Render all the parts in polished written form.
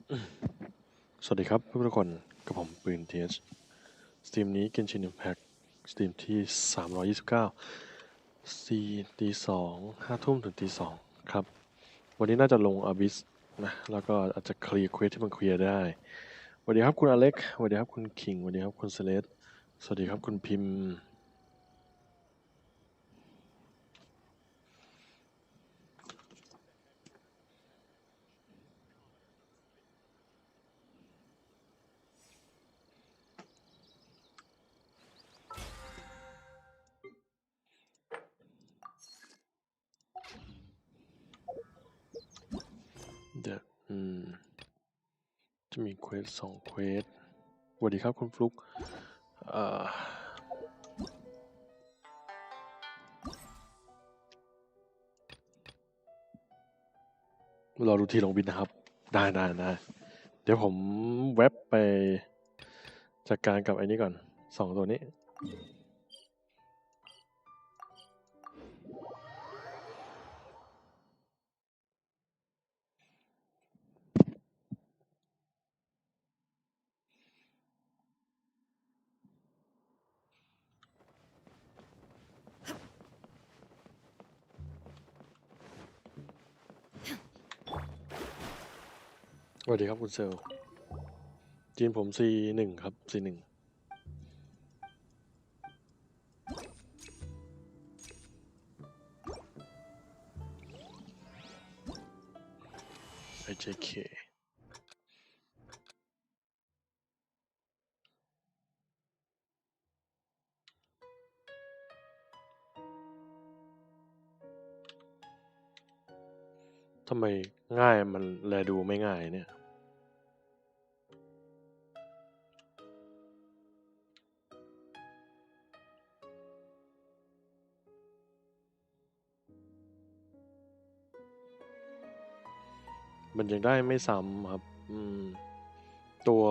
สวัสดีครับทุกคนกับผมปืน TH สตรีมนี้ Genshin Impact สตรีมที่329ตี 2 5 ทุ่มถึงตี 2ครับวันนี้น่าจะลงอาบิสนะแล้วก็อาจจะเคลียร์เควสที่มันเคลียร์ได้สวัสดีครับคุณอเล็กสวัสดีครับคุณคิงสวัสดีครับคุณเซเลสสวัสดีครับคุณพิมพ์เดี๋ยวจะมีเควส2เควสสวัสดีครับคุณฟลุกรอดูทีลงบินนะครับได้เดี๋ยวผมเว็บไปจัดการกับไอ้นี้ก่อน2ตัวนี้สวัสดีครับคุณเซลจีนผม C1 ครับ C1 IJK ทำไมง่ายมันแลดูไม่ง่ายเนี่ยมันยังได้ไม่ซ้ำครับตัว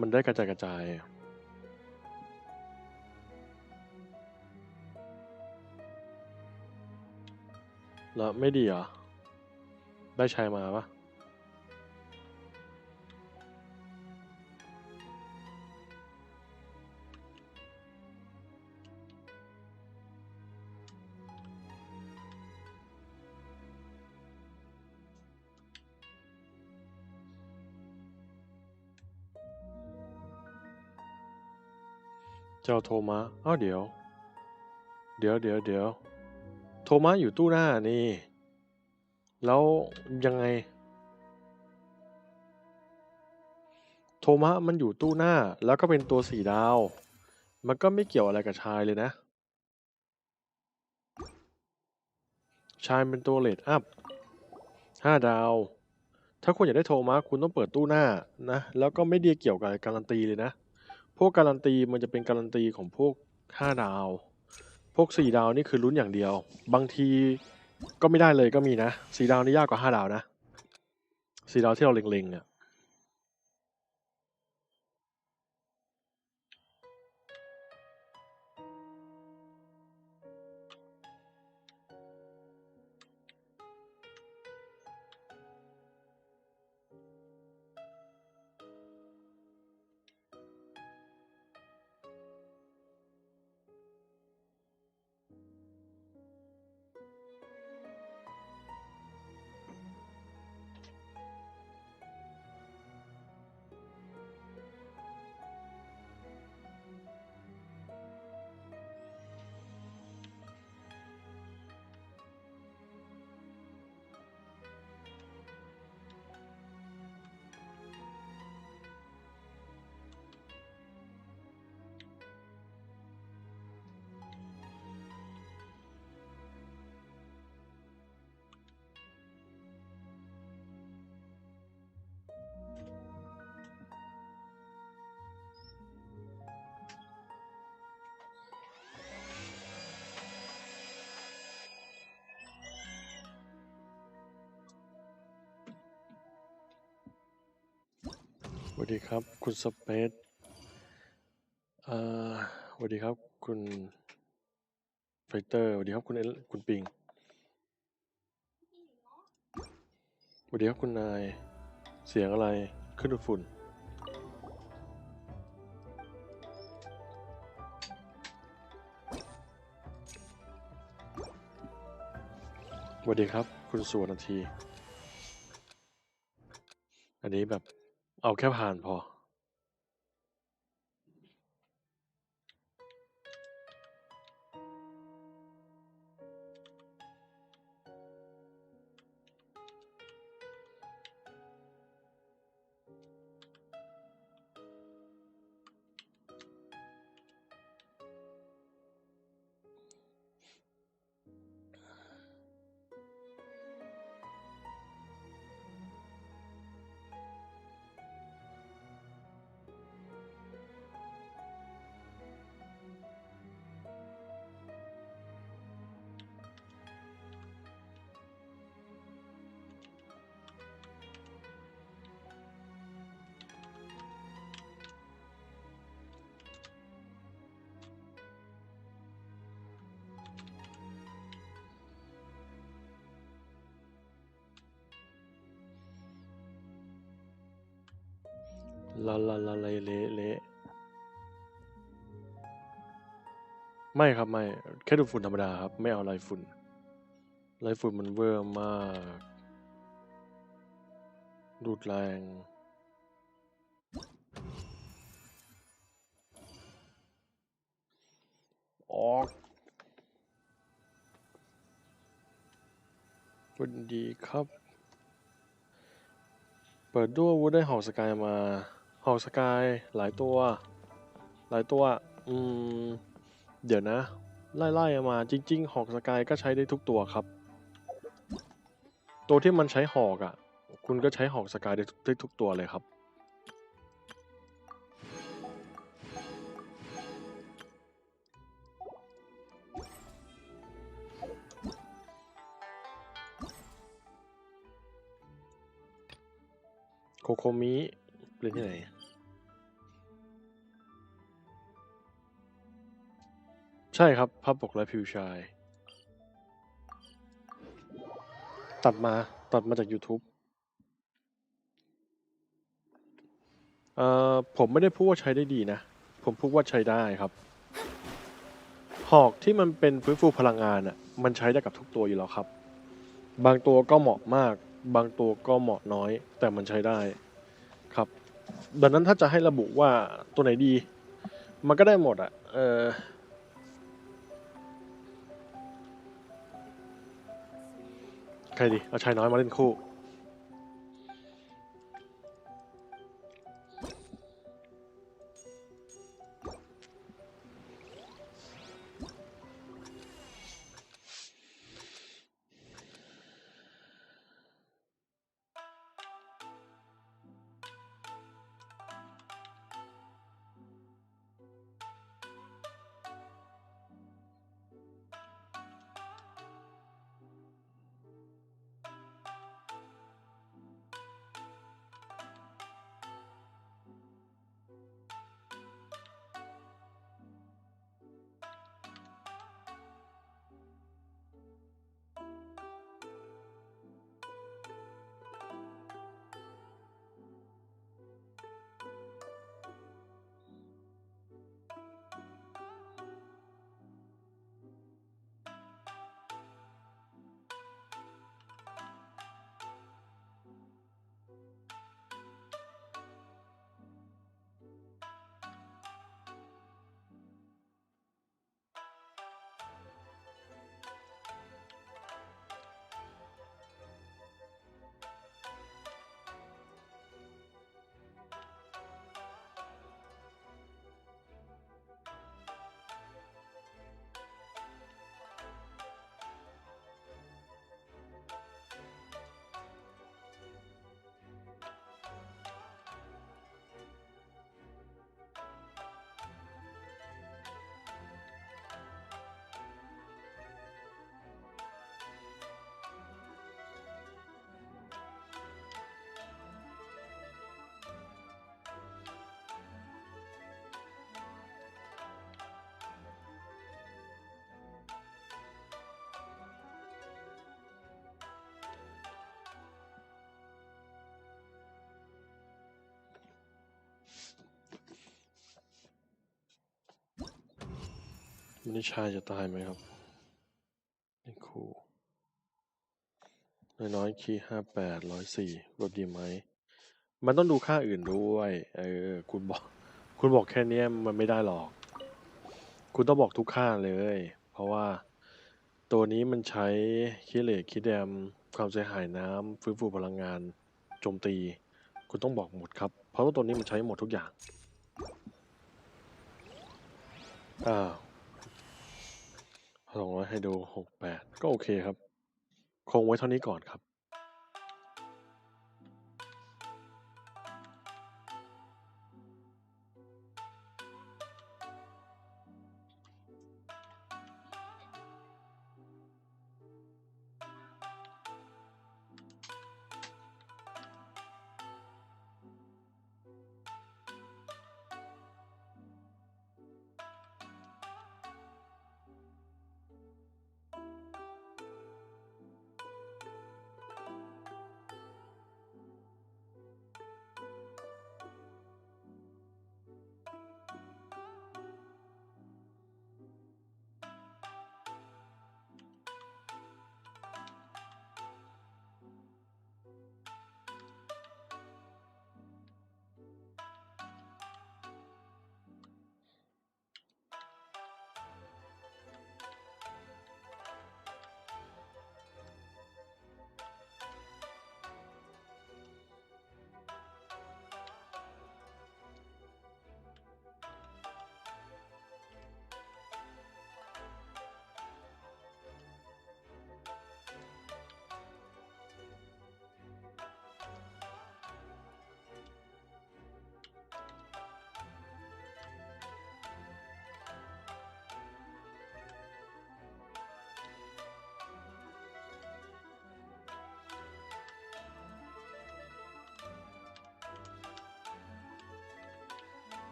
มันได้กระจายแล้วไม่ดีเหรอได้ใช้มาปะเจ้าโทมะอ้าวเดี๋ยวโทมะอยู่ตู้หน้านี่แล้วยังไงโทมะมันอยู่ตู้หน้าแล้วก็เป็นตัว4 ดาวมันก็ไม่เกี่ยวอะไรกับชายเลยนะชายเป็นตัวเรทอัพ5 ดาวถ้าคุณอยากได้โทมะคุณต้องเปิดตู้หน้านะแล้วก็ไม่ได้เกี่ยวกับการันตีเลยนะพวกการันตีมันจะเป็นการันตีของพวก5 ดาวพวก4 ดาวนี่คือลุ้นอย่างเดียวบางทีก็ไม่ได้เลยก็มีนะ4 ดาวนี่ยากกว่า5 ดาวนะ4 ดาวที่เราเล็งๆอ่ะสวัสดีครับคุณสเปซสวัสดีครับคุณไฟเตอร์สวัสดีครับคุณปิงสวัสดีครับคุณนายเสียงอะไร เครื่องดูดฝุ่นสวัสดีครับคุณสุวรรณทีอันนี้แบบเอาแค่ผ่านพอละเละไม่ครับไม่แค่ดูดฝุ่นธรรมดาครับไม่เอาไรฝุ่นมันเวอร์มากดูดแรงออกวันดีครับเปิดด้วยวูดได้หอกสกายมาหอกสกายหลายตัวอืมเดี๋ยวนะไล่มาจริงๆหอกสกายก็ใช้ได้ทุกตัวครับตัวที่มันใช้หอกอ่ะคุณก็ใช้หอกสกายได้ทุกตัวเลยครับโคโคมิเล่นที่ไหนใช่ครับภาพปกและผิวชายตัดมาจาก YouTube ผมไม่ได้พูดว่าใช้ได้ดีนะผมพูดว่าใช้ได้ครับหอกที่มันเป็นฟื้นฟูพลังงานอ่ะมันใช้ได้กับทุกตัวอยู่แล้วครับบางตัวก็เหมาะมากบางตัวก็เหมาะน้อยแต่มันใช้ได้ครับดังนั้นถ้าจะให้ระบุว่าตัวไหนดีมันก็ได้หมดอ่ะใครดีเอาชายน้อยมาเล่นคู่ นิชายจะตายไหมครับนี่ครูน้อยๆคีย์58 104ลดดีไหมมันต้องดูค่าอื่นด้วยคุณบอกแค่นี้มันไม่ได้หรอกคุณต้องบอกทุกค่าเลยเพราะว่าตัวนี้มันใช้คิเลตคิดแดมความเสียหายน้ำฟื้นฟูพลังงานโจมตีคุณต้องบอกหมดครับเพราะว่าตัวนี้มันใช้หมดทุกอย่างอ่า200ไฮโดร68ก็โอเคครับคงไว้เท่านี้ก่อนครับ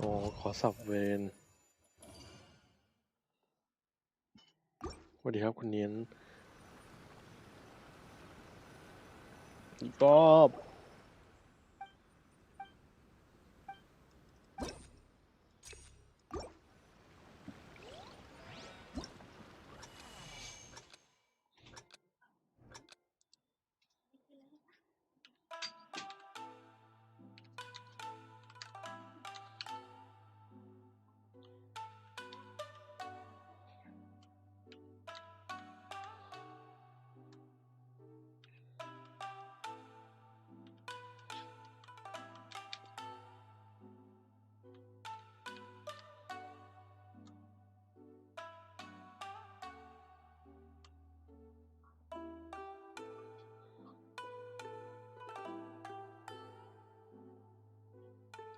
อ๋อขอสับเวนสวัสดีครับคุณเนียนอีกรอบ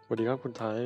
สวัสดีครับคุณไทย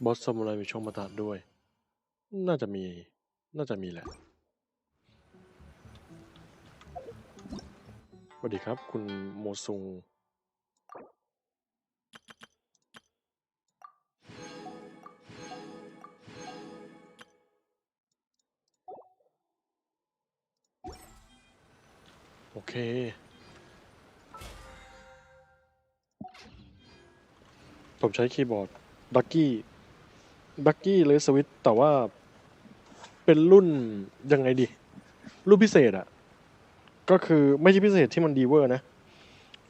บอสซามูไรมีช่องมาตัดด้วยน่าจะมีแหละสวัสดีครับคุณโมซุง โอเคผมใช้คีย์บอร์ดดักกี้เลสวิตแต่ว่าเป็นรุ่นยังไงดีรุ่นพิเศษอะก็คือไม่ใช่พิเศษที่มันดีเวอร์นะ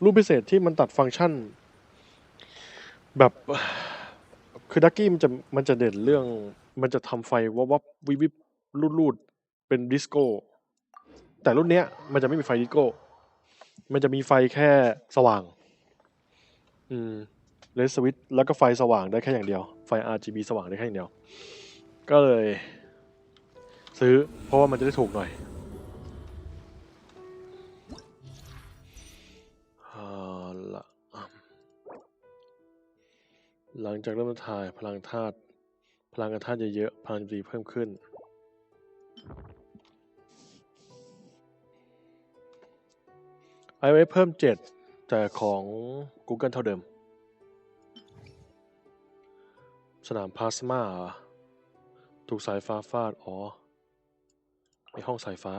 รุ่นพิเศษที่มันตัดฟังก์ชันแบบคือดักกี้มันจะเด่นเรื่องมันจะทำไฟวับวิบรูดเป็นดิสโก้แต่รุ่นเนี้ยมันจะไม่มีไฟดิสโก้มันจะมีไฟแค่สว่างเลสสวิตแล้วก็ไฟสว่างได้แค่อย่างเดียวไฟ RGB สว่างได้แค่อย่างเดียวก็เลยซื้อเพราะว่ามันจะได้ถูกหน่อยละหลังจากเริ่มถ่ายพลังธาตุเยอะพลังดีเพิ่มขึ้นiOS เพิ่ม7แต่ของ Google เท่าเดิมสนามพลาสมาถูกสายฟ้าฟาดในห้องสายฟ้า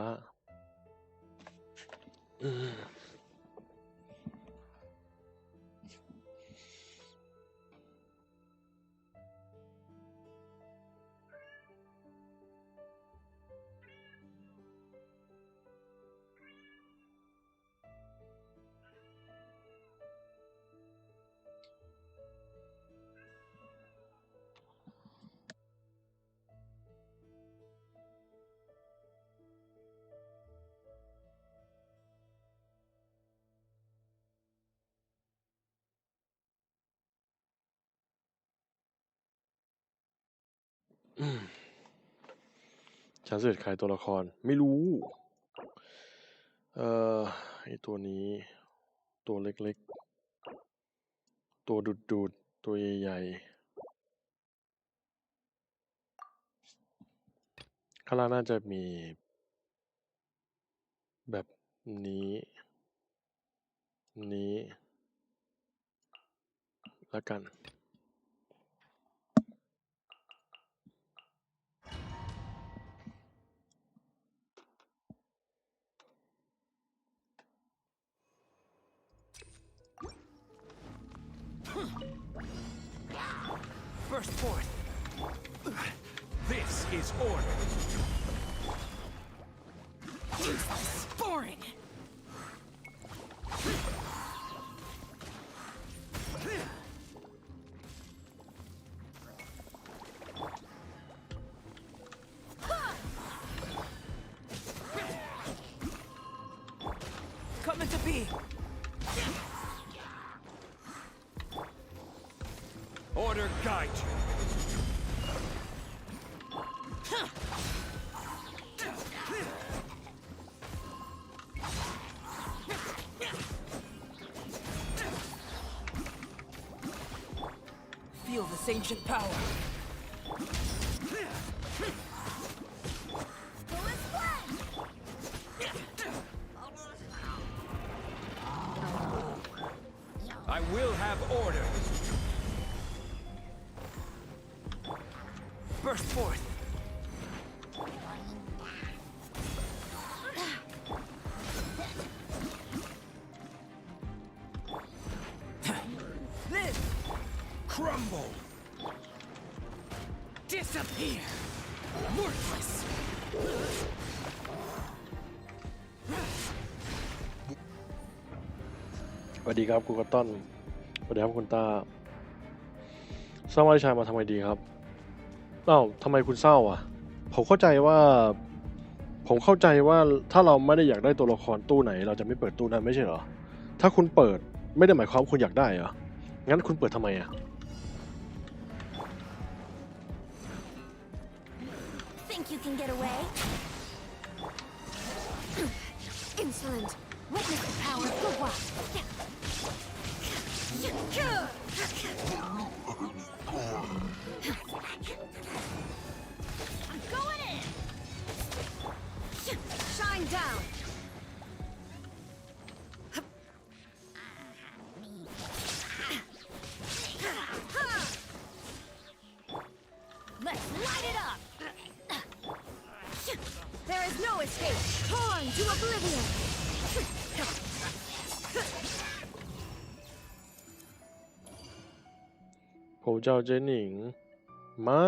ฉันเสร็จขายตัวละครไม่รู้ไอตัวนี้ตัวเล็กๆตัวดูดตัวใหญ่ๆข้างล่างน่าจะมีแบบนี้แล้วกันBurst forth. This is order. Boring. Coming to be. Order guide you. Feel this ancient power. I will have order. Burst forth. Live. Crumble. Disappear. Worthless. สวัสดีครับคุณกต้นสวัสดีครับคุณตาสร้างวาชามาทำไมดีครับทำไมคุณเศร้าอ่ะผมเข้าใจว่าถ้าเราไม่ได้อยากได้ตัวละครตู้ไหนเราจะไม่เปิดตู้นั้นไม่ใช่เหรอถ้าคุณเปิดไม่ได้หมายความคุณอยากได้เหรองั้นคุณเปิดทำไมอ่ะ Think you can get away? Insolent. Witness the power for what? I'm going in. Shine down. Let's light it up. There is no escape. Torn to oblivion. ผมจะเอาเจนหนิงไม่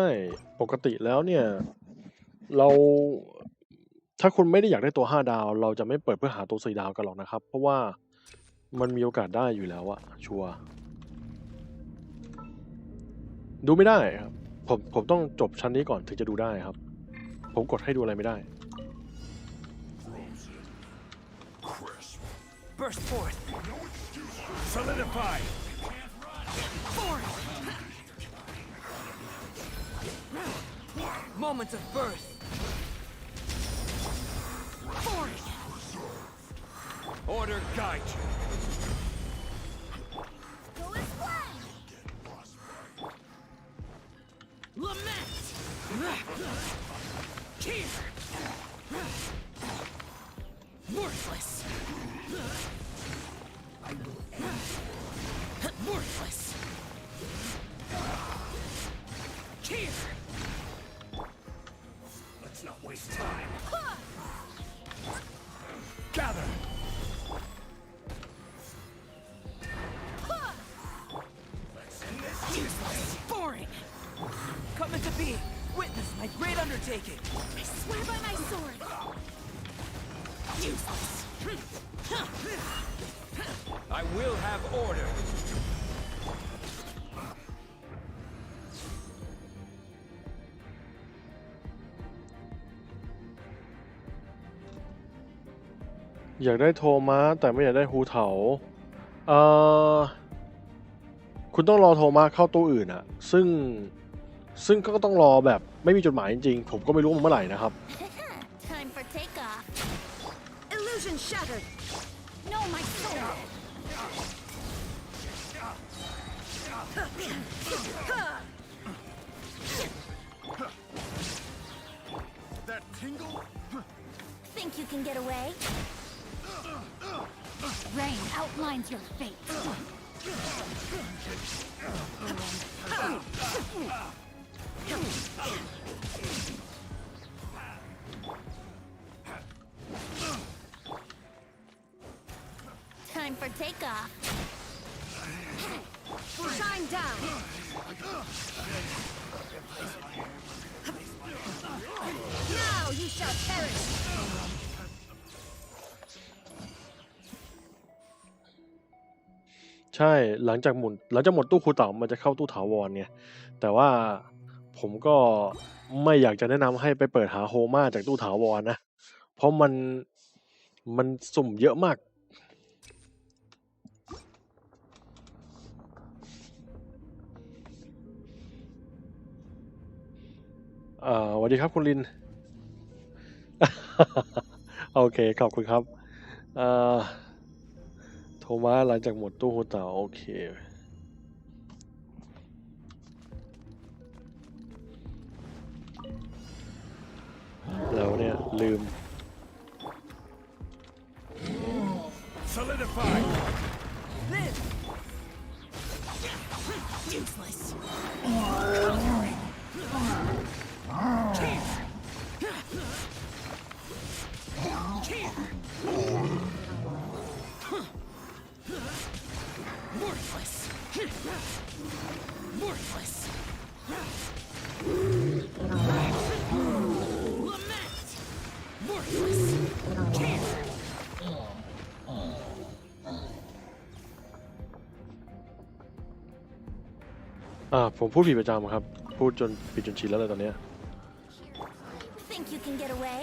ปกติแล้วเนี่ยเราถ้าคุณไม่ได้อยากได้ตัว5 ดาวเราจะไม่เปิดเพื่อหาตัว4 ดาวกันหรอกนะครับเพราะว่ามันมีโอกาสได้อยู่แล้วอะชัวร์ดูไม่ได้ครับผมต้องจบชั้นนี้ก่อนถึงจะดูได้ครับผมกดให้ดูอะไรไม่ได้ Burst forth. Solidify. Moments of birth. Order guide you. Go and play. Lament. Tear. Worthless. Worthless. Tear. Let's not waste time. Gather. Let's end this. Useless. Boring. Come into being. Witness my great undertaking. I swear by my sword. Useless. I will have order. อยากได้โทมัสแต่ไม่อยากได้ฮูเถาคุณต้องรอโทมัสเข้าตู้อื่นอะซึ่งก็ต้องรอแบบไม่มีจดหมายจริงๆผมก็ไม่รู้มันเมื่อไหร่นะครับ Time for takeoff. Illusion shattered. No, my sword. That tingle? Think you can get away? Rain outlines your fate. Time for takeoff. Shine down. Now you shall perish. ใช่หลังจากหมดตู้ครูเต่ามันจะเข้าตู้ถาวรไงแต่ว่าผมก็ไม่อยากจะแนะนำให้ไปเปิดหาโฮมาจากตู้ถาวรนะเพราะมันสุ่มเยอะมากสวัสดีครับคุณลิน โอเคขอบคุณครับโทมัสหลังจากหมดตู้ครูเต่าโอเคแล้วเนี่ยลืม Solidify. Live. Useless. Tear. Tear. Worthless. Worthless. Lament. Worthless. Tear. ผมพูดผิดประจำครับพูดจนผิดจนชินแล้วเลยตอนเนี้ย Think you can get away?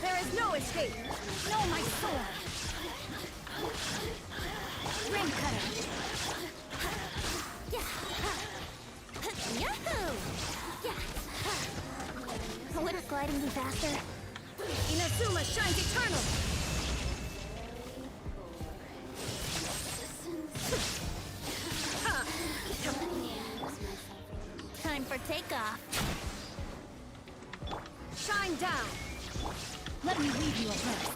There is no escape. No, my sword. Ring cutter. Yahoo! Would gliding be faster? Inazuma shines eternal. Time for takeoff. Shine down. Let me leave you abreast.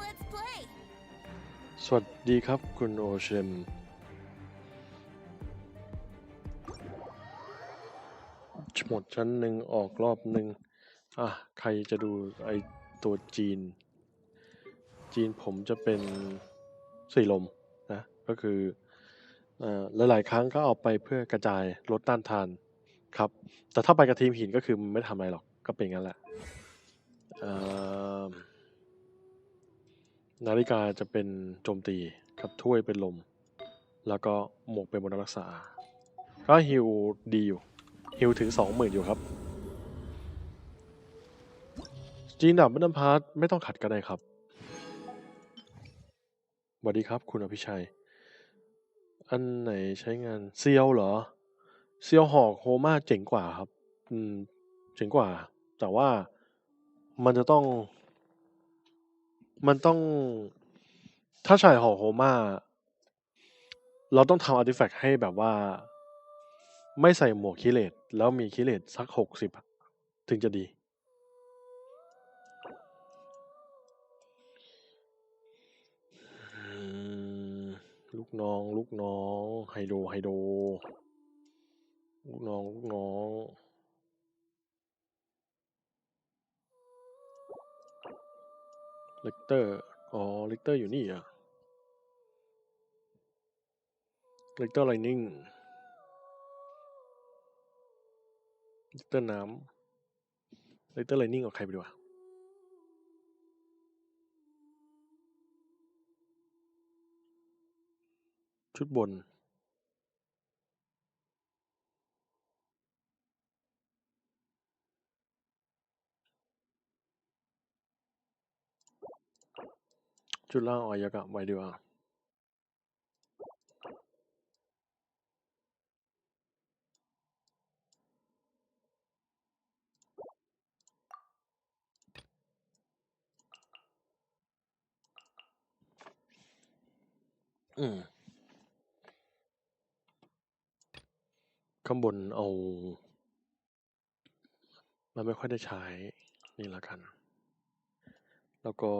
Let's play. สวัสดีครับคุณโอเชน หมดชั้นหนึ่งออกรอบหนึ่งใครจะดูไอตัวจีนผมจะเป็นสีลมนะก็คือหลายๆครั้งก็เอาไปเพื่อกระจายลดต้านทานครับแต่ถ้าไปกับทีมหินก็คือมันไม่ทำอะไรหรอกก็เป็นงั้นแหละนาฬิกาจะเป็นโจมตีครับถ้วยเป็นลมแล้วก็หมวกเป็นบนรักษาก็ฮิลดีอยู่ฮิลถึง 20,000 อยู่ครับจีนดับบัตเทิลพาร์ทไม่ต้องขัดก็ได้ครับสวัสดีครับคุณอภิชัยอันไหนใช้งานเซียวเหรอเซียวหอกโฮมาเจ๋งกว่าครับเจ๋งกว่าแต่ว่ามันจะต้องถ้าใช้หอกโฮมาเราต้องทำอาร์ติแฟกต์ให้แบบว่าไม่ใส่หมวกคิเลตแล้วมีคิเลตสัก60ถึงจะดีลูกน้องไฮโดลูกน้องเลกเตอร์เลกเตอร์อยู่นี่อ่ะเลกเตอร์ไลนิ่งเลกเตอร์น้ำเลกเตอร์ไลนิ่งเอาใครไปดีวะชุดบนชุดล่างออยากะไว้ดีกว่าข้างบนเอามันไม่ค่อยได้ใช้นี่ละกันแล้วก็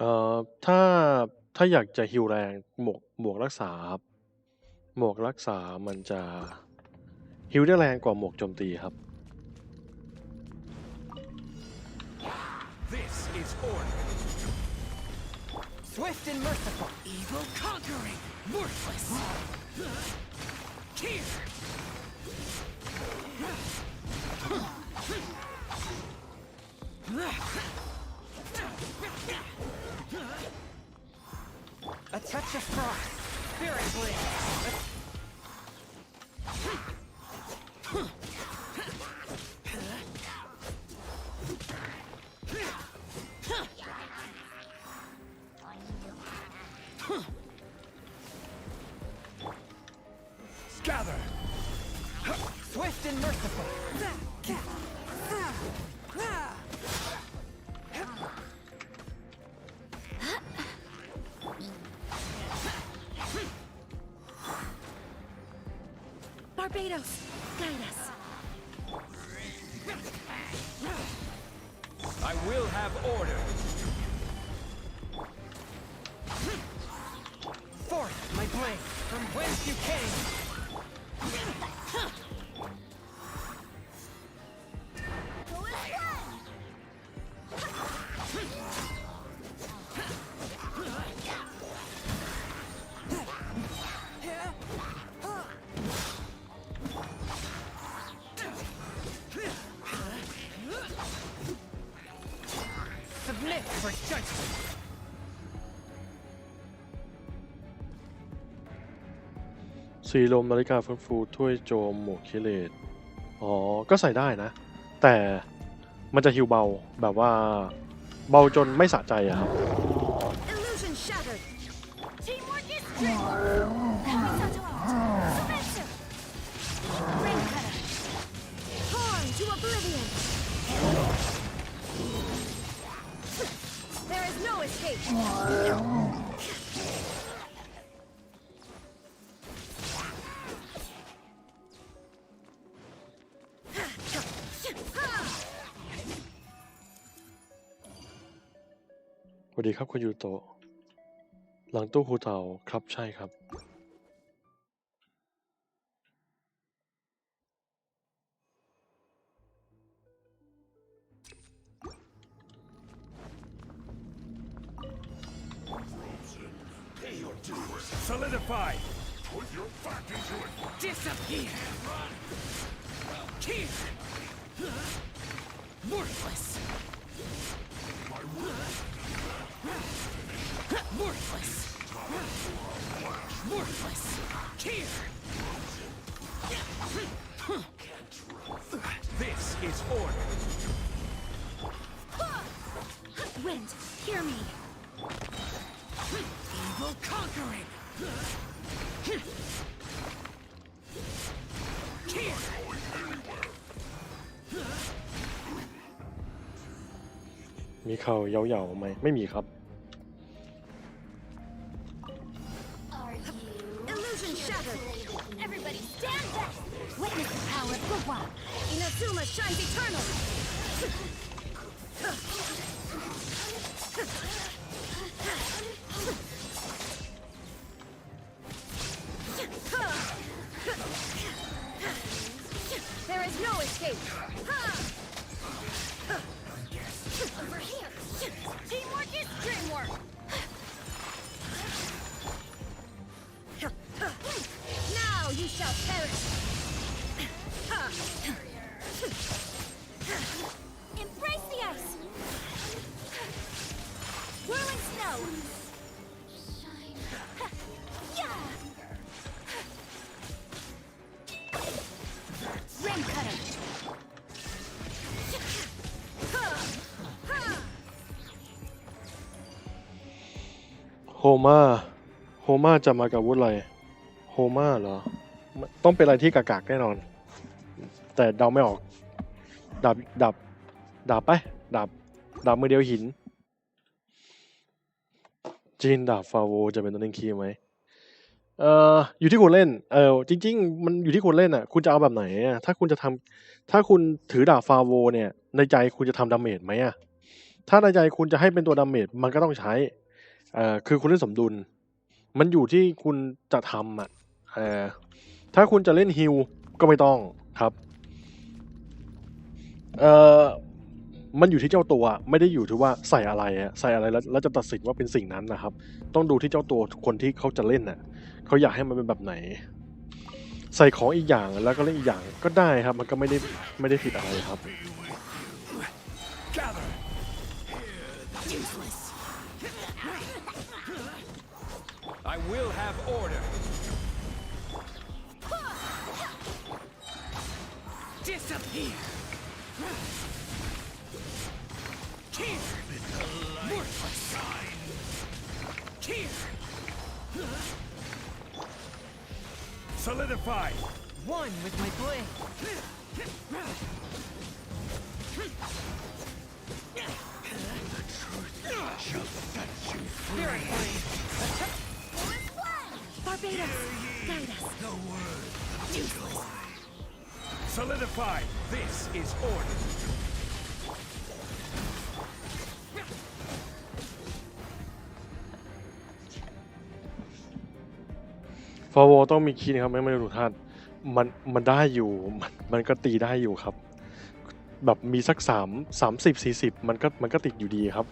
เอ่อถ้าอยากจะฮิวแรงหมวกรักษาครับหมวกรักษามันจะฮิวได้แรงกว่าหมวกโจมตีครับ This is order. Swift and merciful. Evil conquering. Worthless. Here. A touch of frost. Spirit blade. Gather. Swift and merciful. Barbados, guide us. I will have order. Forth my blade from whence you came. Submit for judgment. สีลมนาฬิกาฟื้นฟูถ้วยโจมหมวกคิเลต อ๋อก็ใส่ได้นะแต่มันจะฮิวเบาแบบว่าเบาจนไม่สะใจอะครับ Illusion shattered. Teamwork is dreamwork. Spencer. Ring cutter. Torn to oblivion. There is no escape. สวัสดีครับคุณยูโตะหลังตู้ครูเต่าครับใช่ครับ Solidify. Disappear. Here. Worthless. Worthless. Worthless. Here. This is order. Wind, hear me. Evil conquering. Here. มีเข่าเหยาๆไหมไม่มีครับ Illusion shattered. Everybody stand back. Witness the power of Gugwa. Inazuma shines eternal. There is no escape. Over here. Teamwork is dreamwork. Now you shall perish. Embrace the ice. Whirling snow. Yeah. Ring cutter. โฮมาจะมากับอาวุธอะไรโฮมาเหรอต้องเป็นอะไรที่กากๆแน่นอน แต่เดาไม่ออกดาบไปดาบมือเดียวหินจีนดาบฟาโวจะเป็นตัวเล่นคีย์ไหมอยู่ที่คุณเล่นจริงๆมันอยู่ที่คุณเล่นอ่ะคุณจะเอาแบบไหนอ่ะถ้าคุณถือดาบฟาโวเนี่ยในใจคุณจะทำดาเมจไหมอ่ะถ้าในใจคุณจะให้เป็นตัวดาเมจมันก็ต้องใช้คือคุณเล่นสมดุลมันอยู่ที่คุณจะทำอ่ะถ้าคุณจะเล่นฮิลก็ไม่ต้องครับมันอยู่ที่เจ้าตัวไม่ได้อยู่ที่ว่าใส่อะไรแล้วจะตัดสินว่าเป็นสิ่งนั้นนะครับต้องดูที่เจ้าตัวคนที่เขาจะเล่นน่ะเขาอยากให้มันเป็นแบบไหนใส่ของอีกอย่างแล้วก็เล่นอีกอย่างก็ได้ครับมันก็ไม่ได้ผิดอะไรครับ Gather. Useless. I will have order. Disappear. Here. Worthless. Here. Solidify. One with my blade. Barbados, guide us. Solidify. This is order. ฟอร์โวต้องมีคีย์นะครับไม่รู้ท่านมันได้อยู่มันก็ตีได้อยู่ครับแบบมีสัก30-40มันก็ติดอยู่ดีครับ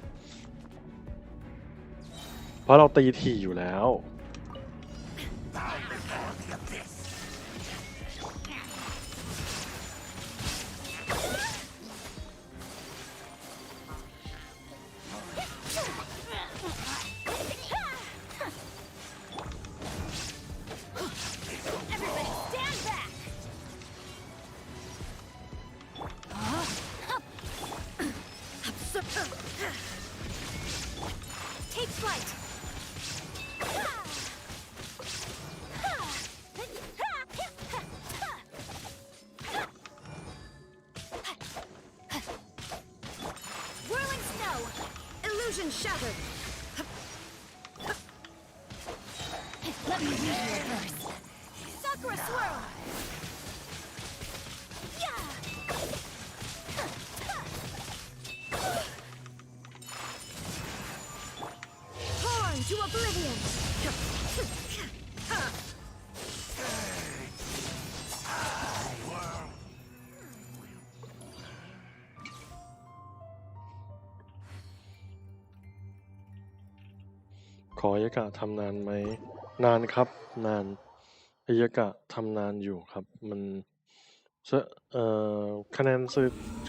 เพราะเราตีถี่อยู่แล้ว Everybody stand back. Illusion shattered. Let me read your verse. Sakura swirl. Yeah. Torn to oblivion. ขออายกะทำนานไหมนานครับนานอายกะทำนานอยู่ครับมันคะแนน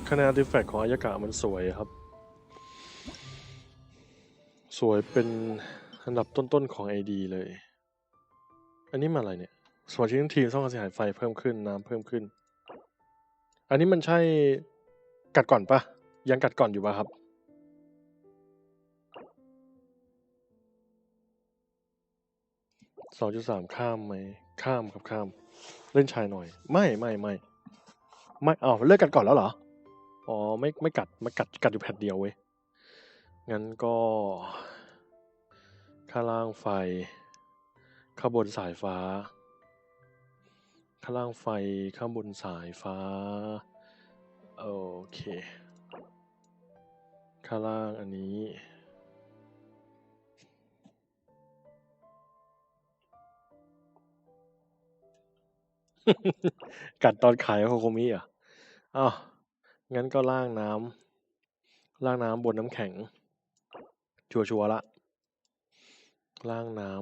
คะแนนอาร์ติแฟกต์ของอายกะมันสวยครับสวยเป็นอันดับต้นๆของ AD เลยอันนี้มาอะไรเนี่ยสมาชิกทีมต้องการเสียหายไฟเพิ่มขึ้นน้ำเพิ่มขึ้นอันนี้มันใช่กัดก่อนปะยังกัดก่อนอยู่ปะครับ2.3 ข้ามไหมข้ามครับข้ามเล่นชายหน่อยไม่อ้าวเลิกกัดก่อนแล้วเหรออ๋อไม่กัดกัดอยู่แผ่นเดียวเว้ยงั้นก็ข้างล่างไฟข้างบนสายฟ้าข้างล่างไฟข้างบนสายฟ้าโอเคข้างล่างอันนี้ กัดตอนขายโคโคมิอ่ะอ้าวงั้นก็ล่างน้ำบนน้ำแข็งชัวร์ละล่างน้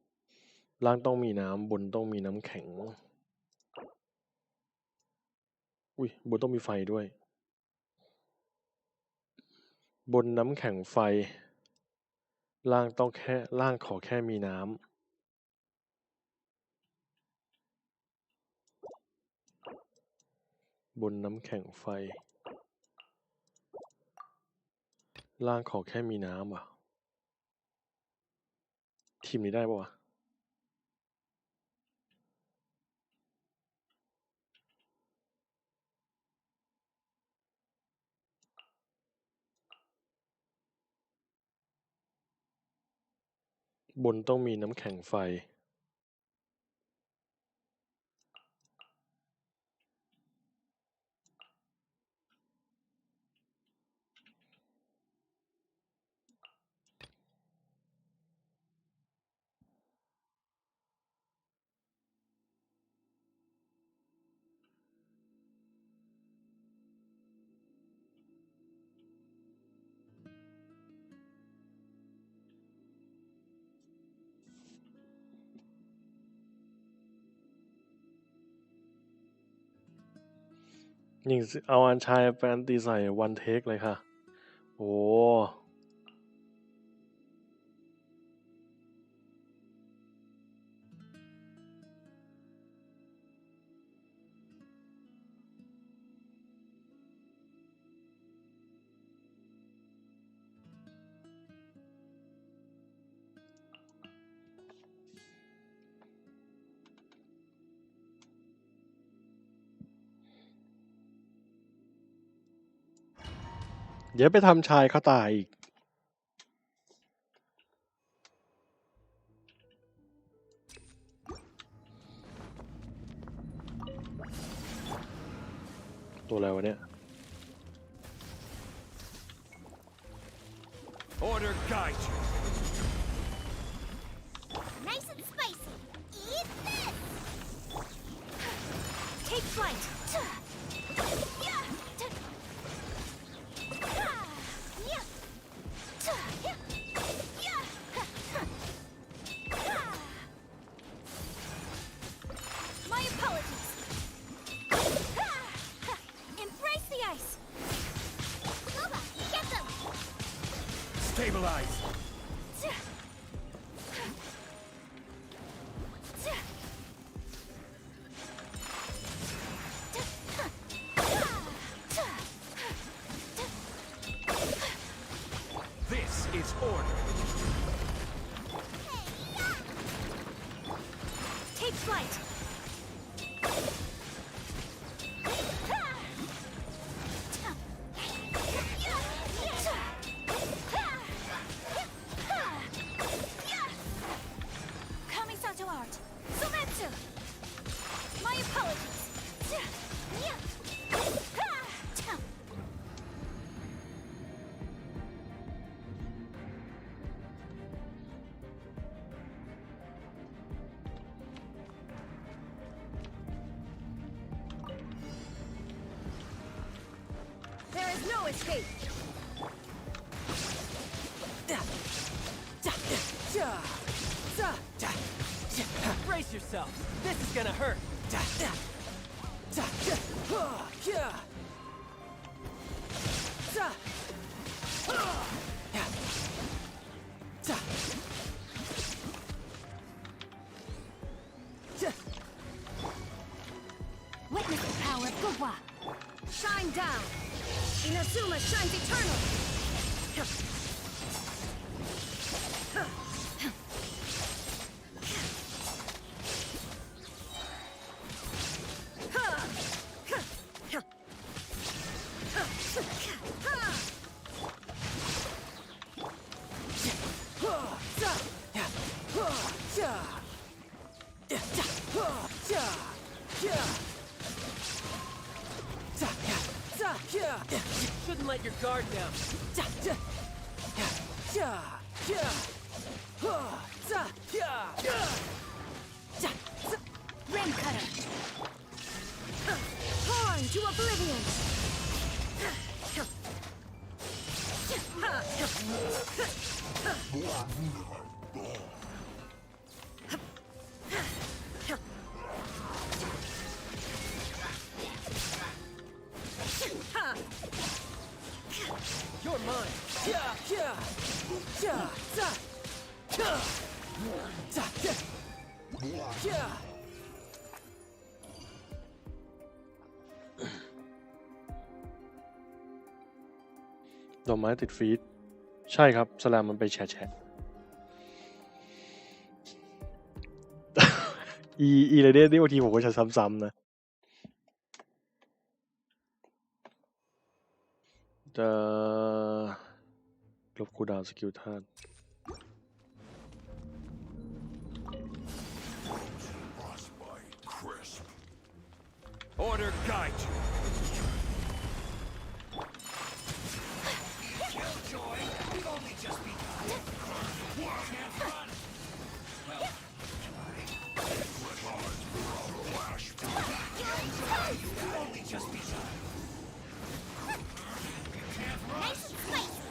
ำล่างต้องมีน้ำบนต้องมีน้ำแข็งอุ้ยบนต้องมีไฟด้วยบนน้ำแข็งไฟล่างขอแค่มีน้ำบนน้ำแข็งไฟล่างขอแค่มีน้ำอ่ะทีมนี้ได้ปะวะบนต้องมีน้ำแข็งไฟยิงเอาอันชายแฟนตีใส่วันเทคเลยค่ะโอ้เดี๋ยวไปทำชายเขาตายอีกตัวอะไรวะเนี่ย Order guide you. Nice and spicy. Eat this. Take flight. My apologies. Embrace the ice. Nova, get them. Stabilize. This is order. Take flight. martial art. Sumetsu. My apologies. There is no escape. Brace yourself. This is gonna hurt. Witness the power of Gugwa. Shine down. Inazuma shines eternal. Shouldn't let your guard down. Rim cutter. Torn to oblivion. You're mine. ดอกไม้ติดฟีดใช่ครับสแลมมันไปแฉะอีเลยเนี่ยบางทีผมก็จะซ้ำๆนะจะลบคูลดาวน์สกิลท่าน Order guide you. Killjoy, we've only just begun. Can't run. You've only just begun. Nice and spicy.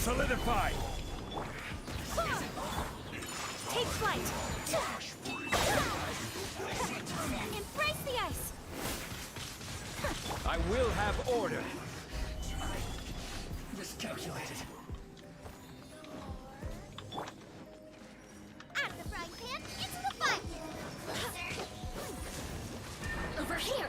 Solidify. Take flight. Embrace the ice. I will have order. Miscalculated. Out of the frying pan, into the fire. Over here.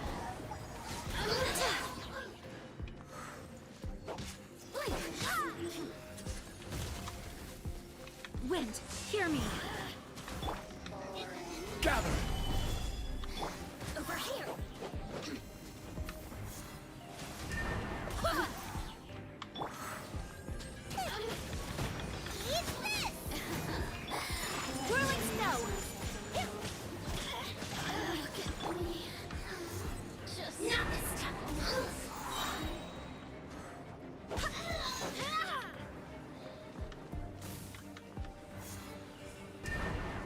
Wind, hear me. Gather. Over here. Eat this. Whirling snow. Look at me. Just not this time.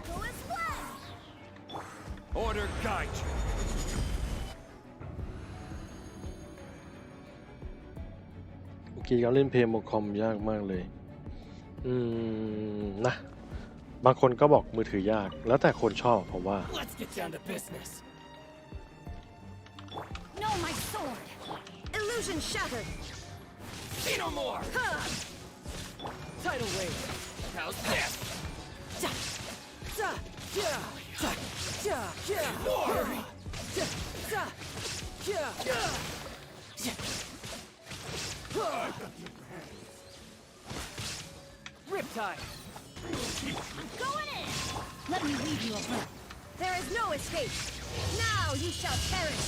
Go as planned. Order guide you. กีการเล่นเพลงบนคอมยากมากเลยนะบางคนก็บอกมือถือยากแล้วแต่คนชอบผมว่า Let's get down to business. No, my sword. Illusion shattered. See no more. Tidal wave. How's this? Glory. Riptide. Going in. Let me lead you a breath. There is no escape. Now you shall perish.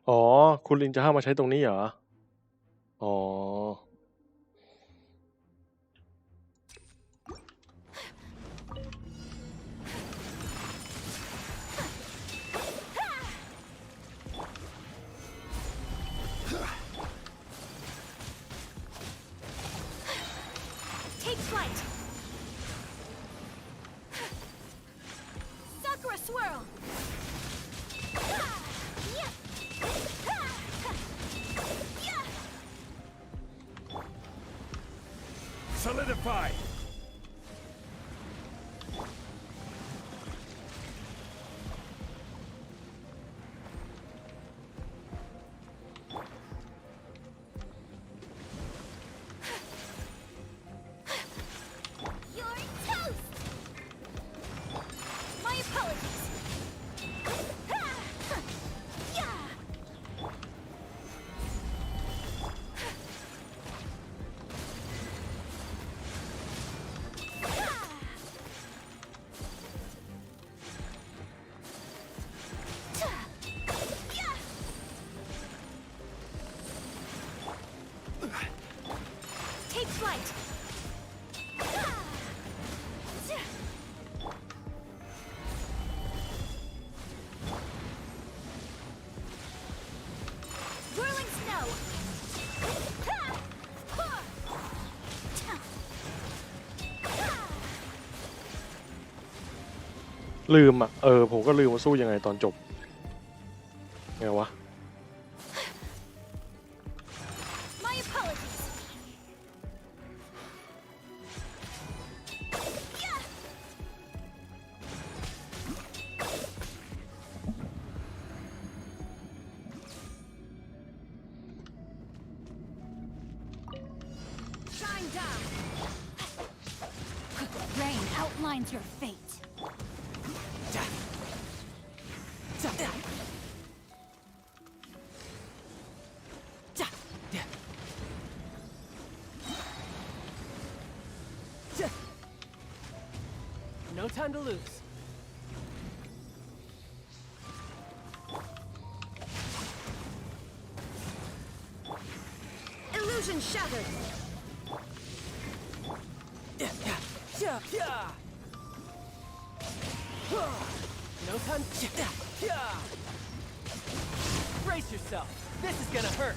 อ๋อคุณลินจะห้ามมาใช้ตรงนี้เหรออ๋อ Take flight. Sakura swirl. Solidify. You're toast. My apologies. Yeah. 'Take flight. Whirling snow. ลืมอ่ะผมก็ลืมว่าสู้ยังไงตอนจบไงวะ My apologies. Yeah. Shine down. Rain outlines your fate. No time to lose. Illusion shattered. No time. Brace yourself. This is gonna hurt.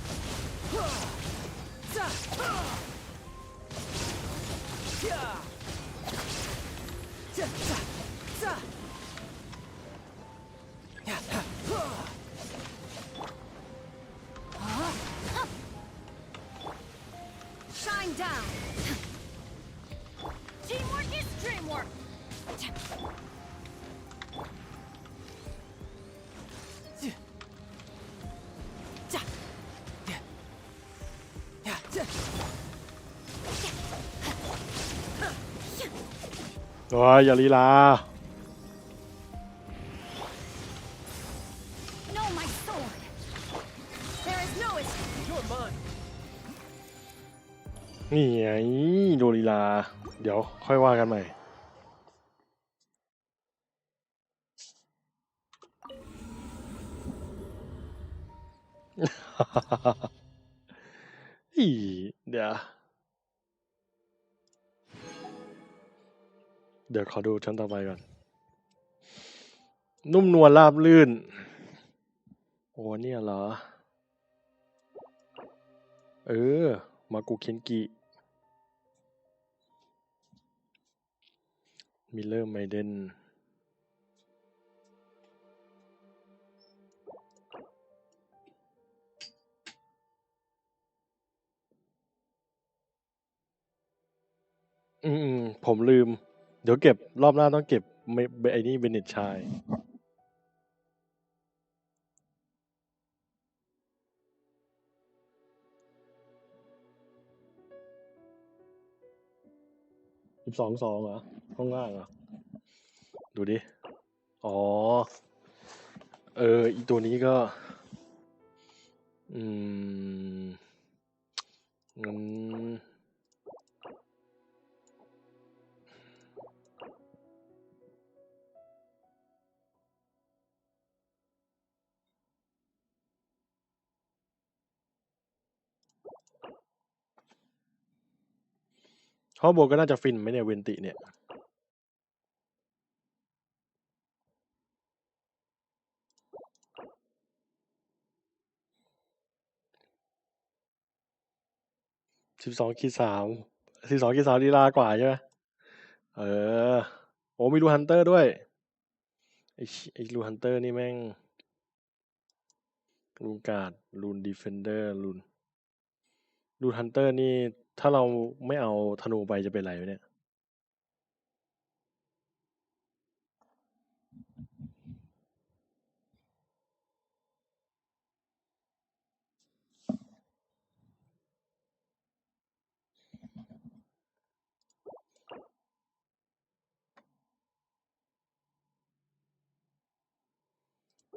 Shine down. Teamwork is dreamwork. โอ้ยอย่าลีลา No, my sword. There is no escape. You're mine. นี่ไงโดลีลา เดี๋ยวค่อยว่ากันใหม่ อีเดี๋ยวขอดูชั้นต่อไปก่อน นุ่มนวลราบลื่น โอ้เนี่ยเหรอ มากุเคนกิ มิลเลอร์ไมเดน ผมลืม เดี๋ยวเก็บรอบหน้าต้องเก็บไอ้นี่เบนเน็ตชาย12-2เหรอข้างล่างเหรอ ดูดิ อ๋อ อีตัวนี้ก็ งั้น ข้างบนก็น่าจะฟินไหมเนี่ยเวนติเนี่ย12-312-3ลีลากว่าใช่ไหมเออโอ้มีรูฮันเตอร์ด้วยไอ้รูฮันเตอร์นี่แม่งรูนการ์ดรูนดีเฟนเดอร์รูนฮันเตอร์นี่ถ้าเราไม่เอาธนูไปจะเป็นไรวะเนี่ย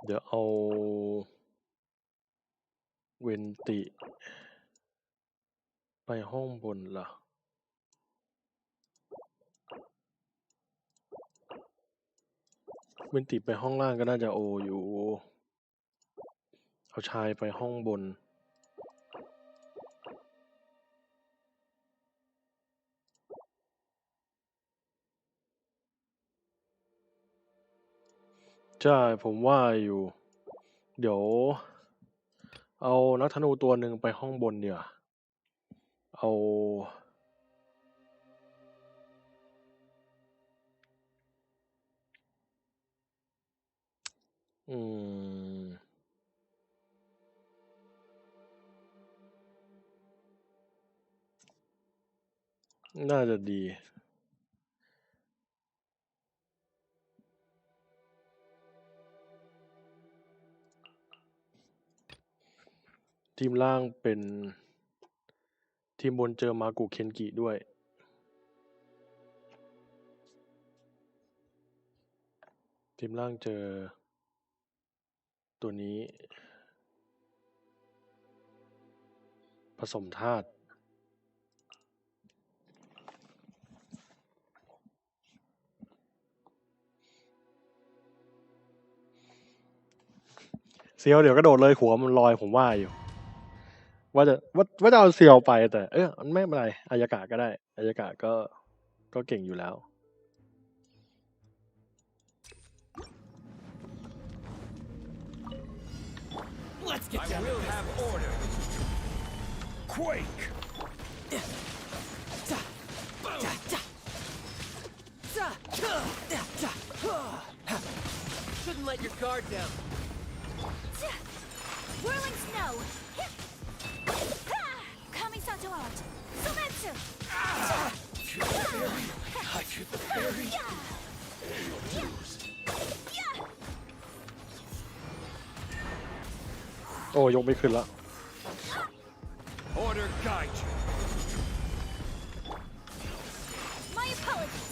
เดี๋ยวเอาเวนติไปห้องบนล่ะเวนติไปห้องล่างก็น่าจะโออยู่เอาชายไปห้องบนใช่ผมว่าอยู่เดี๋ยวเอานักธนูตัวหนึ่งไปห้องบนเดี๋ยวเอาน่าจะดีทีมล่างเป็นทีมบนเจอมากุเคนกิด้วยทีมล่างเจอตัวนี้ผสมธาตุเซียวเดี๋ยวกระโดดเลยหัวมันลอยผมว่าอยู่ว่าจะเอาเซียวไปแต่มันไม่เป็นไรอายากะก็ได้อายากะก็เก่งอยู่แล้ว Let's get down. I will have order. Quake. Shouldn't let your guard down. Whirling snow. Kamisato out. Sumetsu. I could bury. โอ้ยกไม่ขึ้นละ Order guide you. My apologies.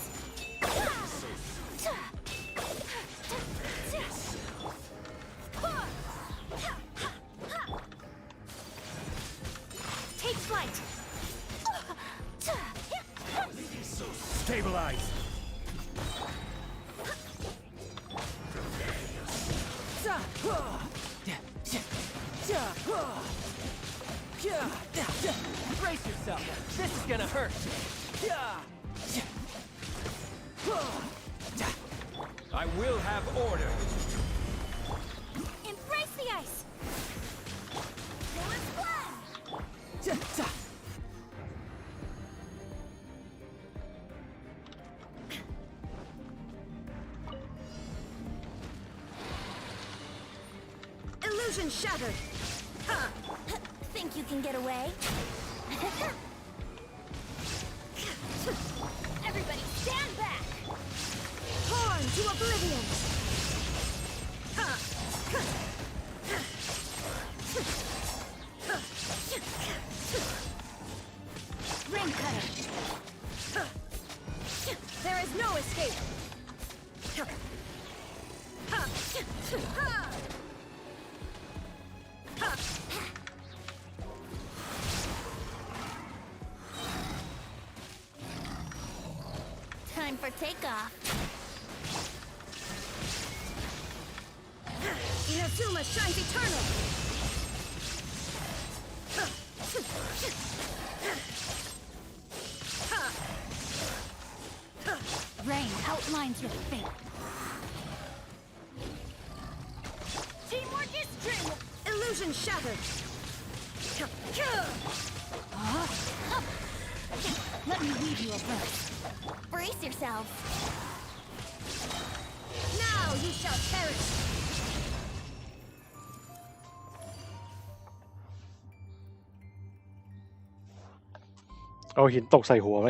Take flight. Stabilize. Brace yourself. This is gonna hurt. I will have order. Embrace the ice. Villain's plan. Illusion shattered. Think you can get away? Everybody stand back! Torn to oblivion! Ring cutter! There is no escape! Time for takeoff. Inazuma shines eternal. outlines your fate. Teamwork is dream. Illusion shattered. Let me leave you a breath. Brace yourselves. Now you shall perish. เอาหินตกใส่หัวไหม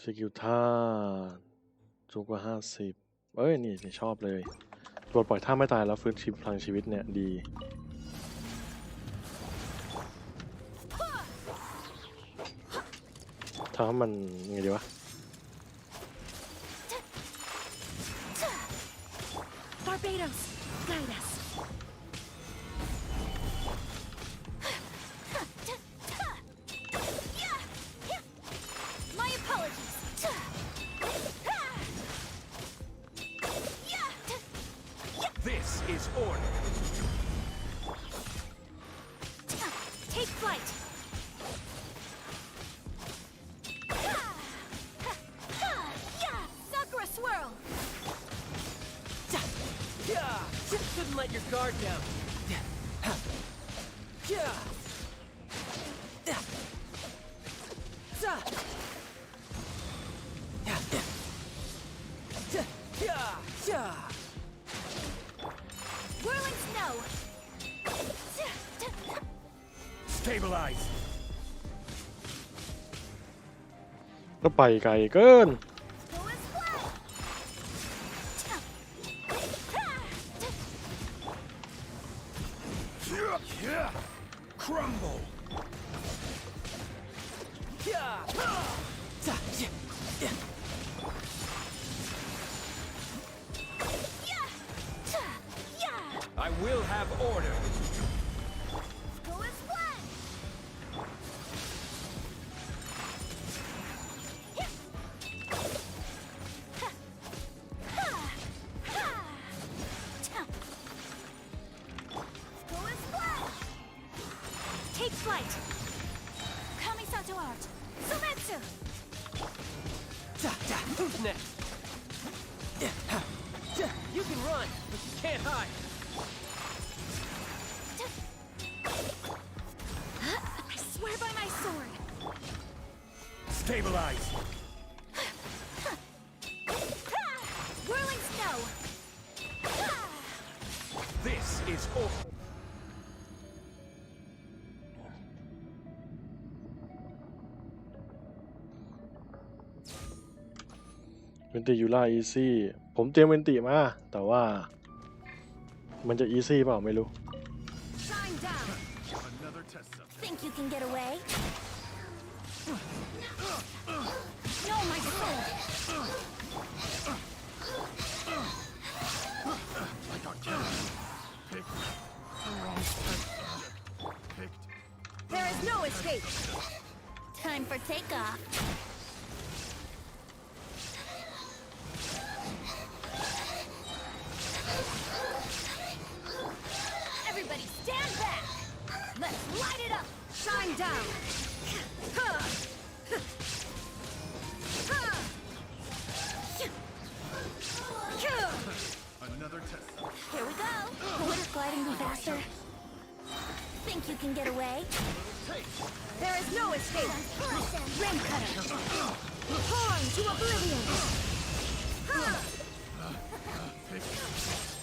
สกิลท่าสูงกว่า50เอ้ยนี่ชอบเลยปลดปล่อยท่าไม่ตายแล้วฟื้นชีพพลังชีวิตเนี่ยดีทำให้มันยังไงดีวะ Barbados, guide us. My apologies. This is order. Take flight. Sakura swirl. Couldn't let your guard down. Whirling snow. Stabilize. ก็ไปไกลเกิน Go as flat. Crumble. I will have order. Go as flat. Go as flat. Take flight. Kamisato art. Sumetsu. Who's next? You can run, but you can't hide. I swear by my sword. Stabilize. Whirling snow. This is order. เวนติยูล่าอีซี่ผมเตรียมเวนติมาแต่ว่ามันจะอีซี่เปล่าไม่รู้ Shine down. Another test subject. Think you can get away? No, my sword. I got killed. Picked. The wrong test subject. Picked. There is no escape. Time for takeoff. Everybody stand back. Let's light it up. Shine down. Another test subject. Here we go. Would gliding be faster? Think you can get away? There is no escape. Rim cutter. Torn to oblivion. Picked.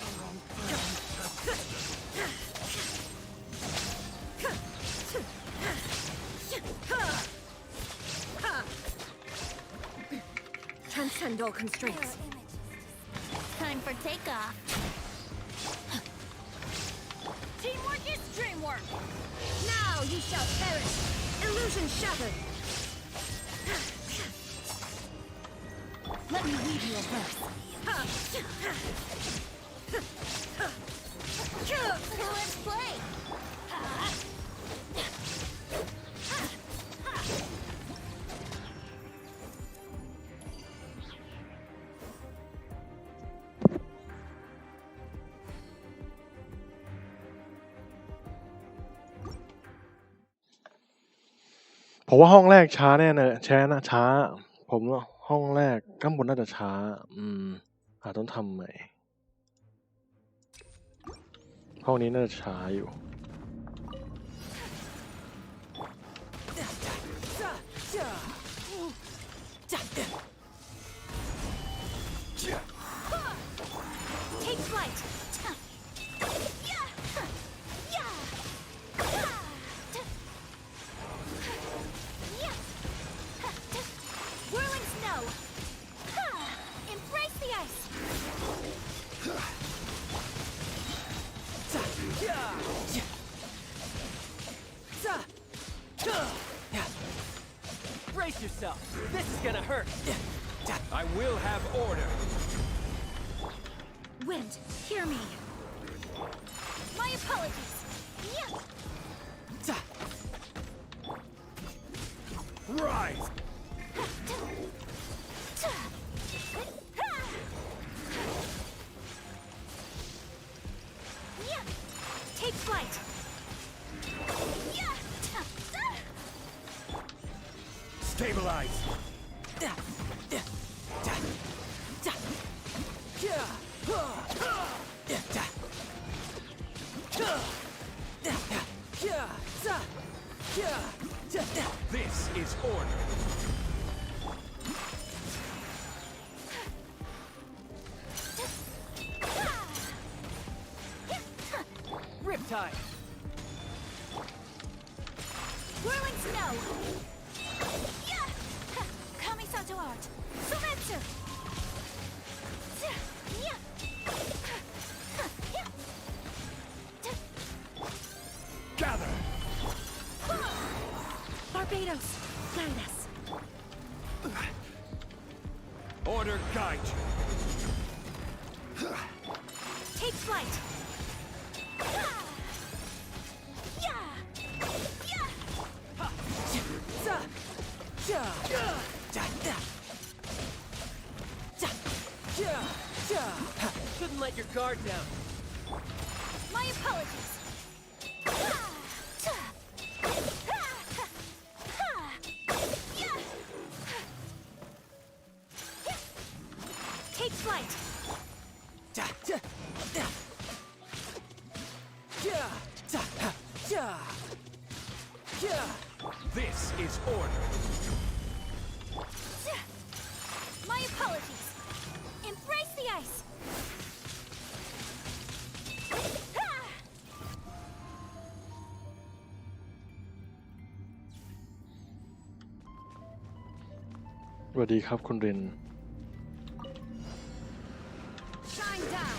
The wrong Transcend all constraints. Time for takeoff. Teamwork is dreamwork. Now you shall perish. Illusion shattered. Let me leave you a verse. Let's play. ผมว่าห้องแรกช้าแน่เลยช้า ผมว่าห้องแรกข้างบนน่าจะช้า อาจต้องทำใหม่ ห้องนี้น่าจะช้าอยู่ Take flight. Whirling snow. Embrace the ice. Brace yourself. This is gonna hurt. I will have order. Wind, hear me. My apologies. Rise. Take flight. Stabilize. This is order. Riptide. Whirling snow. Kamisato art. Sumetsu. Gather. Barbados, guide us. Order guide you. Take flight. Shouldn't let your guard down. My apologies. Take flight. This is order. My apologies. Embrace the ice. สวัสดีครับคุณเรน Shine down.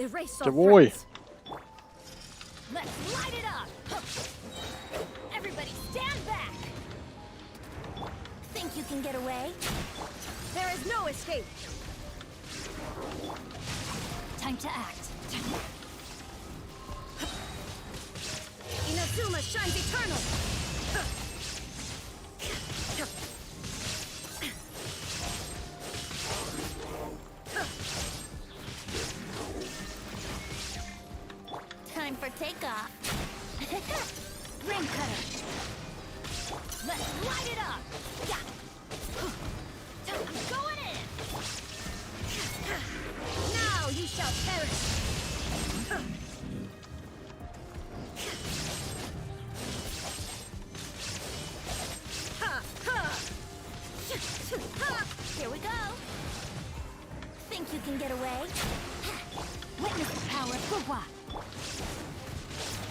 Erase our จะโว้ย friends. Let's light it up. Everybody stand back. Think you can get away? There is no escape. Time to act. Inazuma shines eternal. Time for takeoff. Ring cutter. Let's light it up. Yeah. I'm going in. Now you shall perish. Here we go. Think you can get away? Witness the power of Gua.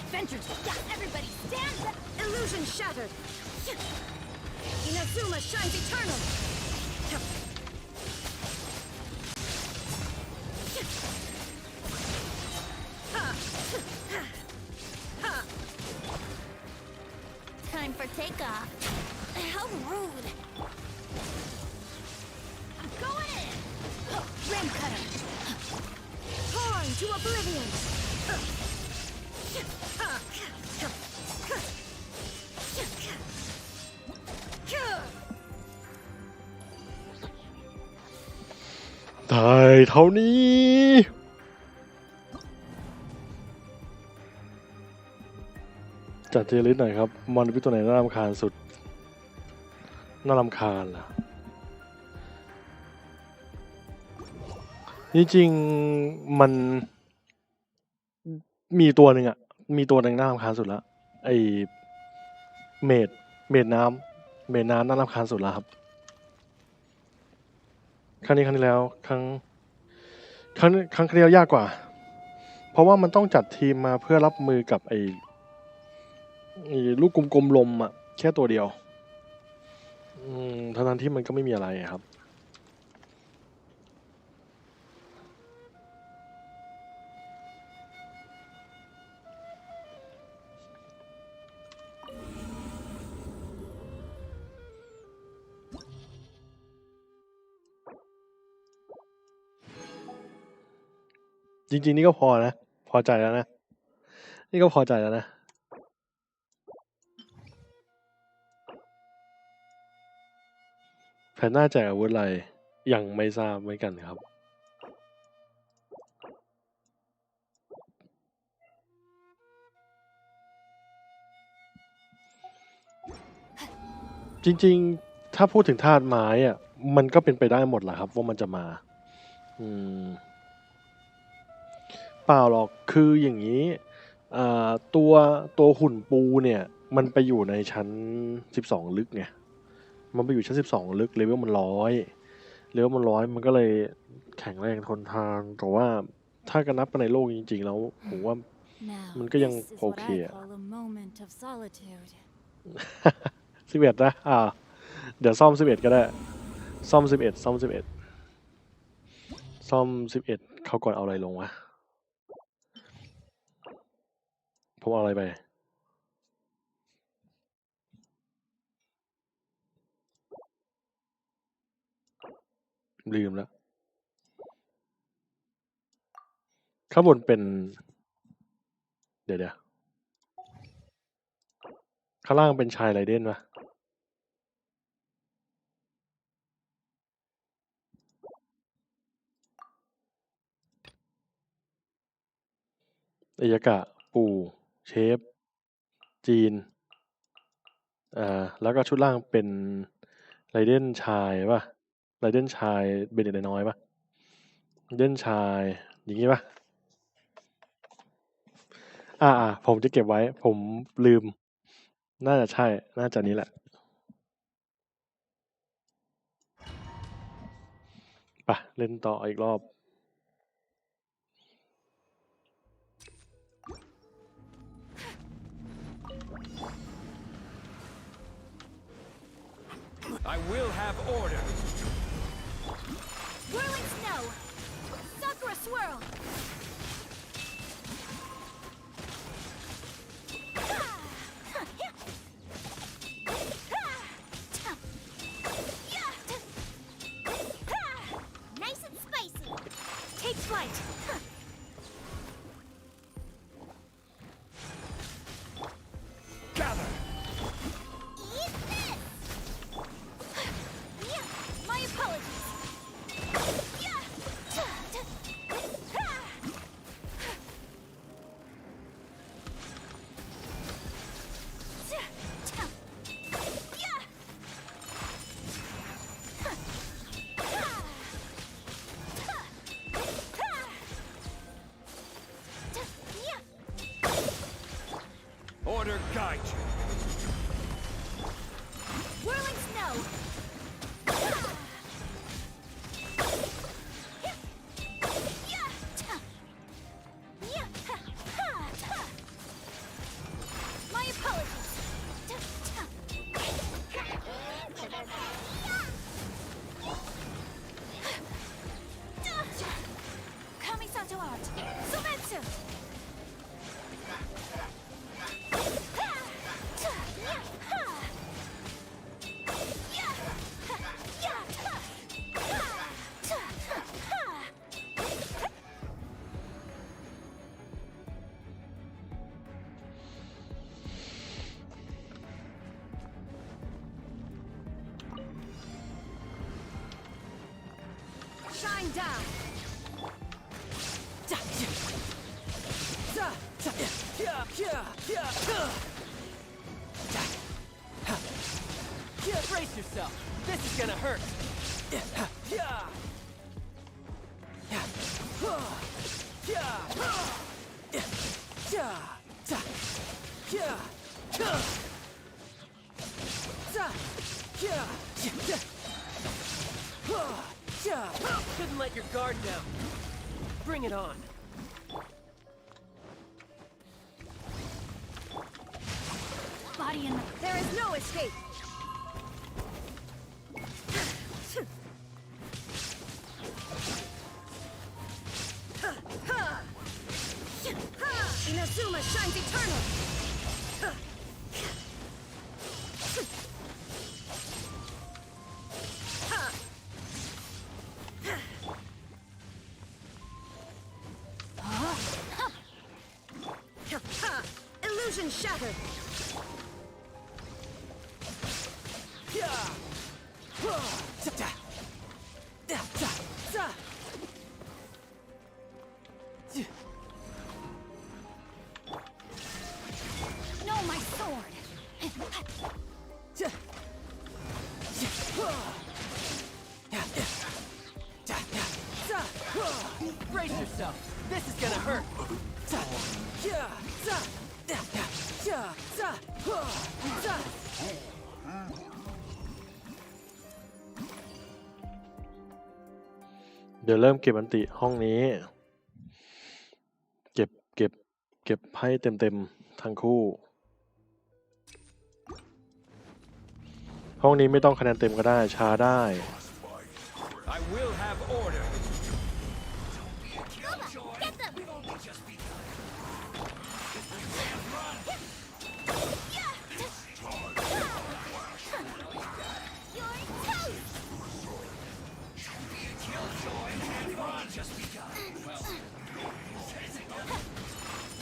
Adventures. Yeah, everybody stand back. Illusion shattered. Inazuma shines eternal. Time for takeoff. How rude. I'm going in. Ram cutter. Torn to oblivion. ได้เท่านี้ จัดเทลิสหน่อยครับมอนพิตัวไหนน่ารำคาญสุดน่ารำคาญล่ะจริงๆมันมีตัวหนึ่งน่ารำคาญสุดละไอเมดน้ำน่ารำคาญสุดละครับครั้งที่แล้วครั้งที่แล้วยากกว่าเพราะว่ามันต้องจัดทีมมาเพื่อรับมือกับไอ้ลูกกลมๆลมอ่ะแค่ตัวเดียวทั้งที่มันก็ไม่มีอะไรครับจริงๆนี่ก็พอนะพอใจแล้วนะนี่ก็พอใจแล้วนะแผนหน้าแจกอาวุธอะไรยังไม่ทราบเหมือนกันครับจริงๆถ้าพูดถึงธาตุไม้อ่ะมันก็เป็นไปได้หมดแหละครับว่ามันจะมาเปล่าหรอกคืออย่างนี้ตัวหุ่นปูเนี่ยมันไปอยู่ในชั้น12ลึกไงมันไปอยู่ชั้น12ลึกเลเวลมัน100มันก็เลยแข็งแรงทนทานแต่ว่าถ้ากันนับในโลกจริงๆแล้วผมว่ามันก็ยังโอเคอะ11นะเดี๋ยวซ่อม11ก็ได้ซ่อม11เขาก่อนเอาอะไรลงวะผมเอาอะไรไปลืมแล้วข้างบนเป็นเดี๋ยวข้างล่างเป็นชายไรเดนปะอายากะปูเชฟจีนแล้วก็ชุดล่างเป็นไรเดนชายป่ะไรเดนชายเบนเดน้อยป่ะไรเดนชายอย่างงี้ป่ะผมจะเก็บไว้ผมลืมน่าจะใช่น่าจะนี้แหละไปเล่นต่ออีกรอบ I will have order. Whirling snow. Sakura swirl. Nice and spicy. Take flight. Gather. Eat this. My apologies. Order guide you. Whirling snow. My apologies. Kamisato art. Sumetsu. Shine down. Brace yourself. This is gonna hurt. Couldn't let your guard down. Bring it on. Body in the... There is no escape! Inazuma shines eternal! Illusion shattered! No, my sword! Brace yourself. This is gonna hurt. เดี๋ยวเริ่มเก็บอันติห้องนี้เก็บให้เต็มทั้งคู่ห้องนี้ไม่ต้องคะแนนเต็มก็ได้ช้าได้ I will have order. Get them! You're toast!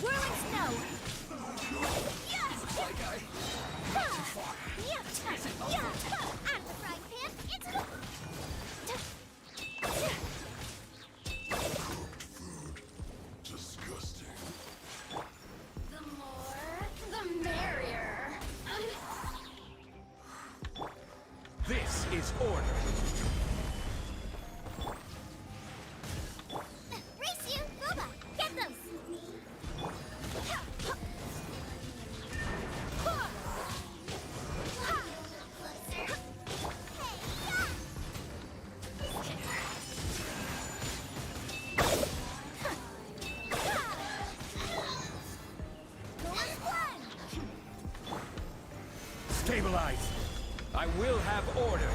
Whirling snow! I'm the frying pan, it's the... The more, the merrier. This is order. Race you, Boba! Get them! Stabilize. I will have order.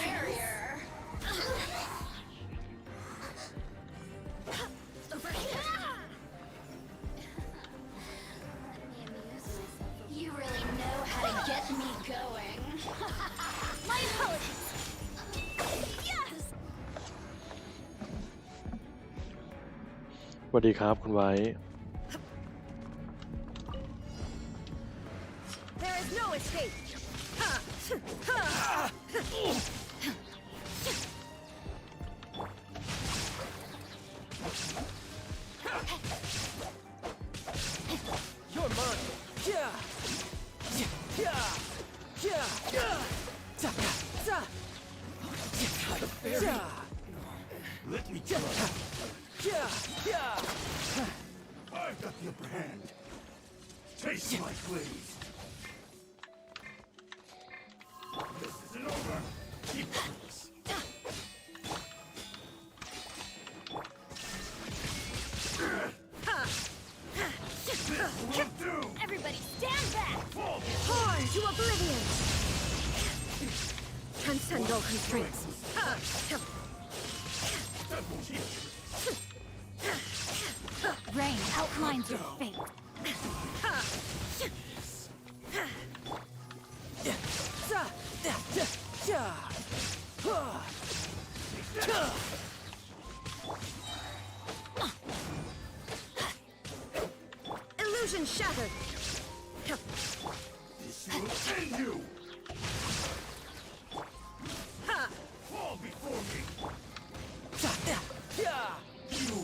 Barrier. Over here. Let me amuse myself. You really know how to get me going. My apologies. Yes. สวัสดีครับคุณไว้ There is no escape. You're mine. Let me try. I've got the upper hand. Taste my blade. This isn't over. Keep this. This will do. Everybody stand back. Fall. Horn to oblivion. Transcendental constraints. That won't heal. Rain outlines your fate. Illusion shattered. This will end you. Fall before me. You.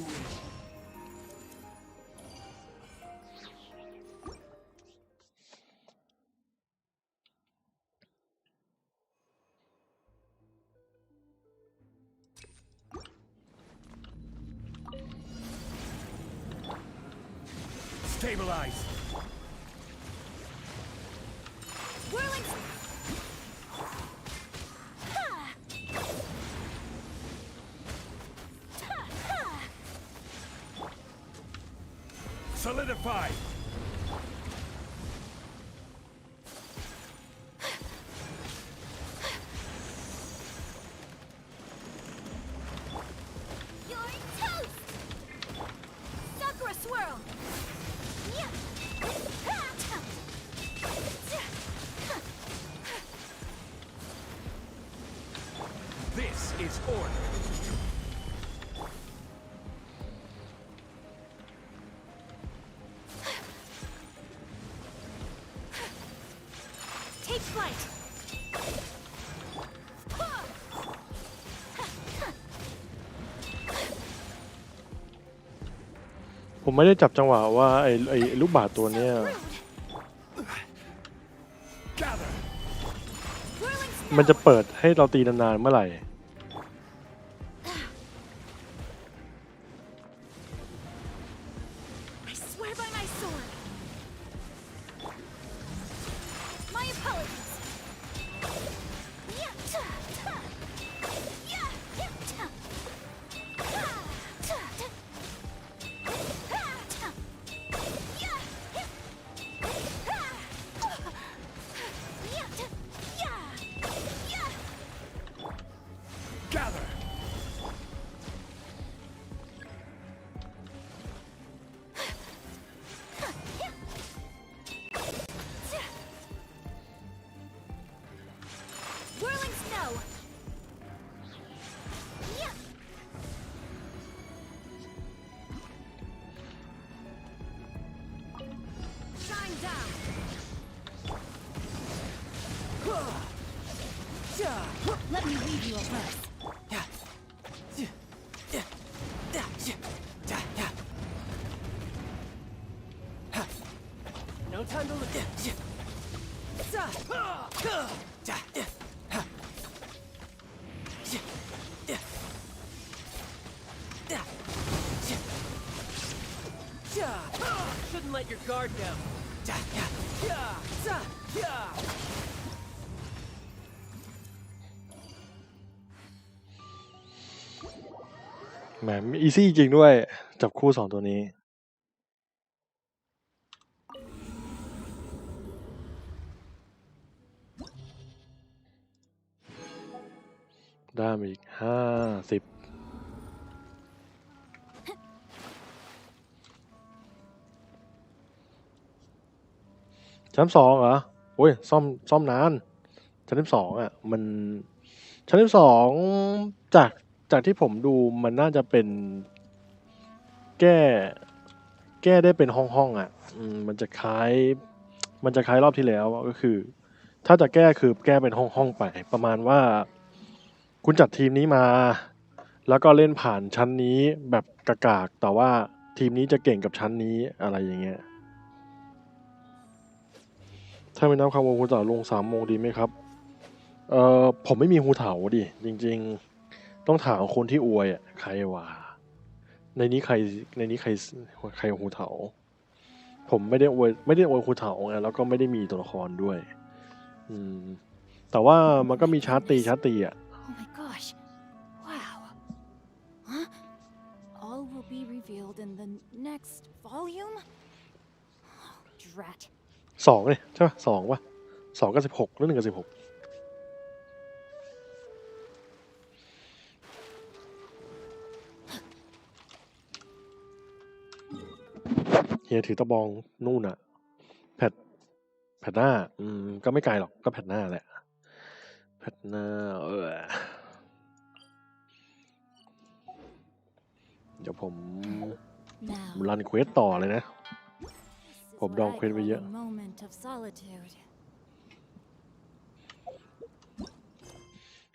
Stabilize. Whirling. Ha! Ha! Ha! Solidify. You're toast! Sakura swirl! Yeah! Ha! This is order. Take flight! ผมไม่ได้จับจังหวะว่าไอ้ลูกบาศก์ตัวเนี้ย Gather. Whirling มันจะ snow! เปิดให้เราตีนานๆเมื่อไหร่ I swear by my sword! My apologies! Yeah, ta, ta. Yeah, yeah, ta. Ha, ta, ta. Ha, ta. Yeah, yeah. Ha. Yeah, ta. Yeah, yeah. Gather. Whirling snow! Yeah! Shine down! Let me leave you a breath. No time to look. Shouldn't let your guard down. แหมอีซี่จริงด้วย จับคู่สองตัวนี้ ได้มาอีก50 ชั้นสองเหรอ โอ้ย ซ่อมนาน ชั้นที่สองอ่ะ ชั้นที่สองจากที่ผมดูมันน่าจะเป็นแก้ได้เป็นห้องอ่ะ มันจะคล้ายรอบที่แล้วอะก็คือ ถ้าจะแก้คือแก้เป็นห้องไป ประมาณว่า คุณจัดทีมนี้มา แล้วก็เล่นผ่านชั้นนี้แบบกากๆแต่ว่าทีมนี้จะเก่งกับชั้นนี้อะไรอย่างเงี้ย ถ้าไม่นับคำว่าฮูเถาลง3 โมงดีไหมครับ ผมไม่มีฮูเถาดิ จริงๆ ต้องถามคนที่อวยอ่ะ ใครวะ ในนี้ใครฮูเถา ผมไม่ได้อวยฮูเถาไง แล้วก็ไม่ได้มีตัวละครด้วย แต่ว่ามันก็มีชาร์ตตีอ่ะ Oh my gosh. Wow. Huh? All will be revealed in the next volume? Oh, drat. 2เนี่ยใช่ปะ2ป่ะ2กับ16หรือ1กับ16เฮียถือตะบองนู่นอะแพทหน้า ก็ไม่ไกลหรอกก็แพทหน้าแหละแพทหน้าเดี๋ยวผม Now, รันเควสต่อเลยนะ this is ผม what ดอง I เควส call ไปเยอะ a moment of solitude.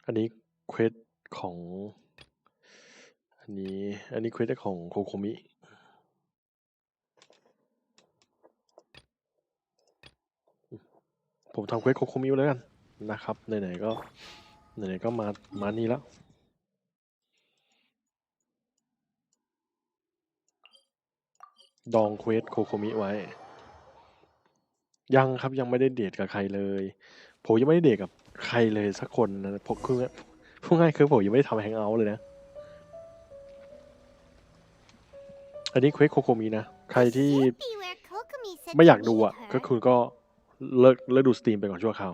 อันนี้เควสของ อันนี้เควสของโคโคมิ ผมทำเควสโคโคมิแล้วกันนะครับไหนๆก็มานี่แล้ว ดองเควสโคโคมิไว้ยังครับยังไม่ได้เดทกับใครเลยผมยังไม่ได้เดทกับใครเลยสักคนนะผมคือพูดง่ายคือผมยังไม่ได้ทำแฮงเอาท์เลยนะอันนี้เควสโคโคมินะใครที่ Should be where Kokomi said ไม่อยาก to ดู meet อ่ะ her. ก็คุณก็เลิกดูสตรีมไปก่อนชั่วคราว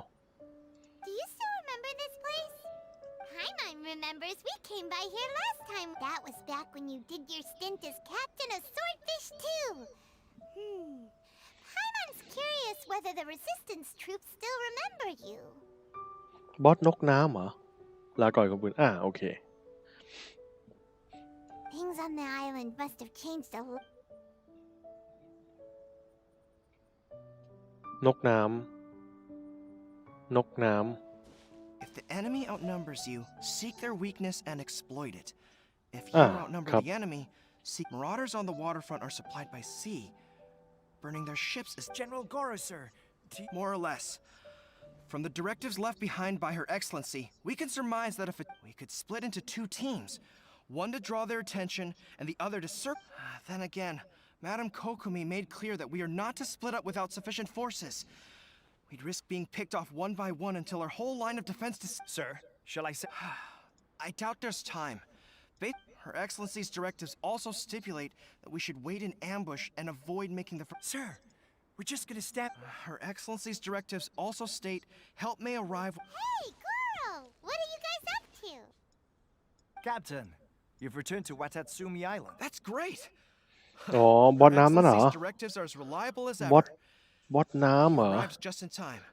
Do you still remember this place? Paimon remembers we came by here last time. That was back when you did your stint as captain of Swordfish too. Paimon's curious whether the resistance troops still remember you. บอสนกน้ำเหรอลาก่อยกับปืนโอเค Things on the island must have changed a lot. นกน้ำ If the enemy outnumbers you, seek their weakness and exploit it. If you outnumber the enemy, seek marauders on the waterfront are supplied by sea. Burning their ships is General Goro, sir. more or less. From the directives left behind by Her Excellency, we can surmise that we could split into two teams. One to draw their attention, and the other to Then again, Madame Kokomi made clear that we are not to split up without sufficient forces. We'd risk being picked off one by one until our whole line of defense Sir, shall I say? I doubt there's time. Her Excellency's directives also stipulate that we should wait in ambush and avoid making the Sir, we're just gonna stab. Her Excellency's directives also state help may arrive. Hey, Goro! What are you guys up to? Captain, you've returned to Watatsumi Island. That's great. อ๋อบอสน้ำนั่นเหรอ Excellency's directives are as reliable as บอ ever. สน้ำเหรอ Arrives just in time.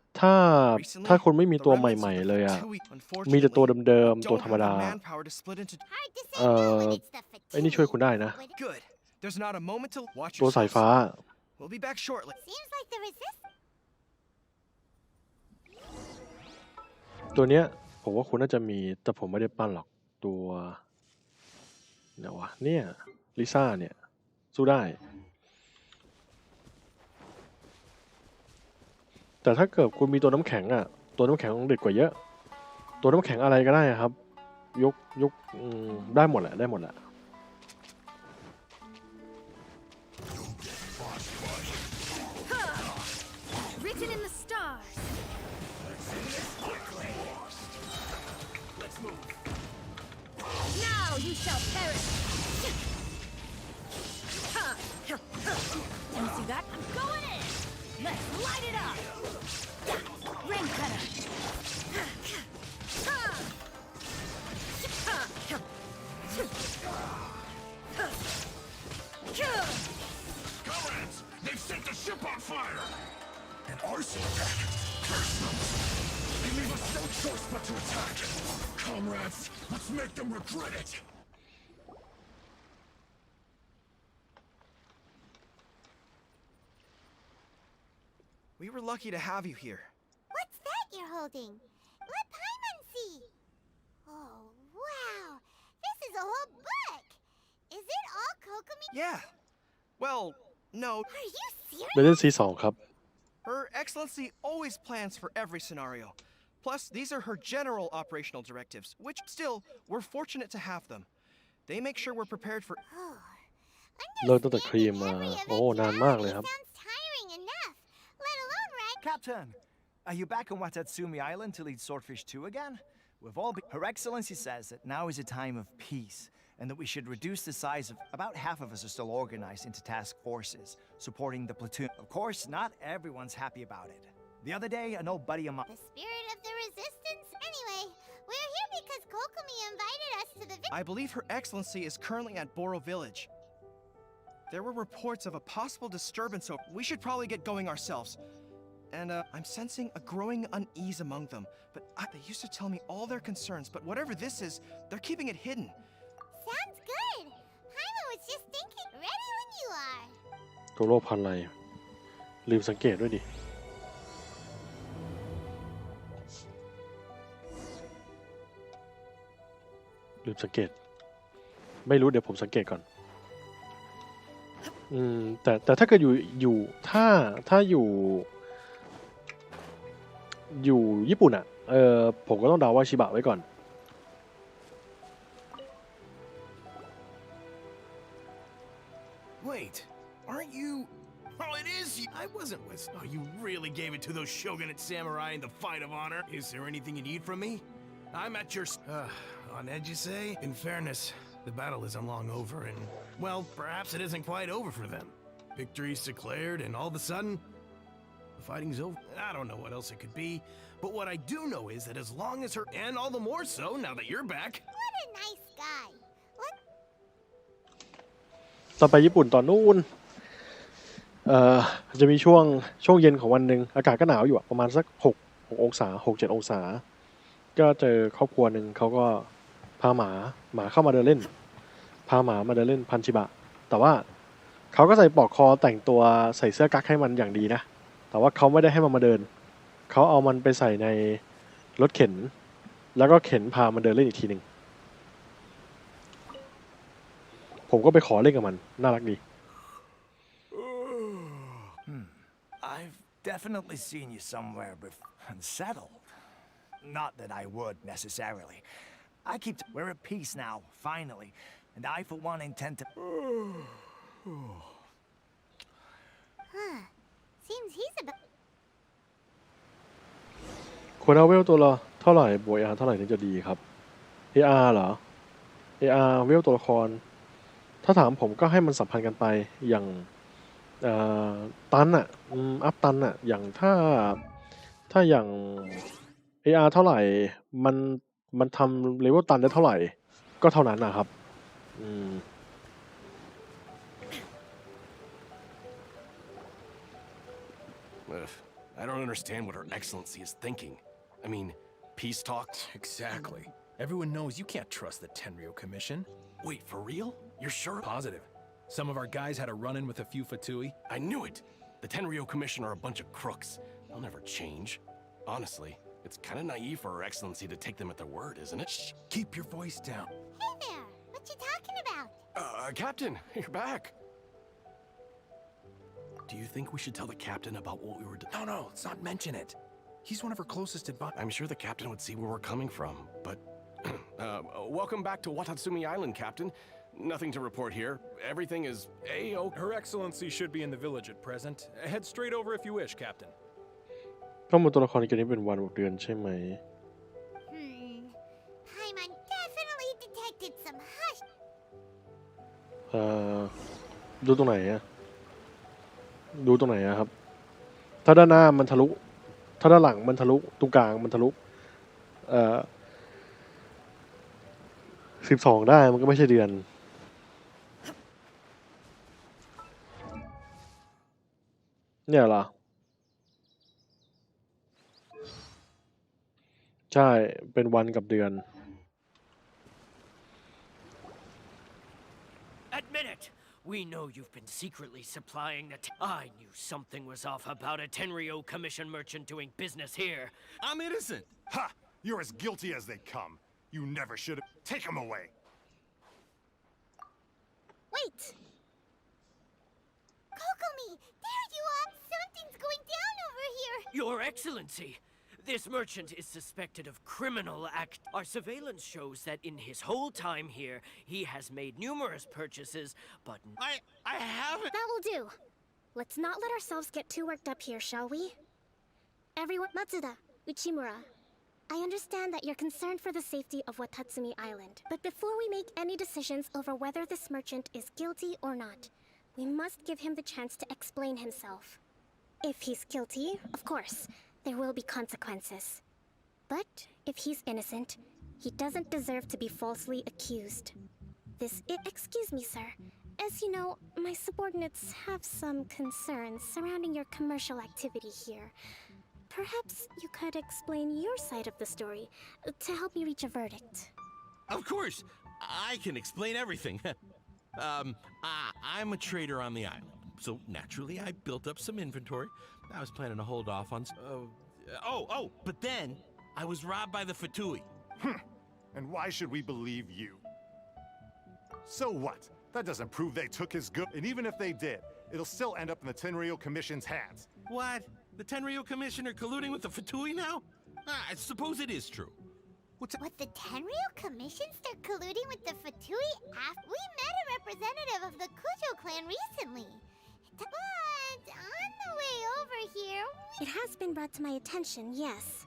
ถ้าคนไม่มีตัวใหม่ๆเลยอ่ะมีแต่ตัวเดิมๆตัวธรรมดา Hard to say no when it's the ไอ้นี่ช่วยคุณได้นะ Good. There's not a moment to watch ตัวสาย yourselves. ฟ้า We'll be back shortly. Seems like the resistance. ตัวเนี้ยผมว่าคุณน่าจะมีแต่ผมไม่ได้ปั้นหรอกตัวเดี๋ยววะเนี่ยลิซ่าเนี่ยสู้ได้แต่ถ้าเกิดคุณมีตัวน้ำแข็งอ่ะตัวน้ำแข็งเด็ดกว่าเยอะตัวน้ำแข็งอะไรก็ได้ครับยกได้หมดแหละได้หมดแหละ Written in the stars. Now you shall perish. Can you see that? I'm going in. Let's light it up. Ring cutter. Comrades, they've set the ship on fire! An arson attack! Curse them! They leave us no choice but to attack! Comrades, let's make them regret it! We were lucky to have you here. What's that you're holding? Let Paimon see. Oh, wow. This is a whole book. Is it all Kokomi? Yeah. Well, no. Are you serious? ไปเล่น C2 ครับ Her Excellency always plans for every scenario. Plus, these are her general operational directives, which still, we're fortunate to have them. They make sure we're prepared for. Oh, เริ่มตั้งแต่ครีม understanding มา every โอ้นานมากเลยครับ sounds tiring enough, let alone right. Captain, are you back on Watatsumi Island to lead Swordfish 2 again? We've all been. Her Excellency says that now is a time of peace, and that we should reduce the size of. About half of us are still organized into task forces, supporting the platoon. Of course, not everyone's happy about it. The other day, an old buddy of mine. The spirit of the resistance. Anyway, we're here because Kokomi invited us to the. I believe Her Excellency is currently at Boro Village. There were reports of a possible disturbance, so we should probably get going ourselves. And I'm sensing a growing unease among them. But they used to tell me all their concerns, but whatever this is, they're keeping it hidden. Sounds good. Paimon was just thinking. Ready when you are. โกโร่พันอะไรลืมสังเกตด้วยดิลืมสังเกตไม่รู้เดี๋ยวผมสังเกตก่อนแต่ถ้าเกิดอยู่ถ้าอยู่ญี่ปุ่นอ่ะผมก็ต้องเดาว่าชิบะไว้ก่อน Wait, aren't I wasn't with. Oh, you really gave it to those shogunate samurai in the fight of honor. Is there anything you need from me? I'm at your. On edge, you say? In fairness, the battle isn't long over, and well, perhaps it isn't quite over for them. Victory's declared, and all of a sudden, the fighting's over. I don't know what else it could be, but what I do know is that as long as her, and all the more so now that you're back. What a nice guy. What? ตอนไปญี่ปุ่นตอนนู้นจะมีช่วงเย็นของวันหนึ่งอากาศก็หนาวอยู่อะประมาณสัก6 องศา 6-7 องศาก็เจอครอบครัวหนึ่งเขาก็พาหมาเข้ามาเดินเล่นพาหมามาเดินเล่นพันชิบะแต่ว่าเขาก็ใส่ปลอกคอแต่งตัวใส่เสื้อกั๊กให้มันอย่างดีนะแต่ว่าเขาไม่ได้ให้มันมาเดินเขาเอามันไปใส่ในรถเข็นแล้วก็เข็นพามันเดินเล่นอีกทีหนึ่งผมก็ไปขอเล่นกับมันน่ารักดี I've definitely seen you somewhere before. Unsettled. Not that I would necessarily. We're at peace now, finally, and I for one intend to. Seems he's a bit. ควรเอาเวลตัวละเท่าไหร่บวก AR เท่าไหร่ถึงจะดีครับ AR เหรอ AR เวลตัวละครถ้าถามผมก็ให้มันสัมพันธ์กันไปอย่างตันอ่ะอัพตันอ่ะอย่างถ้าอย่าง AR เท่าไหร่มันทำเลเวลตันได้เท่าไหร่ก็เท่านั้นนะครับI don't understand what Her Excellency is thinking. I mean, peace talks? Exactly. Everyone knows you can't trust the Tenryo Commission. Wait, for real? You're sure? Positive. Some of our guys had a run-in with a few Fatui. I knew it! The Tenryo Commission are a bunch of crooks. They'll never change. Honestly, it's kind of naive for Her Excellency to take them at their word, isn't it? Shh! Keep your voice down. Hey there. What you talking about? Captain, you're back. Do you think we should tell the captain about what we were doing? No, let's not mention it. He's one of our closest advisors. I'm sure the captain would see where we're coming from, but... welcome back to Watatsumi Island, Captain. Nothing to report here. Everything is A-OK. Her Excellency should be in the village at present. Head straight over if you wish, Captain. ข้อมูลตัวละครในเกมนี้เป็นวันบวกเดือนใช่ไหม Paimon definitely detected some hush. ดูตรงไหนอะดูตรงไหนอะครับถ้าด้านหน้ามันทะลุถ้าด้านหลังมันทะลุตรงกลางมันทะลุ12ได้มันก็ไม่ใช่เดือนเนี่ยเหรอใช่เป็นวันกับเดือน Admit it! We know you've been secretly supplying the I knew something was off about a Tenryo Commission merchant doing business here. I'm innocent! Ha! You're as guilty as they come. You never should have. Take him away! Wait! Kokomi! There you are! Something's going down over here! Your Excellency! This merchant is suspected of criminal act. Our surveillance shows that in his whole time here, he has made numerous purchases, but I haven't... That will do. Let's not let ourselves get too worked up here, shall we? Everyone, Matsuda, Uchimura, I understand that you're concerned for the safety of Watatsumi Island. But before we make any decisions over whether this merchant is guilty or not, we must give him the chance to explain himself. If he's guilty, of course, there will be consequences. But if he's innocent, he doesn't deserve to be falsely accused. Excuse me, sir. As you know, my subordinates have some concerns surrounding your commercial activity here. Perhaps you could explain your side of the story to help me reach a verdict. Of course, I can explain everything. I'm a trader on the island, so naturally I built up some inventory. I was planning to hold off on... but then I was robbed by the Fatui. And why should we believe you? So what? That doesn't prove they took his goods. And even if they did, it'll still end up in the Tenryo Commission's hands. What? The Tenryo Commission are colluding with the Fatui now? I suppose it is true. What, the Tenryo Commission start colluding with the Fatui after we met a representative of the Kujo clan recently? It But on the way over here, it has been brought to my attention, yes.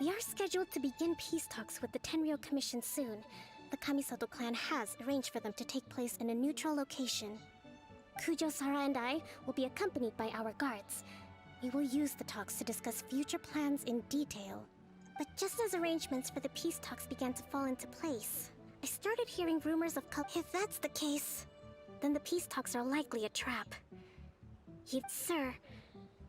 We are scheduled to begin peace talks with the Tenryou Commission soon. The Kamisato clan has arranged for them to take place in a neutral location. Kujo, Sara, and I will be accompanied by our guards. We will use the talks to discuss future plans in detail. But just as arrangements for the peace talks began to fall into place, I started hearing rumors of If that's the case, then the peace talks are likely a trap. Sir,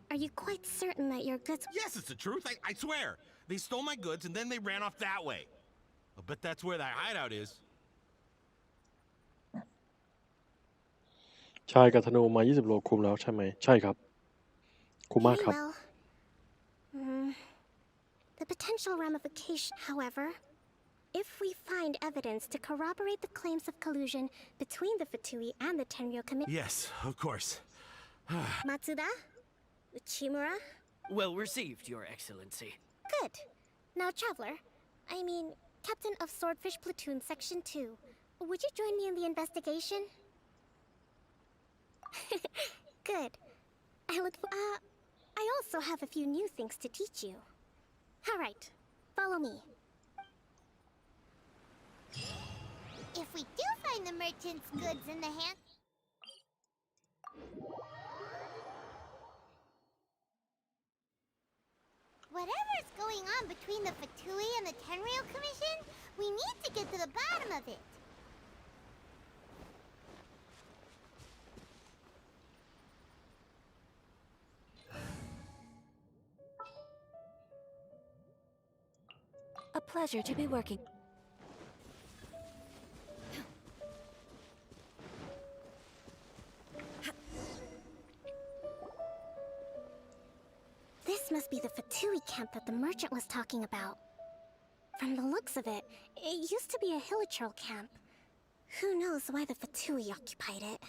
are you quite certain that your goods... Yes, it's the truth. I swear. They stole my goods and then they ran off that way. I bet that's where that hideout is. ชายกับธนูมา20 โลคุมแล้วใช่ไหมใช่ครับคุมมาก Very ครับ well. The potential ramification, however, if we find evidence to corroborate the claims of collusion between the Fatui and the Tenryou Commission... Yes, of course. Matsuda? Uchimura? Well received, Your Excellency. Good. Now, Traveler, I mean, Captain of Swordfish Platoon Section 2, would you join me in the investigation? Good. I also have a few new things to teach you. All right, follow me. If we do find the merchant's goods in the hand... Whatever's going on between the Fatui and the Tenryou Commission, we need to get to the bottom of it. A pleasure to be working. This must be the Fatui camp that the merchant was talking about. From the looks of it, it used to be a hilichurl camp. Who knows why the Fatui occupied it?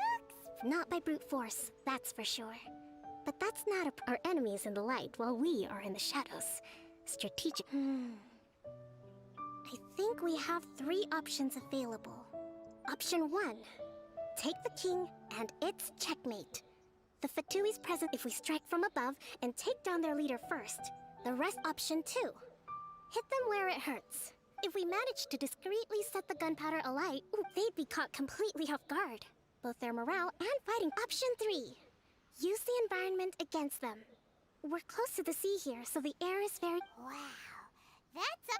Looks... Not by brute force, that's for sure. But that's not our enemies in the light while we are in the shadows. Strategic... I think we have 3 options available. Option 1. Take the king, and it's checkmate. The Fatui's present if we strike from above and take down their leader first. The rest option 2. Hit them where it hurts. If we manage to discreetly set the gunpowder alight, they'd be caught completely off guard. Both their morale and fighting. Option 3. Use the environment against them. We're close to the sea here, so the air is very... Wow,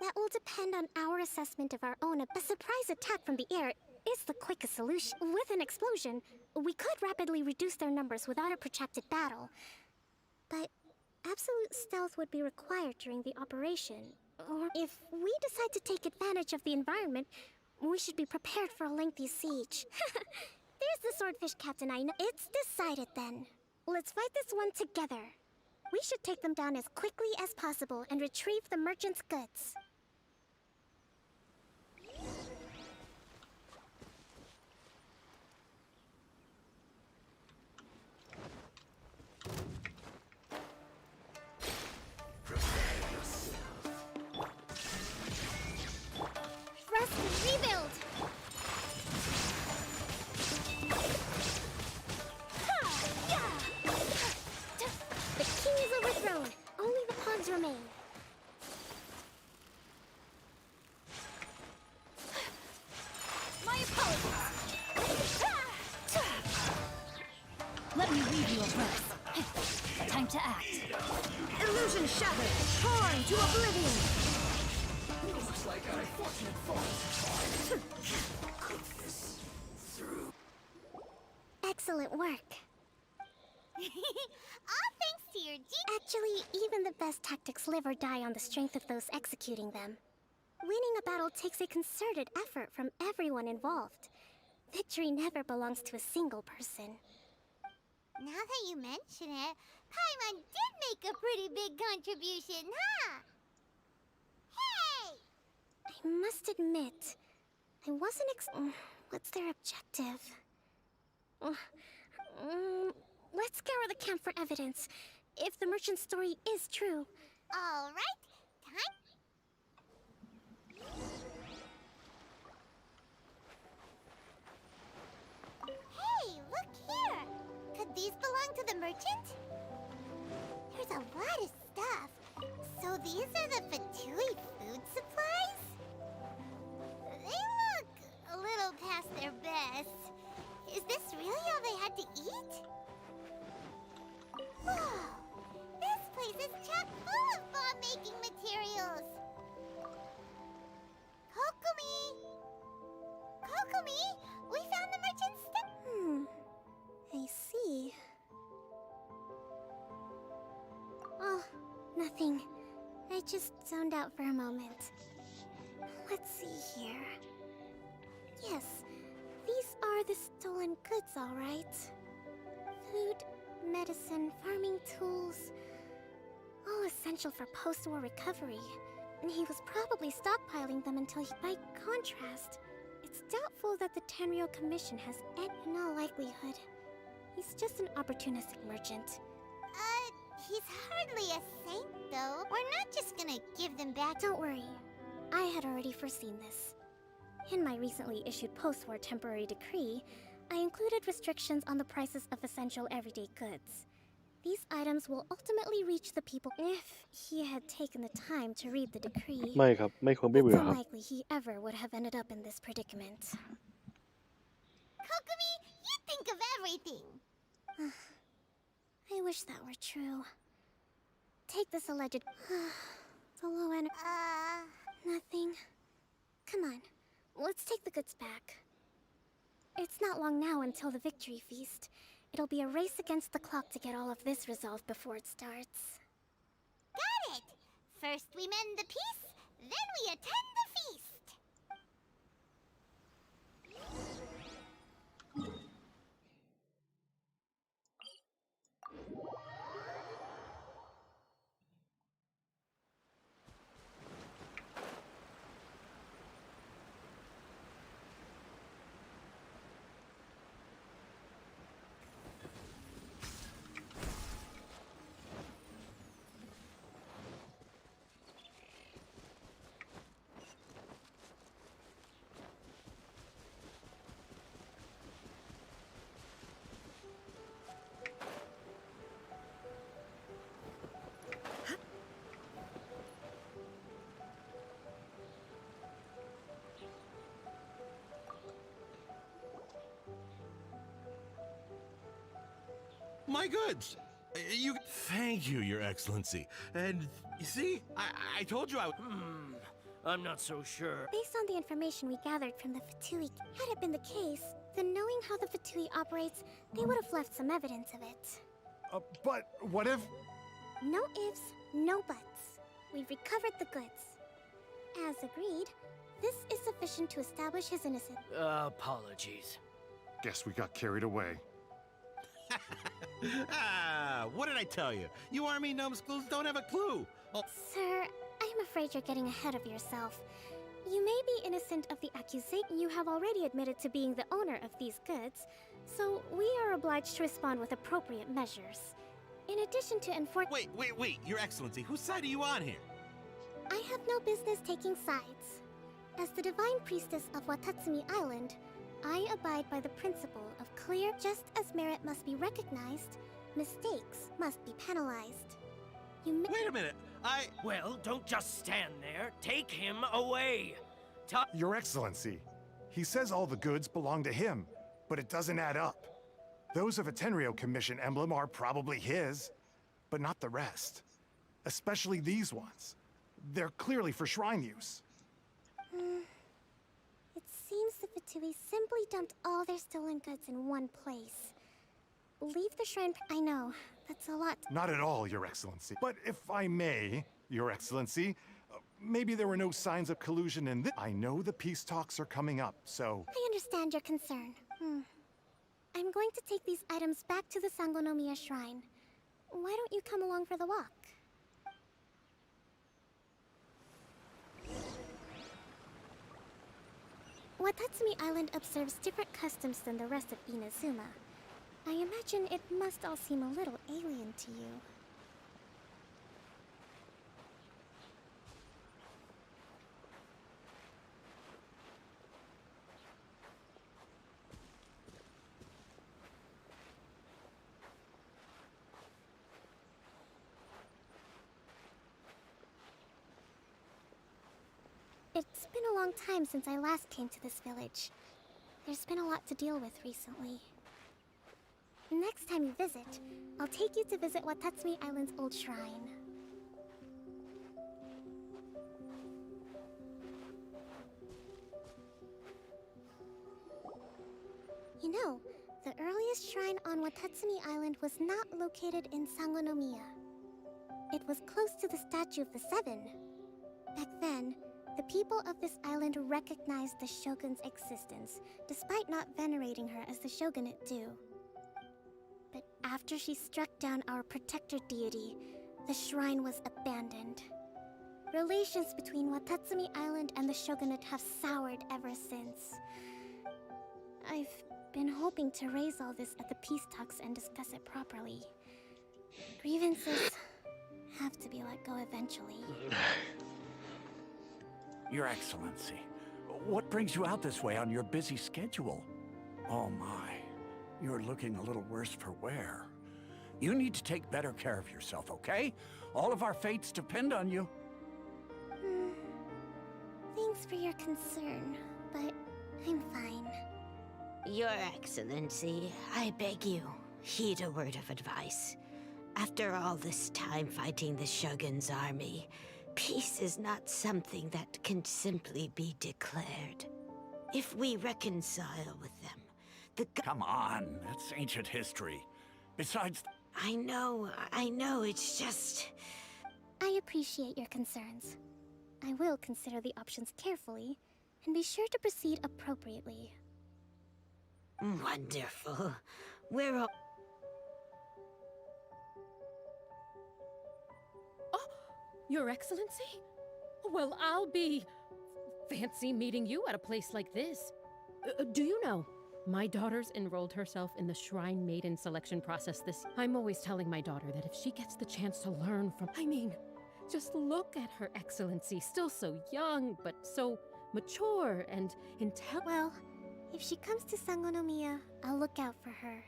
That will depend on our assessment of our own. A surprise attack from the air is the quickest solution. With an explosion, we could rapidly reduce their numbers without a protracted battle. But absolute stealth would be required during the operation. Or if we decide to take advantage of the environment, we should be prepared for a lengthy siege. There's the swordfish captain I know. It's decided then. Let's fight this one together. We should take them down as quickly as possible and retrieve the merchant's goods. Thrust and rebuild! The king is overthrown. Only the pawns remain. My apologies. Let me read you a verse. Time to act. Illusion shattered. Torn to oblivion. Looks like an unfortunate fall. Goodness. Through. Excellent work. All thanks to your Actually, even the best tactics live or die on the strength of those executing them. Winning a battle takes a concerted effort from everyone involved. Victory never belongs to a single person. Now that you mention it, Paimon did make a pretty big contribution, huh? Hey! I must admit, I wasn't what's their objective? Let's scour the camp for evidence. If the merchant's story is true. All right, time. Nothing. I just zoned out for a moment. Let's see here. Yes, these are the stolen goods, all right. Food, medicine, farming tools, all essential for post-war recovery. And he was probably stockpiling them until he... By contrast, it's doubtful that the Tenryou Commission has any... In all likelihood, he's just an opportunistic merchant. He's hardly a saint, though. We're not just gonna give them back. Don't worry. I had already foreseen this. In my recently issued post-war temporary decree, I included restrictions on the prices of essential everyday goods. These items will ultimately reach the people. If he had taken the time to read the decree, ไม่ครับไม่ควรไม่เบื่อ it's ครับ unlikely he ever would have ended up in this predicament. Kokumi, you think of everything. I wish that were true. Take this alleged... the low end... Nothing. Come on, let's take the goods back. It's not long now until the victory feast. It'll be a race against the clock to get all of this resolved before it starts. Got it! First we mend the peace, then we attend the feast. My goods! You... Thank you, Your Excellency. And, you see, I told you I... I'm not so sure. Based on the information we gathered from the Fatui, had it been the case, then knowing how the Fatui operates, they would have left some evidence of it. But what if... No ifs, no buts. We've recovered the goods. As agreed, this is sufficient to establish his innocence. Apologies. Guess we got carried away. What did I tell you? You army numbskulls don't have a clue. Oh. Sir, I'm afraid you're getting ahead of yourself. You may be innocent of the accusation. You have already admitted to being the owner of these goods, so we are obliged to respond with appropriate measures. In addition to enforce— Wait, Your Excellency, whose side are you on here? I have no business taking sides. As the divine priestess of Watatsumi Island, I abide by the principle of clear. Just as merit must be recognized, mistakes must be penalized. Wait a minute, Well, don't just stand there. Take him away. Your Excellency, he says all the goods belong to him, but it doesn't add up. Those of a Tenryou Commission emblem are probably his, but not the rest. Especially these ones. They're clearly for shrine use. It seems the Fatui simply dumped all their stolen goods in one place. Leave the shrine— I know, that's a lot. Not at all, Your Excellency. But if I may, Your Excellency, maybe there were no signs of collusion in this. I know the peace talks are coming up, so... I understand your concern. I'm going to take these items back to the Sangonomiya Shrine. Why don't you come along for the walk? Watatsumi Island observes different customs than the rest of Inazuma. I imagine it must all seem a little alien to you. It's been a long time since I last came to this village. There's been a lot to deal with recently. Next time you visit, I'll take you to visit Watatsumi Island's old shrine. You know, the earliest shrine on Watatsumi Island was not located in Sangonomiya. It was close to the statue of the Seven. Back then, the people of this island recognized the shogun's existence, despite not venerating her as the shogunate do. But after she struck down our protector deity, the shrine was abandoned. Relations between Watatsumi Island and the shogunate have soured ever since. I've been hoping to raise all this at the peace talks and discuss it properly. Grievances have to be let go eventually. Your Excellency, what brings you out this way on your busy schedule? Oh my, you're looking a little worse for wear. You need to take better care of yourself, okay? All of our fates depend on you. Thanks for your concern, but I'm fine. Your Excellency, I beg you, heed a word of advice. After all this time fighting the Shogun's army, peace is not something that can simply be declared. If we reconcile with them, Come on, that's ancient history. Besides... I know, it's just... I appreciate your concerns. I will consider the options carefully, and be sure to proceed appropriately. Wonderful. We're all... Your Excellency? Well, I'll be... fancy meeting you at a place like this. Do you know, my daughter's enrolled herself in the Shrine Maiden selection process this... I'm always telling my daughter that if she gets the chance to learn from... I mean, just look at Her Excellency, still so young, but so mature and intelligent. Well, if she comes to Sangonomiya, I'll look out for her.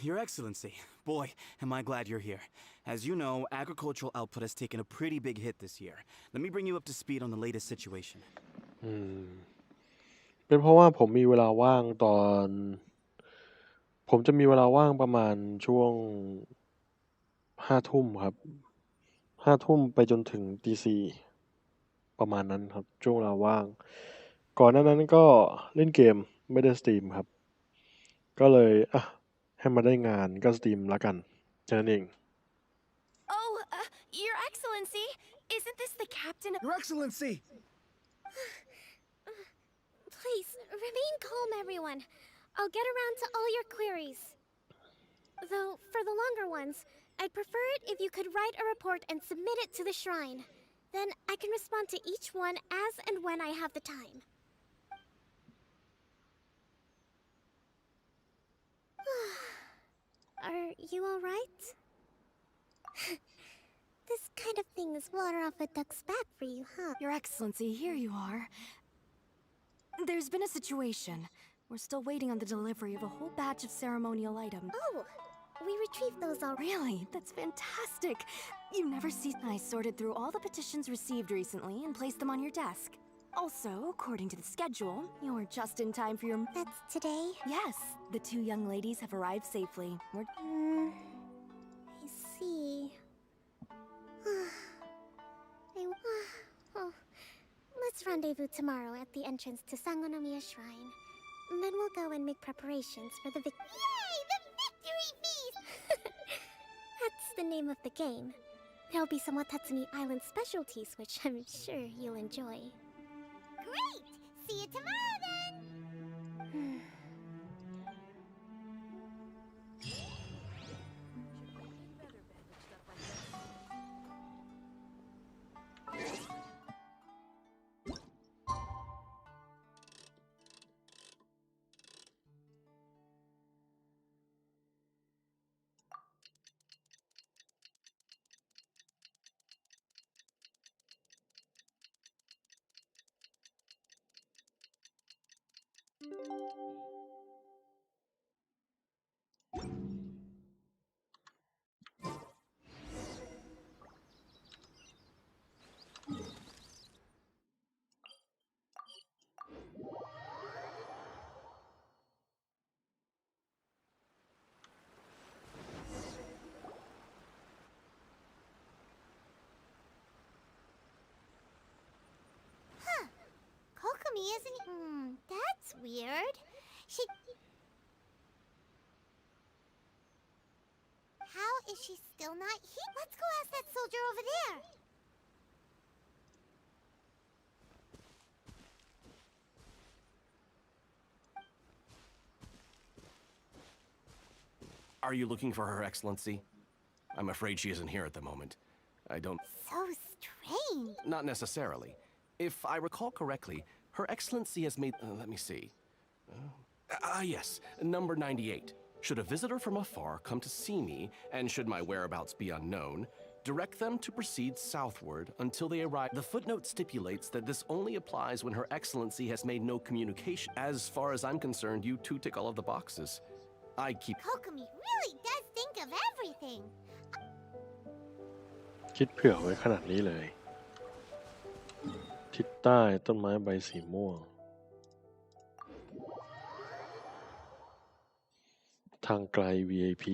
Your Excellency. Boy, am I glad you're here. As you know, agricultural output has taken a pretty big hit this year. Let me bring you up to speed on the latest situation. เป็นเพราะว่าผมมีเวลาว่างตอน ผมจะมีเวลาว่างประมาณช่วง5 ทุ่มครับ5 ทุ่มไปจนถึงตี 4ประมาณนั้นครับช่วงเวลาว่างก่อนหน้านั้นก็เล่นเกมไม่ได้สตรีมครับก็เลยให้มาได้งานก็สตรีมละกันแค่นั้นเอง Oh, Your Excellency, isn't this the captain of... Your Excellency! Please, remain calm, everyone. I'll get around to all your queries. Though, for the longer ones, I'd prefer it if you could write a report and submit it to the shrine. Then I can respond to each one as and when I have the time. Are you alright? This kind of thing is water off a duck's back for you, huh? Your Excellency, here you are. There's been a situation. We're still waiting on the delivery of a whole batch of ceremonial items. Oh, we retrieved those already. Really? That's fantastic. You never see... I sorted through all the petitions received recently and placed them on your desk. Also, according to the schedule, you're just in time for your... That's today? Yes, the 2 young ladies have arrived safely. We're... I see. Let's rendezvous tomorrow at the entrance to Sangonomiya Shrine. Then we'll go and make preparations for the Yay! The victory feast! That's the name of the game. There'll be some Watatsumi Island specialties, which I'm sure you'll enjoy. Great! See you tomorrow then! Kokomi isn't... that's weird. She... Is she still not here? Let's go ask that soldier over there. Are you looking for Her Excellency? I'm afraid she isn't here at the moment. I don't... So strange. Not necessarily. If I recall correctly, Her Excellency has made... let me see. Yes, number 98. Should a visitor from afar come to see me, and should my whereabouts be unknown, direct them to proceed southward until they arrive. The footnote stipulates that this only applies when Her Excellency has made no communication. As far as I'm concerned, you two tick all of the boxes. I keep... Kokomi really does think of everything. คิดเผื่อไว้ขนาดนี้เลย ทิศใต้ต้นไม้ใบสีม่วง ทางไกล VIP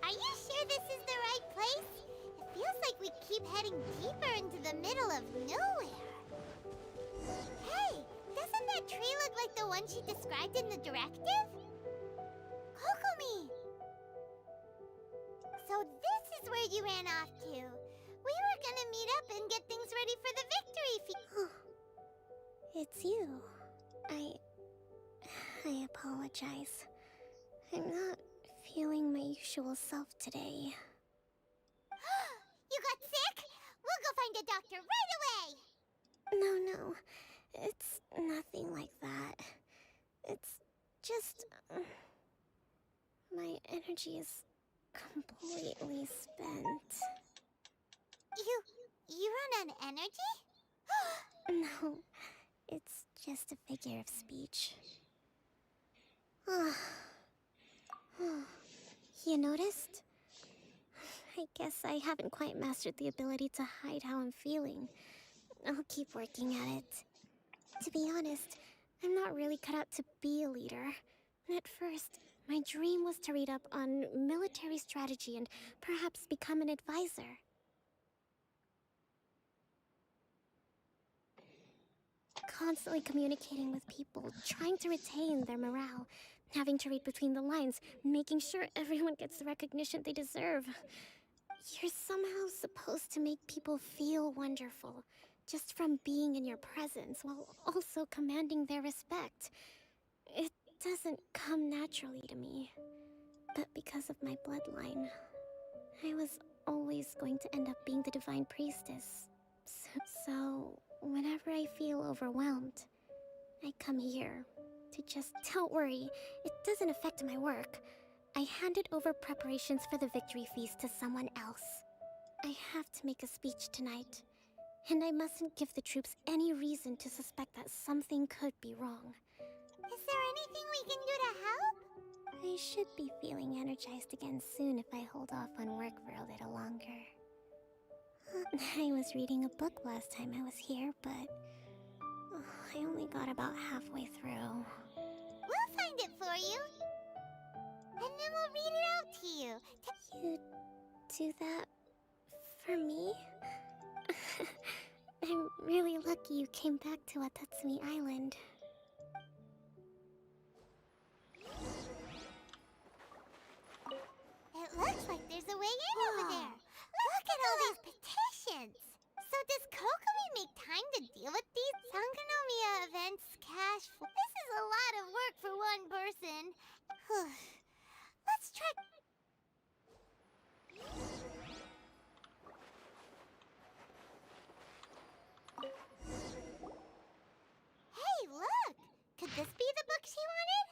Are you sure this is the right place? It feels like we keep heading deeper into the middle of nowhere. Hey, doesn't that tree look like the one she described in the directive? Kokomi! So this is where you ran off to. We were gonna meet up and get things ready for the victory feast. It's you. I apologize. I'm not feeling my usual self today. You got sick? We'll go find a doctor right away! No. It's nothing like that. It's just... my energy is completely spent. You run on energy? No, it's just a figure of speech. You noticed? I guess I haven't quite mastered the ability to hide how I'm feeling. I'll keep working at it. To be honest, I'm not really cut out to be a leader. At first, my dream was to read up on military strategy and perhaps become an advisor. Constantly communicating with people, trying to retain their morale, having to read between the lines, making sure everyone gets the recognition they deserve. You're somehow supposed to make people feel wonderful, just from being in your presence, while also commanding their respect. It doesn't come naturally to me. But because of my bloodline, I was always going to end up being the divine priestess. So whenever I feel overwhelmed, I come here to just... Don't worry, it doesn't affect my work. I handed over preparations for the victory feast to someone else. I have to make a speech tonight, and I mustn't give the troops any reason to suspect that something could be wrong. Is there anything we can do to help? I should be feeling energized again soon if I hold off on work for a little longer. I was reading a book last time I was here, but I only got about halfway through. We'll find it for you. And then we'll read it out to you. You do that for me? I'm really lucky you came back to Watatsumi Island. It looks like there's a way in over there. Look at all these petitions. So does Kokomi make time to deal with these Sangonomiya events cash flow? This is a lot of work for one person. Let's try... Hey, look! Could this be the book she wanted?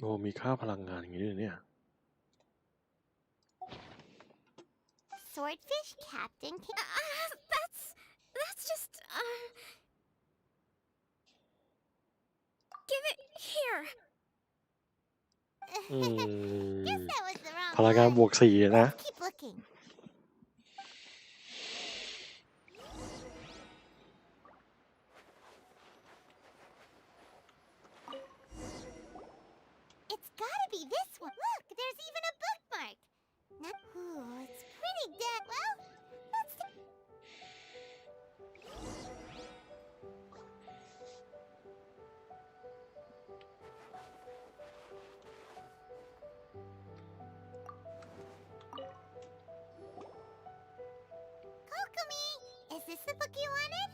โอ้มีค่าพลังงานอย่างนี้ด้วยเนี่ย Swordfish Captain can... That's just, Give it here! Guess that was the wrong พลังงานบวก 4 นะ Let's keep looking. It's gotta be this one. Look, there's even a this the book you wanted?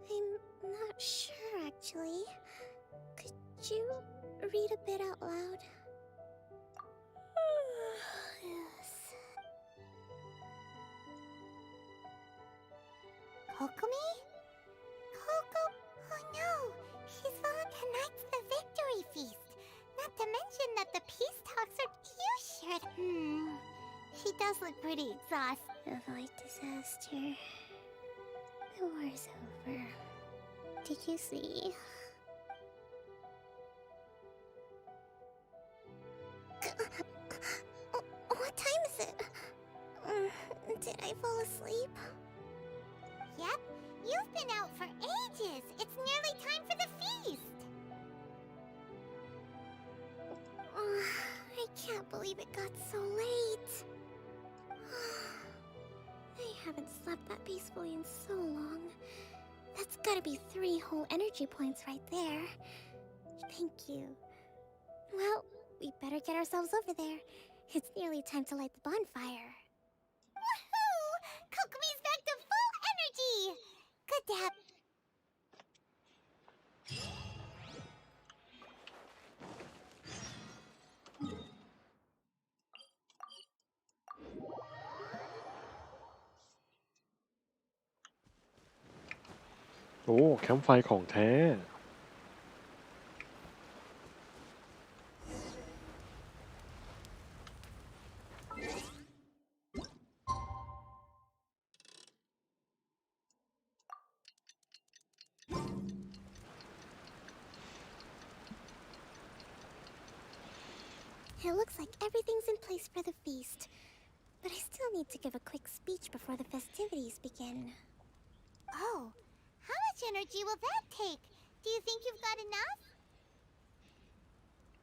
I'm not sure, actually. Could you read a bit out loud? Yes. Kokomi? Koko? Oh no! She's the one who knights the victory feast. Not to mention that the peace talks are... You should... She does look pretty exhausted. Avoid disaster. The war's over. Did you see? What time is it? Did I fall asleep? Yep, you've been out for ages. It's nearly time for the feast. I can't believe it got so late. I haven't slept that peacefully in so long. That's gotta be 3 whole energy points right there. Thank you. Well, we better get ourselves over there. It's nearly time to light the bonfire. Woohoo! Kokomi's back to full energy! Good to have... โอ้แคมป์ไฟของแท้ It looks like everything's in place for the feast. But I still need to give a quick speech before the festivities begin. Oh, how much energy will that take? Do you think you've got enough?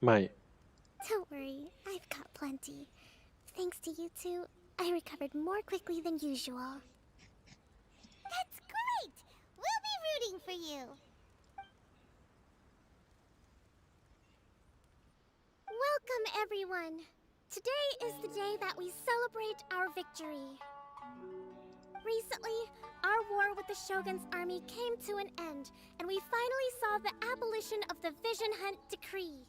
ไม่ Don't worry, I've got plenty. Thanks to you two, I recovered more quickly than usual. That's great! We'll be rooting for you. Welcome, everyone. Today is the day that we celebrate our victory. Recently, our war with the Shogun's army came to an end, and we finally saw the abolition of the Vision Hunt Decree.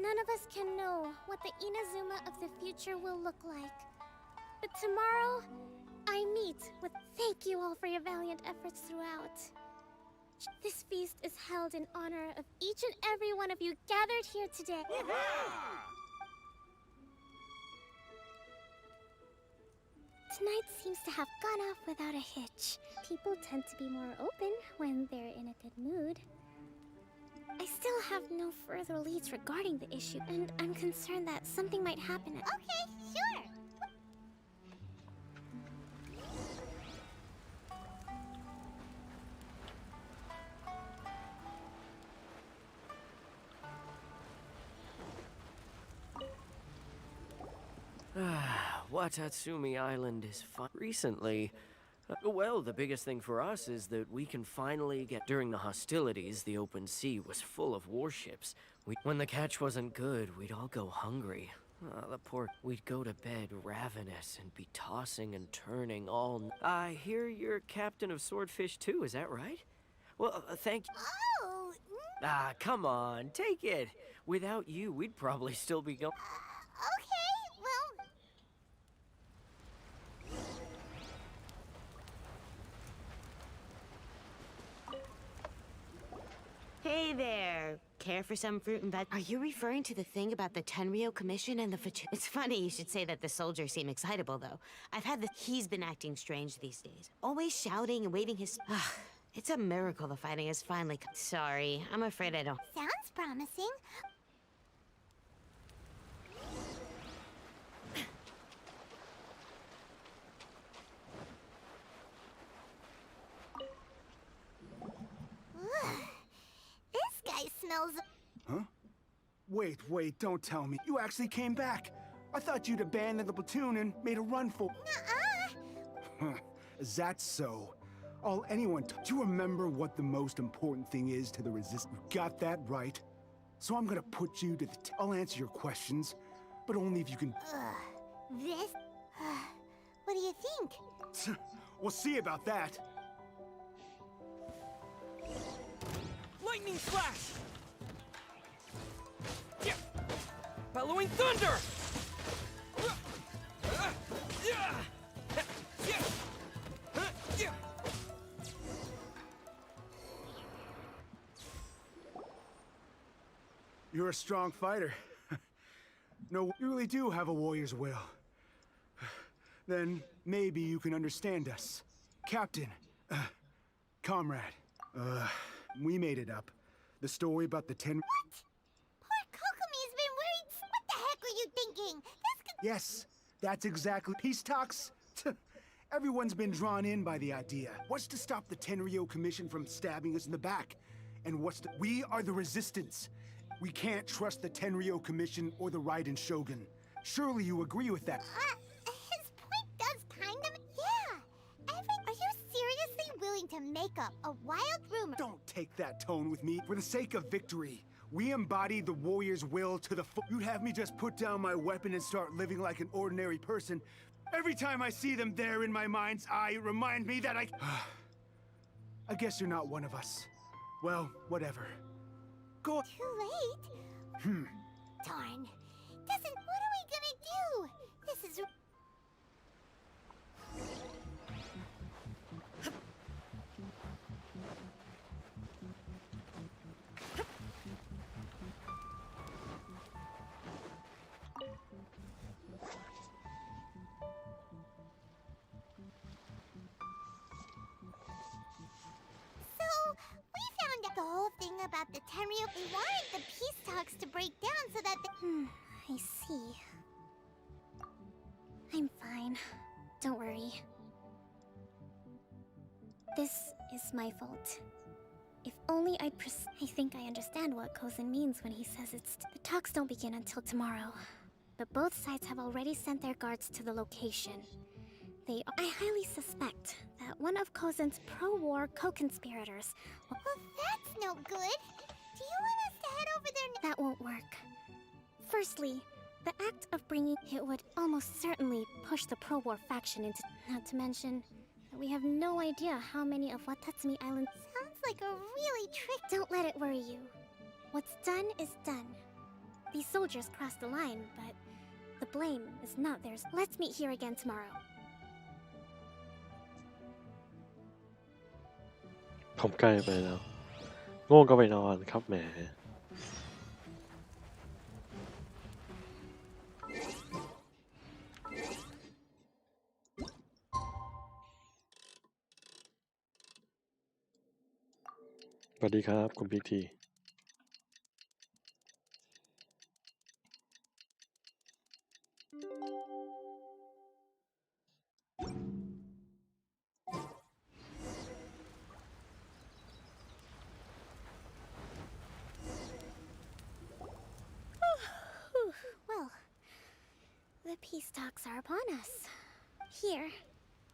None of us can know what the Inazuma of the future will look like. But tomorrow, I meet with thank you all for your valiant efforts throughout. This feast is held in honor of each and every one of you gathered here today. Tonight seems to have gone off without a hitch. People tend to be more open when they're in a good mood. I still have no further leads regarding the issue, and I'm concerned that something might happen. Okay, sure. Watatsumi Island is fun. Recently, well, the biggest thing for us is that we can finally get... During the hostilities, the open sea was full of warships. When the catch wasn't good, we'd all go hungry. The poor... We'd go to bed ravenous and be tossing and turning all... I hear you're captain of Swordfish too, is that right? Well, thank you. Oh! Come on, take it. Without you, we'd probably still be going... Okay, well... Hey there. Care for some fruit and veg? Are you referring to the thing about the Tenryo Commission and the It's funny you should say that the soldiers seem excitable, though. He's been acting strange these days. Always shouting and waving his... It's a miracle the fighting has finally come. Sorry, I'm afraid I don't... Sounds promising. This guy smells... Huh? Wait, don't tell me. You actually came back. I thought you'd abandoned the platoon and made a run for... Nuh-uh. Is that so? All anyone... Do you remember what the most important thing is to the resistance? You got that right. So I'm gonna put you to the... I'll answer your questions, but only if you can... This... What do you think? We'll see about that. Lightning flash! Yeah. Bellowing thunder! You're a strong fighter. No, you really do have a warrior's will. Then maybe you can understand us. Captain, comrade, we made it up. The story about the 10... What? Poor Kokomi's been worried. What the heck were you thinking? Yes, that's exactly... Peace talks? Everyone's been drawn in by the idea. What's to stop the Tenryou Commission from stabbing us in the back? And what's to... We are the resistance. We can't trust the Tenryou Commission or the Raiden Shogun. Surely you agree with that? His point does kind of... Yeah. Are you seriously willing to make up a wild rumor? Don't take that tone with me. For the sake of victory, we embody the warrior's will to the full. You'd have me just put down my weapon and start living like an ordinary person. Every time I see them there in my mind's eye, it reminds me that I guess you're not one of us. Well, whatever. Go. Too late? Darn. What are we gonna do? This is... The whole thing about the Tenryou, we wanted the peace talks to break down so that I see. I'm fine. Don't worry. This is my fault. If only I'd I think I understand what Kozin means when he says the talks don't begin until tomorrow. But both sides have already sent their guards to the location. I highly suspect that one of Kozin's pro-war co-conspirators... Well, that's no good. Do you want us to head over there? That won't work. Firstly, the act of bringing it would almost certainly push the pro-war faction into... Not to mention that we have no idea how many of Watatsumi Island's... Sounds like a really trick... Don't let it worry you. What's done is done. These soldiers crossed the line, but the blame is not theirs. Let's meet here again tomorrow. ผมใกล้ไปแล้วง่วงก็ไปนอนครับแหมสวัสดีครับคุณพิกที Well, the peace talks are upon us. Here,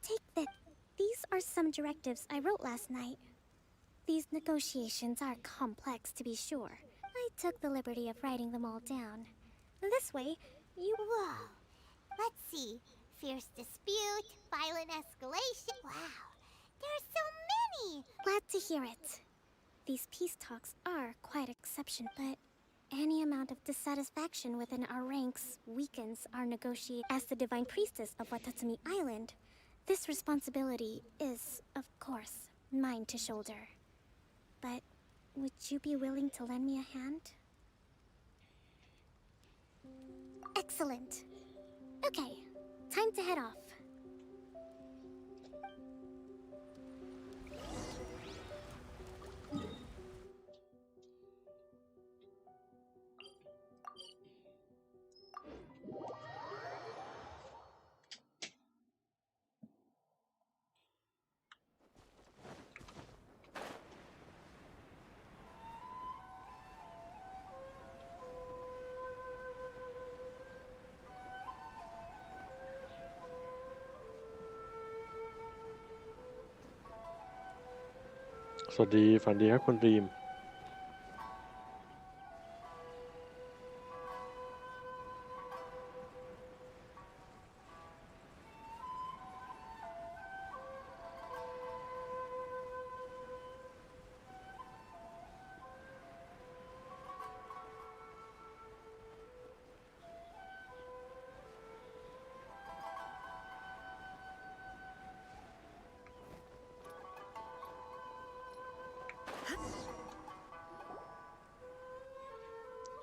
take this. These are some directives I wrote last night. These negotiations are complex, to be sure. I took the liberty of writing them all down. This way, you... Whoa. Let's see. Fierce dispute, violent escalation. Wow. There are so many! Glad to hear it. These peace talks are quite exceptional, but any amount of dissatisfaction within our ranks weakens our negotiate. As the divine priestess of Watatsumi Island, this responsibility is, of course, mine to shoulder. But would you be willing to lend me a hand? Excellent. Okay, time to head off.สวัสดีฝันดีครับคุณรีม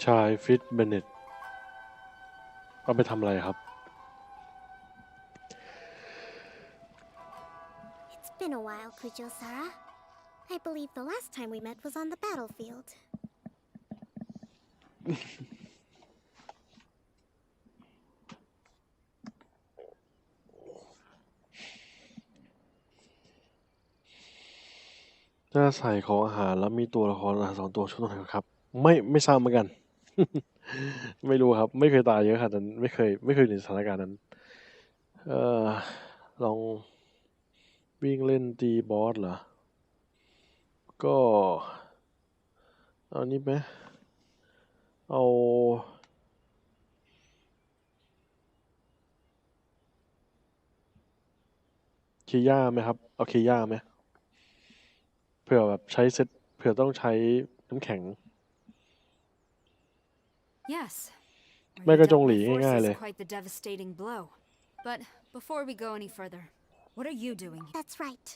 ชายฟิตเบเนตเอาไปทำอะไรครับ It's been a while, Kujo-Sara. I believe the last time we met was on the battlefield. หน้าใส่ของอาหารแล้วมีตัวละครอาหาร2 ตัวช่วยตรงไหนครับ ไม่ทราบเหมือนกัน ไม่รู้ครับ ไม่เคยตายเยอะขนาดนั้นไม่เคยอยู่ในสถานการณ์นั้น เอ่อลองวิ่งเล่นตีบอสเหรอ ก็เอานี้ไหมเอาเคย่าไหมครับ เอาเคย่าไหมเผื่อแบบใช้เซตเผื่อต้องใช้น้ำแข็ง Yes. ไม่ก็จงหลี Force ง่ายๆ is เลย quite the devastating blow. But before we go any further, what are you doing? That's right.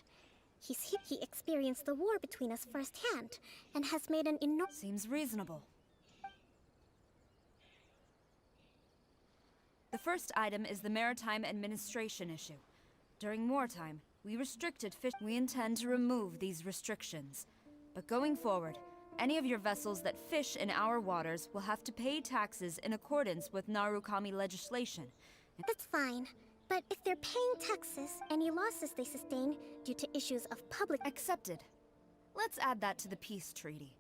He experienced the war between us firsthand and has made an enormous... Seems reasonable. The first item is the maritime administration issue. During wartime, we restricted fish. We intend to remove these restrictions. But going forward, any of your vessels that fish in our waters will have to pay taxes in accordance with Narukami legislation. That's fine. But if they're paying taxes, any losses they sustain due to issues of public... Accepted. Let's add that to the peace treaty.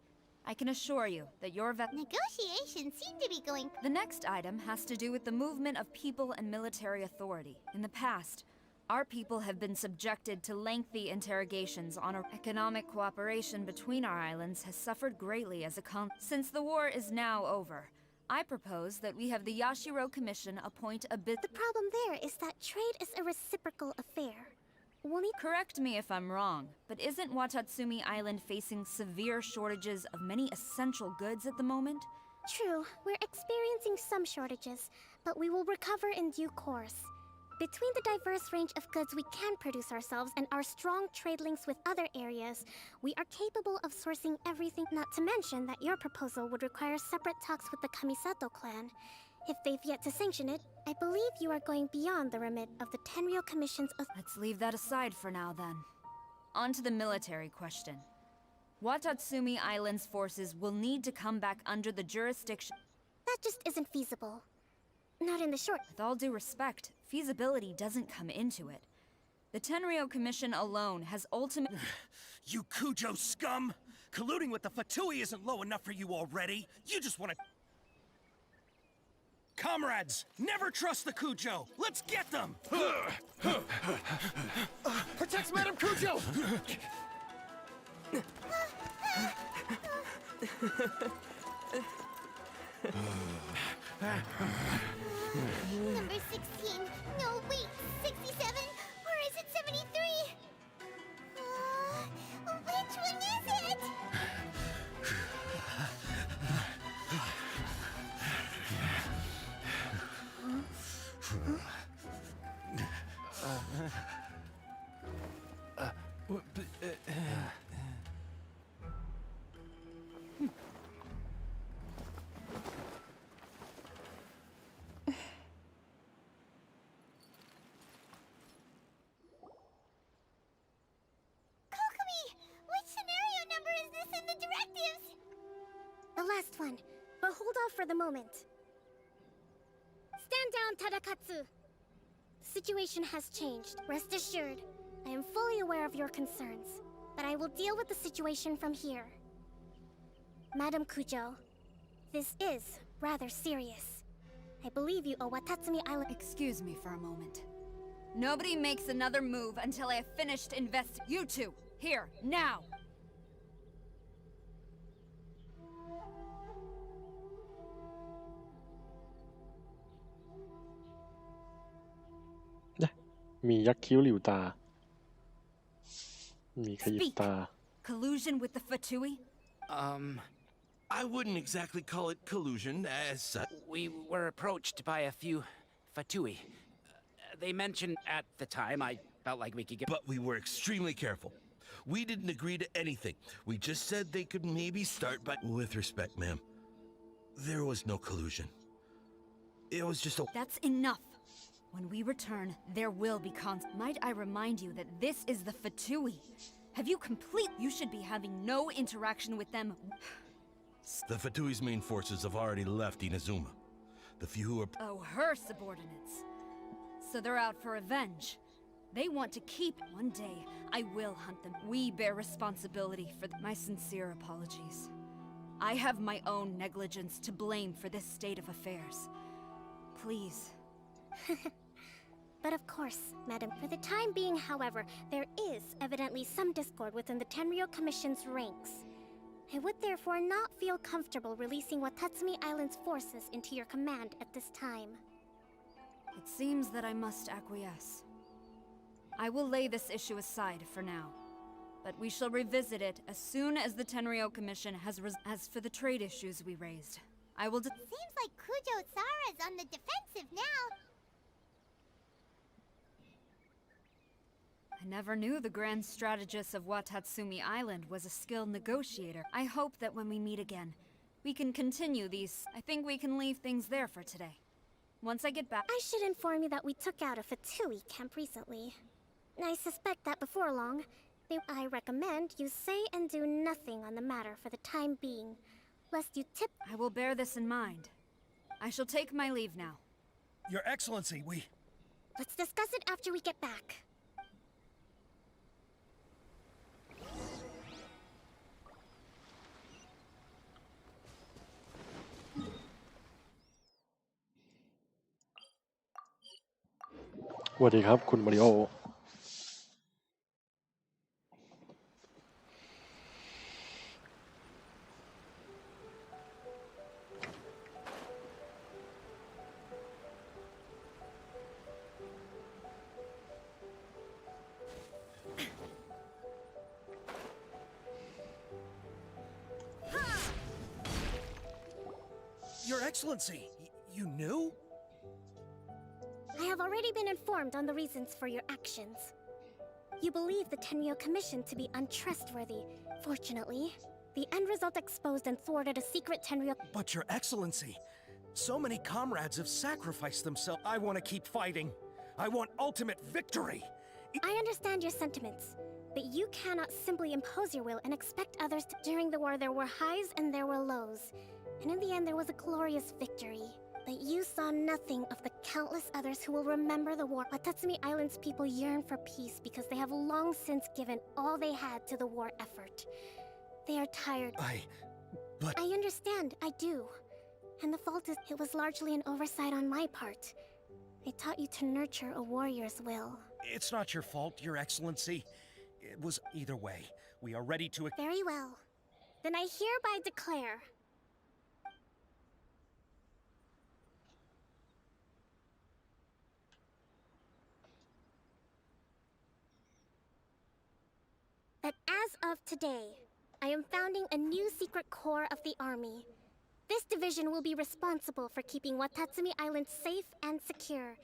I can assure you that your negotiations seem to be going... The next item has to do with the movement of people and military authority. In the past, our people have been subjected to lengthy interrogations on our economic cooperation between our islands has suffered greatly as a Since the war is now over, I propose that we have the Yashiro Commission appoint a bit... The problem there is that trade is a reciprocal affair. Correct me if I'm wrong, but isn't Watatsumi Island facing severe shortages of many essential goods at the moment? True, we're experiencing some shortages, but we will recover in due course. Between the diverse range of goods we can produce ourselves and our strong trade links with other areas, we are capable of sourcing everything, not to mention that your proposal would require separate talks with the Kamisato clan. If they've yet to sanction it, I believe you are going beyond the remit of the Tenryou Commission's... Let's leave that aside for now, then. On to the military question. Watatsumi Island's forces will need to come back under the jurisdiction... That just isn't feasible. Not in the short... With all due respect, feasibility doesn't come into it. The Tenryou Commission alone has ultimate... You Kujo scum! Colluding with the Fatui isn't low enough for you already. You just want to... Comrades, never trust the Kujo. Let's get them. Protect Madam Kujo. Number 16. No, wait. 67? Or is it 73? Which one is it? The last one, but hold off for the moment. Stand down, Tadakatsu. The situation has changed. Rest assured, I am fully aware of your concerns, but I will deal with the situation from here. Madam Kujo, this is rather serious. I believe you owe Watatsumi Island... Excuse me for a moment. Nobody makes another move until I have finished You two, here, now! Speak. Collusion with the Fatui? I wouldn't exactly call it collusion as such. We were approached by a few Fatui. They mentioned at the time I felt like we could get... But we were extremely careful. We didn't agree to anything. We just said they could maybe start by... With respect, ma'am. There was no collusion. It was just a... That's enough. When we return, there will be Might I remind you that this is the Fatui? Have you You should be having no interaction with them. The Fatui's main forces have already left Inazuma. The few who are... Oh, her subordinates. So they're out for revenge. They want to keep... One day, I will hunt them. We bear responsibility for my sincere apologies. I have my own negligence to blame for this state of affairs. Please. But of course, madam, for the time being, however, there is evidently some discord within the Tenryou Commission's ranks. I would therefore not feel comfortable releasing Watatsumi Island's forces into your command at this time. It seems that I must acquiesce. I will lay this issue aside for now, but we shall revisit it as soon as the Tenryou Commission has As for the trade issues we raised, I will Seems like Kujo Sara's on the defensive now. I never knew the grand strategist of Watatsumi Island was a skilled negotiator. I hope that when we meet again, we can continue these. I think we can leave things there for today. Once I get back... I should inform you that we took out a Fatui camp recently. I suspect that before long, I recommend you say and do nothing on the matter for the time being, lest you tip... I will bear this in mind. I shall take my leave now. Your Excellency, we... Let's discuss it after we get back. สวัสดีครับคุณมาริโอ Your Excellency, you knew? I have already been informed on the reasons for your actions. You believe the Tenryou Commission to be untrustworthy. Fortunately, the end result exposed and thwarted a secret Tenryou... But Your Excellency, so many comrades have sacrificed themselves. I want to keep fighting. I want ultimate victory. I understand your sentiments, but you cannot simply impose your will and expect others to... During the war, there were highs and there were lows. And in the end, there was a glorious victory. But you saw nothing of the countless others who will remember the war. Watatsumi Island's people yearn for peace because they have long since given all they had to the war effort. They are tired. But... I understand, I do. And the fault is, it was largely an oversight on my part. I taught you to nurture a warrior's will. It's not your fault, Your Excellency. It was either way. We are ready to... Very well. Then I hereby declare... that as of today, I am founding a new secret corps of the army. This division will be responsible for keeping Watatsumi Island safe and secure,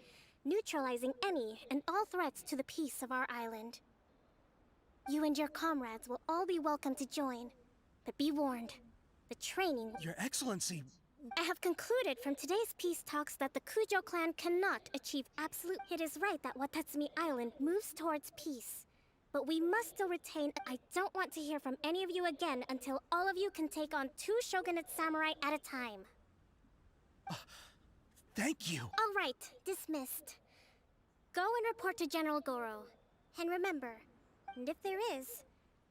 neutralizing any and all threats to the peace of our island. You and your comrades will all be welcome to join, but be warned, the training... Your Excellency... I have concluded from today's peace talks that the Kujo clan cannot achieve absolute... It is right that Watatsumi Island moves towards peace. But we must still retain... I don't want to hear from any of you again until all of you can take on 2 shogunate samurai at a time. Thank you. All right, dismissed. Go and report to General Goro. And remember, and if there is,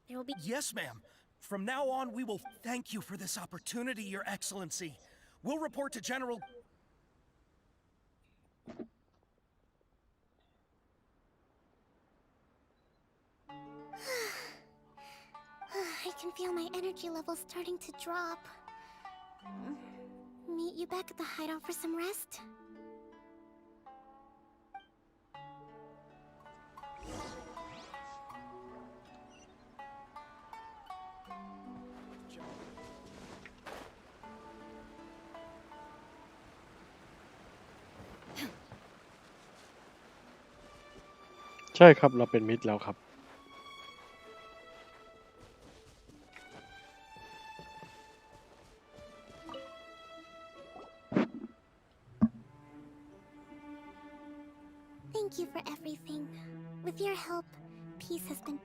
there will be... Yes, ma'am. From now on, we will thank you for this opportunity, Your Excellency. We'll report to General... I can feel my energy levels starting to drop. Meet you back at the hideout for some rest?ใช่ครับเราเป็นมิตรแล้วครับ Thank you for everything. With your help, peace has been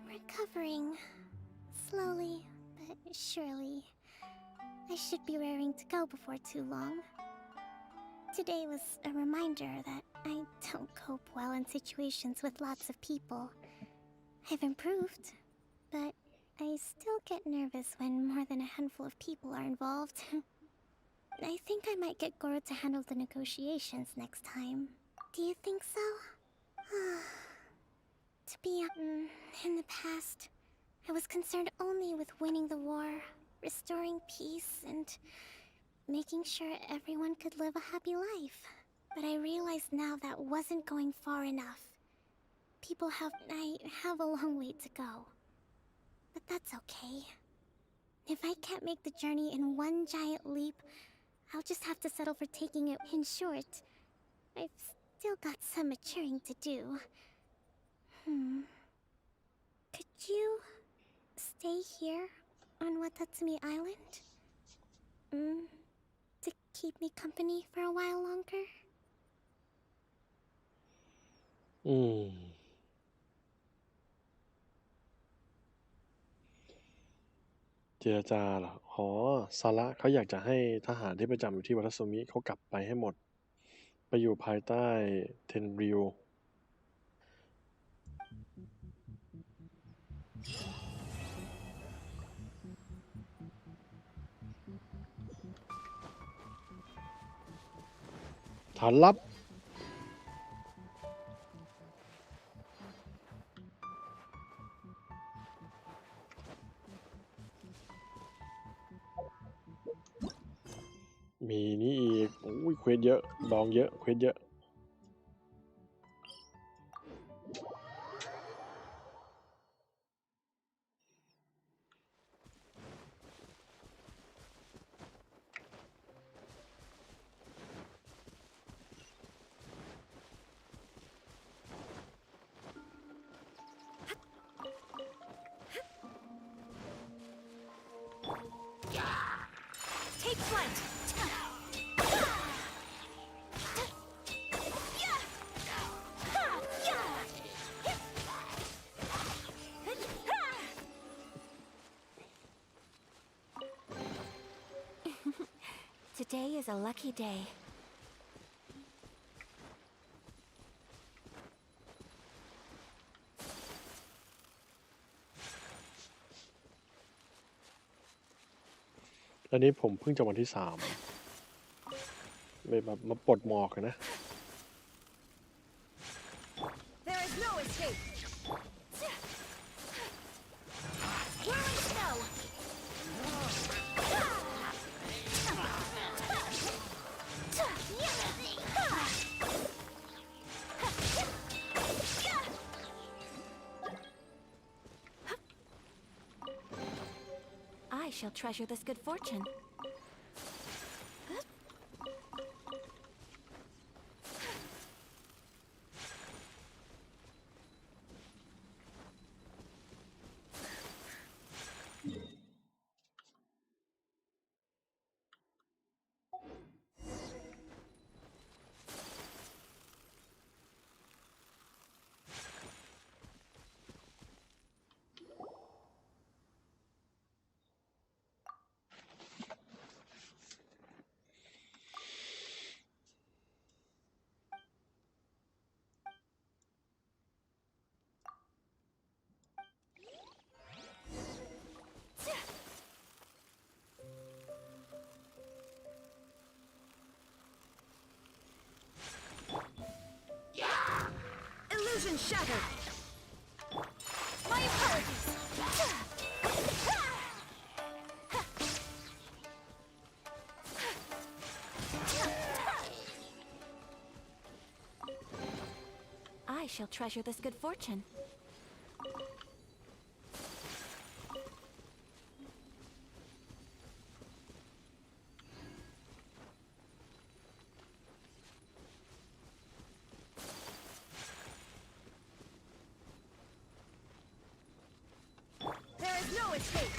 recovering. Slowly, but surely. I should be raring to go before too long. Today was a reminder that I don't cope well in situations with lots of people. I've improved, but I still get nervous when more than a handful of people are involved. I think I might get Goro to handle the negotiations next time. Do you think so? To be in the past, I was concerned only with winning the war, restoring peace, and making sure everyone could live a happy life. But I realize now that wasn't going far enough. I have a long way to go. But that's okay. If I can't make the journey in one giant leap, I'll just have to settle for taking it. In short, I've still got some maturing to do. Could you stay here on Watatsumi Island? To keep me company for a while longer? เจรจาเหรออ๋อซาระเขาอยากจะให้ทหารที่ประจำอยู่ที่วัตสุมิเขากลับไปให้หมด ไปอยู่ภายใต้เทนริวฐานลับมีนี่อีกอุ้ยเควสเยอะดองเยอะเควสเยอะToday is a lucky day. อันนี้ผมเพิ่งจะวันที่ 3แบบมาปลดหมอกนะ There is no escape. Whirling snow. I shall treasure this good fortune. Illusion shattered. My apologies. I shall treasure this good fortune. There is no escape.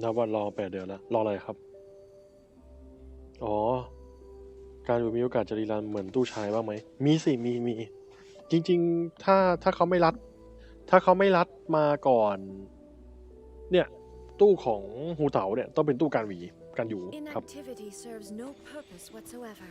นับวันรอ8 เดือนแล้วรออะไรครับอ๋อการมีโอกาสจะรีรันเหมือนตู้ชายบ้างไหมมีสิมีจริงๆถ้าเขาไม่รัดมาก่อนเนี่ยตู้ของฮูเต๋าเนี่ยต้องเป็นตู้การหวีการอยู่ครับ Inactivity serves no purpose whatsoever.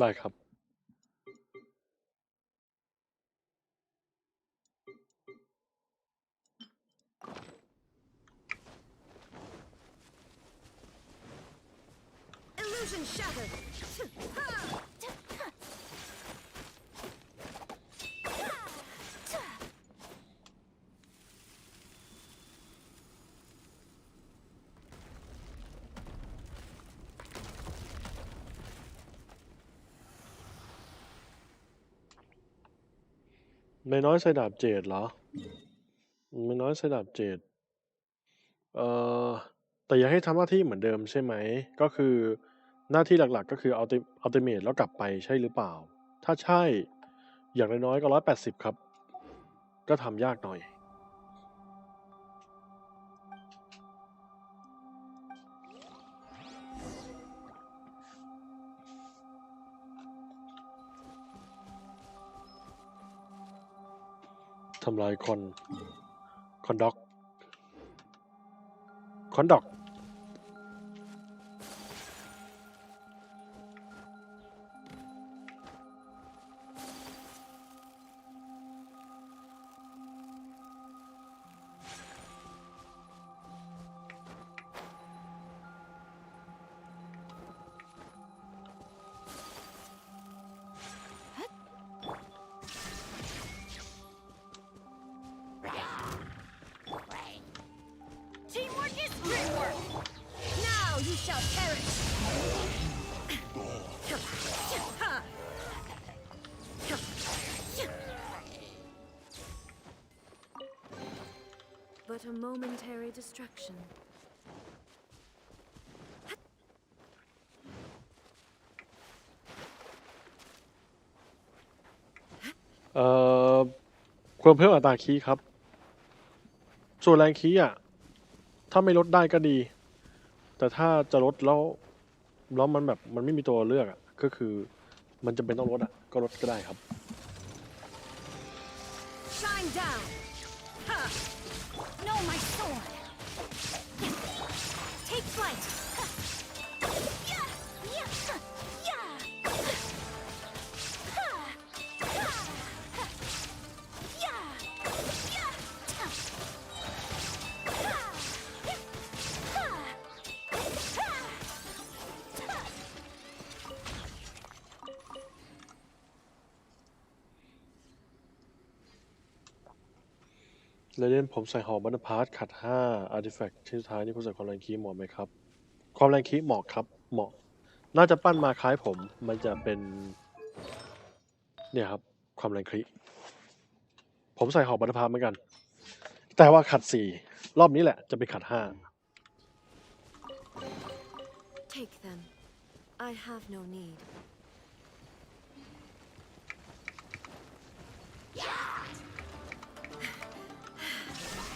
ได้ครับ Illusion shattered. ไม่น้อยใส่ดาบเจดเหรอไม่น้อยใส่ดาบเจดเอ่อแต่อย่าให้ทำหน้าที่เหมือนเดิมใช่ไหมก็คือหน้าที่หลักๆก็คืออัลติเมทแล้วกลับไปใช่หรือเปล่าถ้าใช่อย่างน้อยๆก็180ครับก็ทำยากหน่อยทำลายคอนด็อกBut a momentary distraction. เอ่อควรเพิ่มอัตราคีย์ครับ ส่วนแรงคีย์ถ้าไม่ลดได้ก็ดี แต่ถ้าจะลดแล้วมันแบบมันไม่มีตัวเลือกก็คือมันจำเป็นต้องลดก็ลดก็ได้ครับ Shine down. Huh. No, my sword. Take flight. Yeah, yeah, yeah. Yeah, yeah. แล้วเล่นผมใส่หอบันพาร์ทขัด5อาร์ติแฟกต์ที่สุดท้ายนี่คุณใส่ความแรงคีย์เหมาะไหมครับความแรงคีย์เหมาะครับเหมาะน่าจะปั้นมาคล้ายผมมันจะเป็นเนี่ยครับความแรงคีย์ผมใส่หอบันพาร์ทเหมือนกันแต่ว่าขัด4รอบนี้แหละจะเป็นขัด5 Take them. I have no need.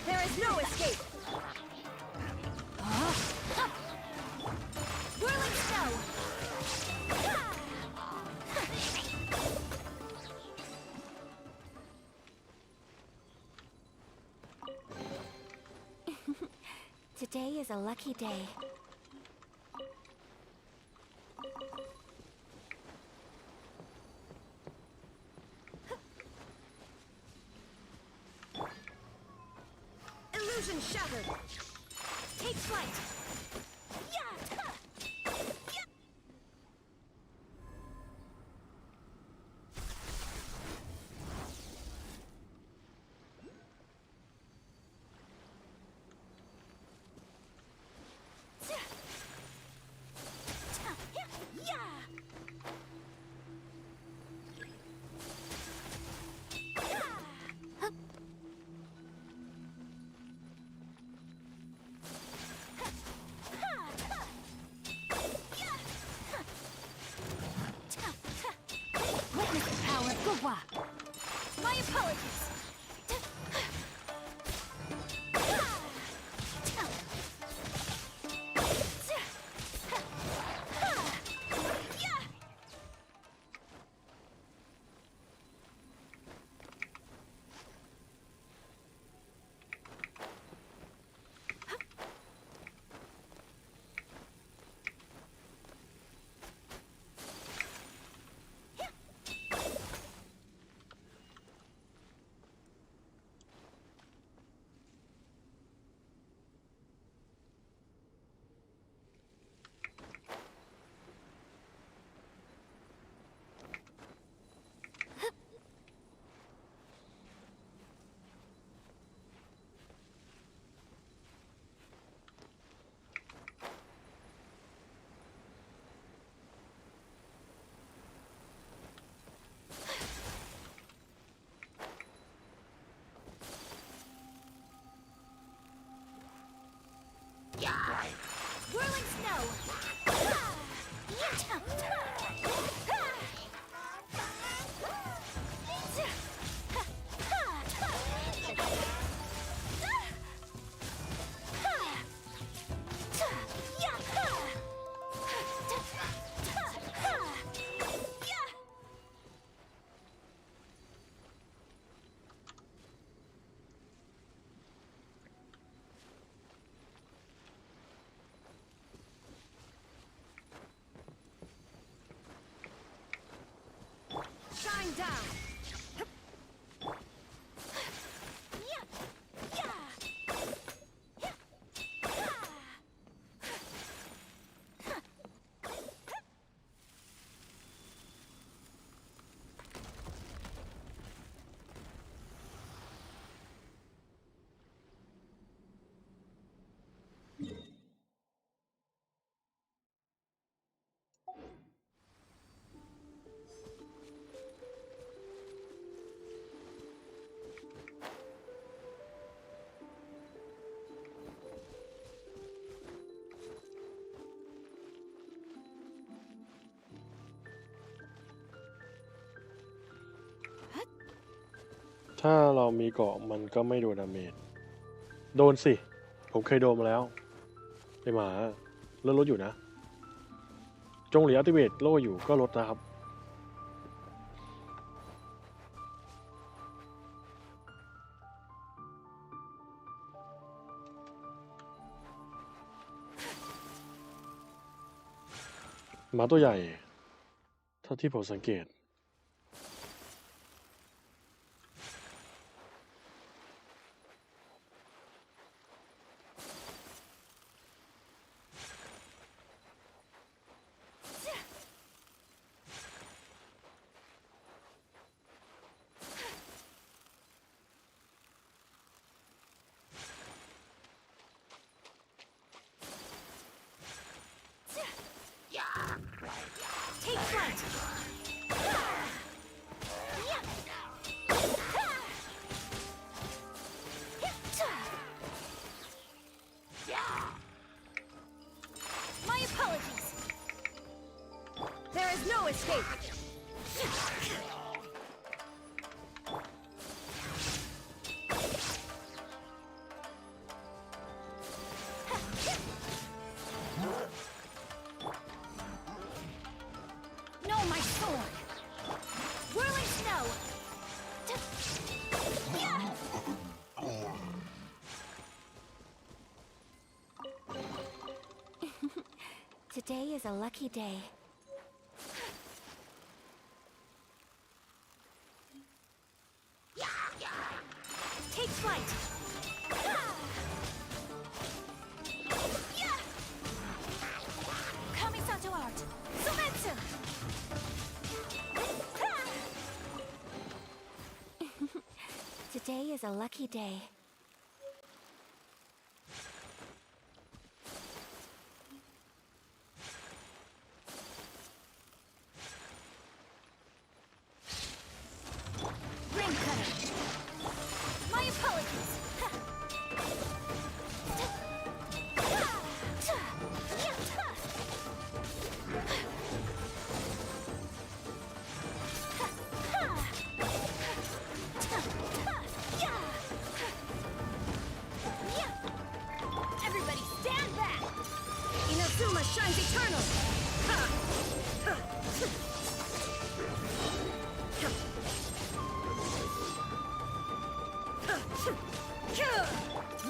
There is no escape. Whirling snow. Today is a lucky day. Illusion shattered. Take flight. Yeah. Yeah. Witness the power of Gua. My apologies. Whirling snow. Shine down. ถ้าเรามีเกาะมันก็ไม่โดนดาเมจโดนสิผมเคยโดนมาแล้วไอหมาเลือดลดอยู่นะจงเหลียอัลติเมทโล่อยู่ก็ลดนะครับหมาตัวใหญ่เท่าที่ผมสังเกตToday is a lucky day. Take flight. Kamisato art. Sumetsu. Today is a lucky day. Shines eternal!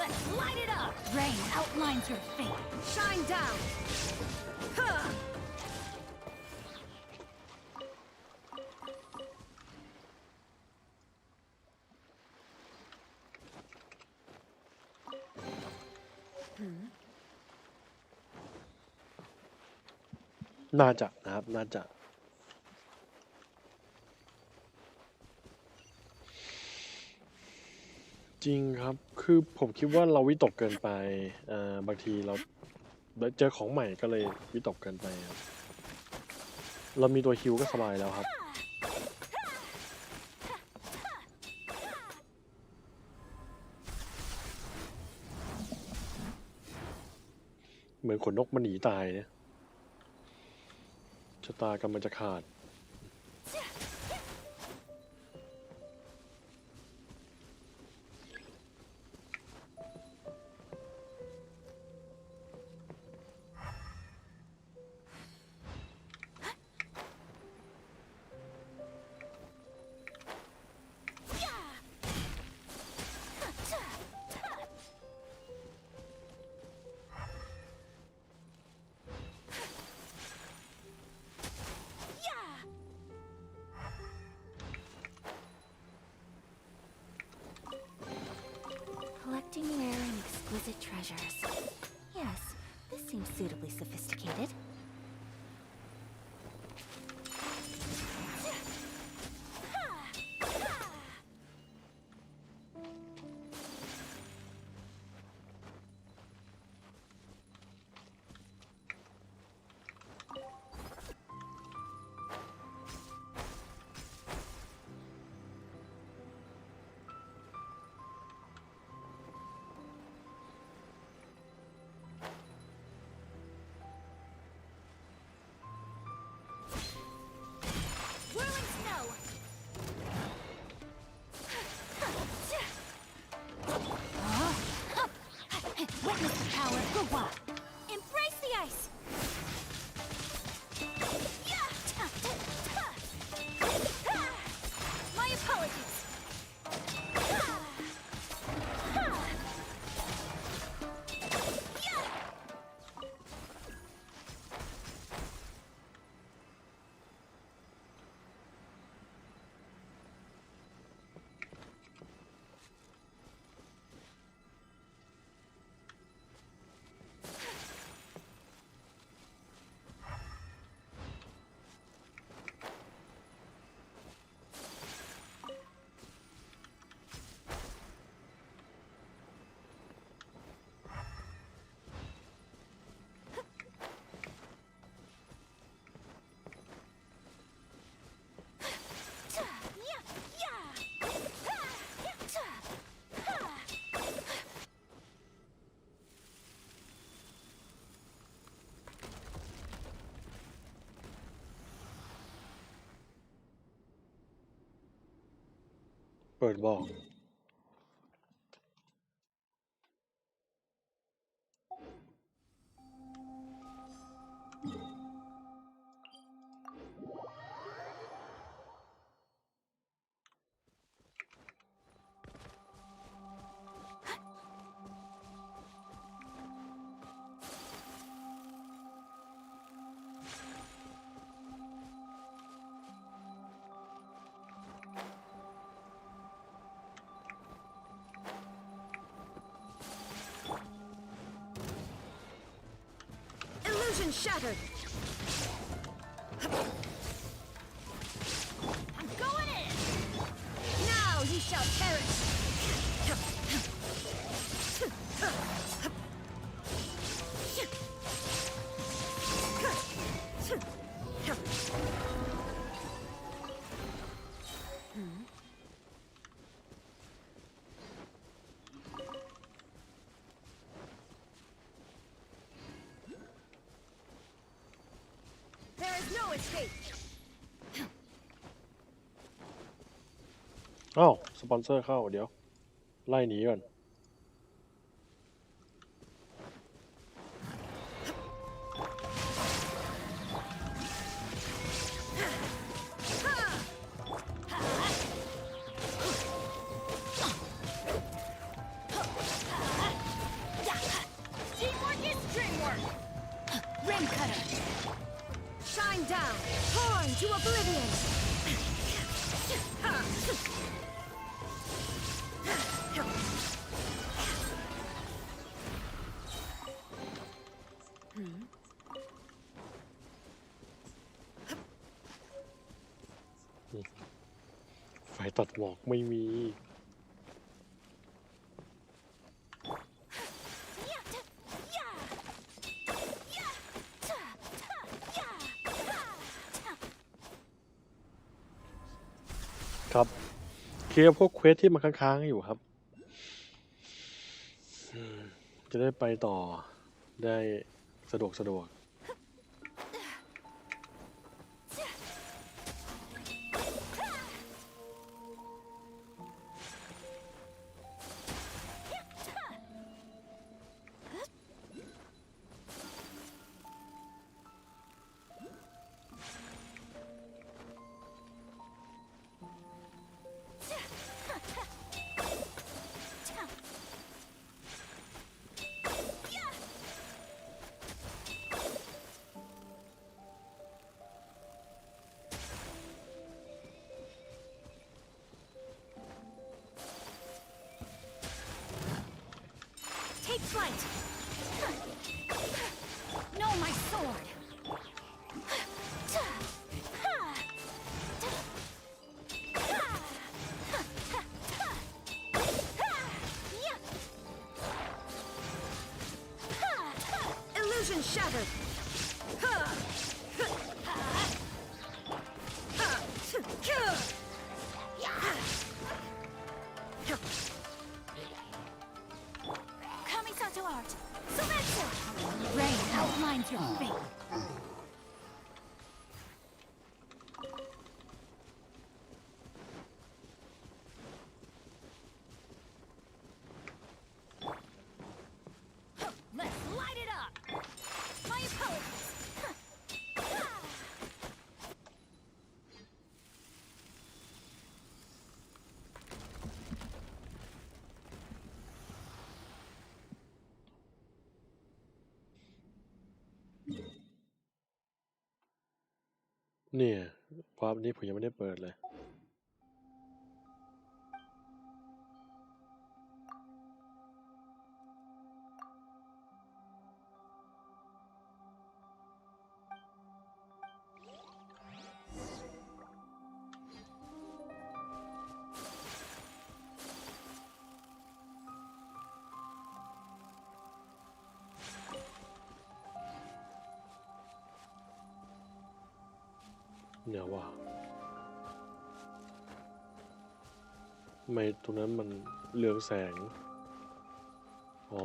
Let's light it up! Rain outlines your fate. Shine down!น่าจะนะครับน่าจะจริงครับคือผมคิดว่าเราวิตกเกินไปบางทีเราเจอของใหม่ก็เลยวิตกเกินไปครับเรามีตัวฮิวก็สบายแล้วครับเหมือนขนนกมันหนีตายเนี่ยชะตากำลังจะขาดCollecting rare and exquisite treasures. Yes, this seems suitably sophisticated. เปิดบอกIllusion shattered. I'm going in. Now you shall perish. There is no escape. อ้าวสปอนเซอร์เข้าเดี๋ยวไล่หนีก่อน Teamwork is dreamwork. Rim cutter. Shine down. Torn to oblivion. Hmm. ไฟตัดหมอกไม่มี ครับเคลียร์พวกเควสที่มันค้างๆอยู่ครับจะได้ไปต่อได้สะดวก Take flight. No, my sword. Illusion shattered. Kamisato art. Sometsu. Rain outlines your fate. Let's light it up. My apologies. เนี่ยวาร์ปนี้ผมยังไม่ได้เปิดเลยเนี่ยว่าทำไมตรงนั้นมันเรืองแสงอ๋อ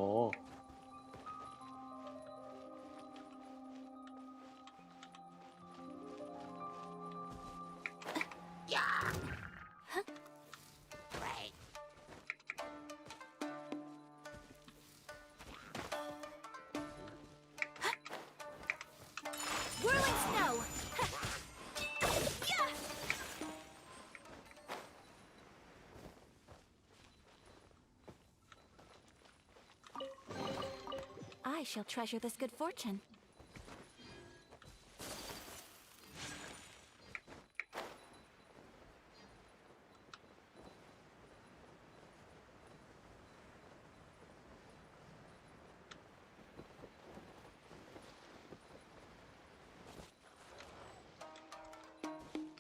she'll treasure this good fortune.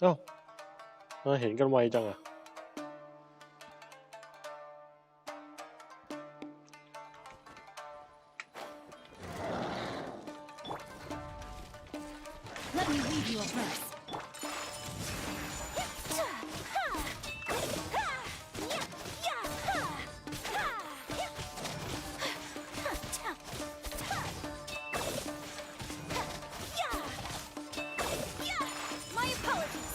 เอ้ามาเห็นกันไวจังอะ Let me read you a verse. My apologies.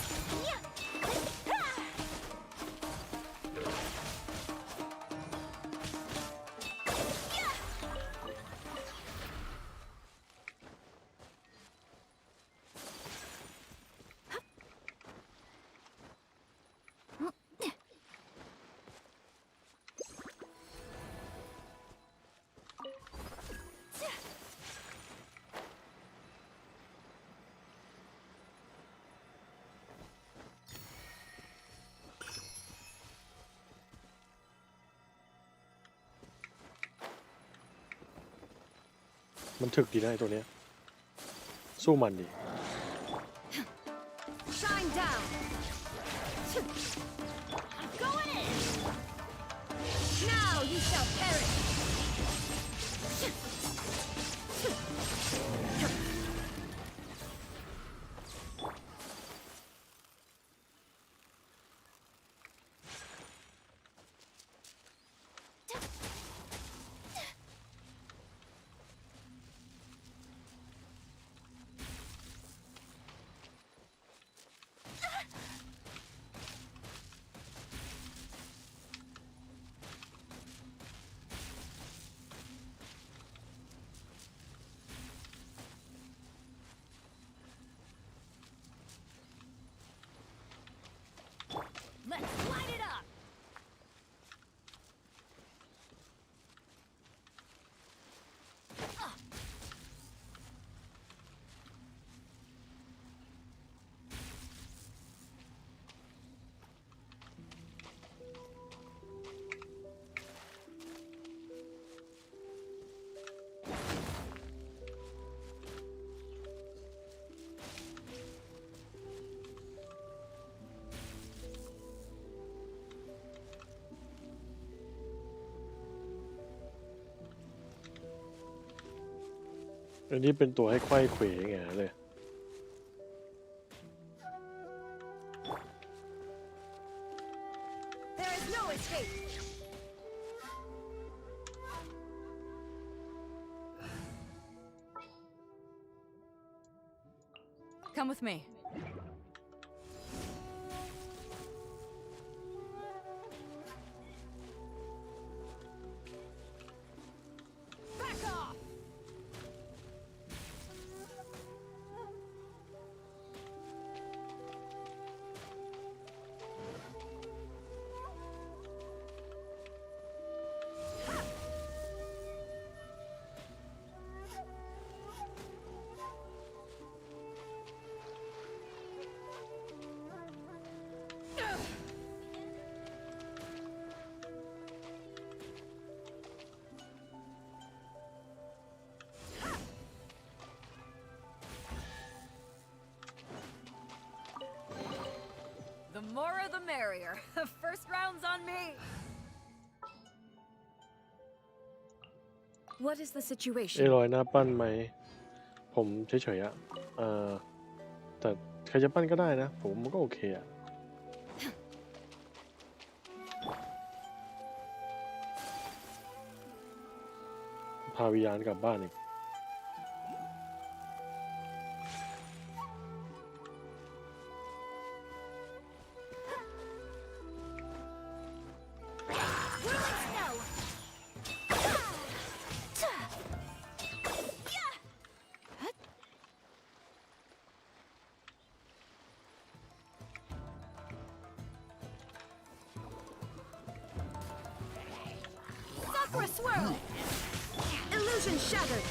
มันถึกดีนะไอ้ตัวเนี้ยสู้มันดิ Shine down. Going in. Now you shall perish. Let's light it up. อันนี้เป็นตัวให้ไขว้เขวไงเลย There is no escape. Come with me. Back off. The more the merrier. First round's on me. What is the ไอ้ situation? รอยหน้าปั้นไหม ผมเฉยๆอะแต่ใครจะปั้นก็ได้นะ ผมมันก็โอเคอะพาวิญญาณกลับบ้านอีก Sakura swirl. Illusion shattered.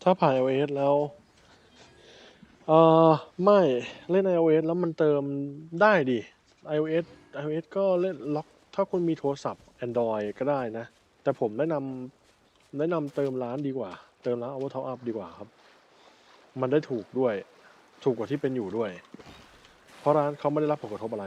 ถ้าผ่าน iOS แล้วไม่เล่น iOS แล้วมันเติมได้ดิ iOS ก็เล่นล็อกถ้าคุณมีโทรศัพท์ Android ก็ได้นะ แต่ผมแนะนำเติมร้านดีกว่า เติมร้าน OverTopup ดีกว่าครับ มันได้ถูกด้วย ถูกกว่าที่เป็นอยู่ด้วย เพราะร้านเขาไม่ได้รับผลกระทบอะไร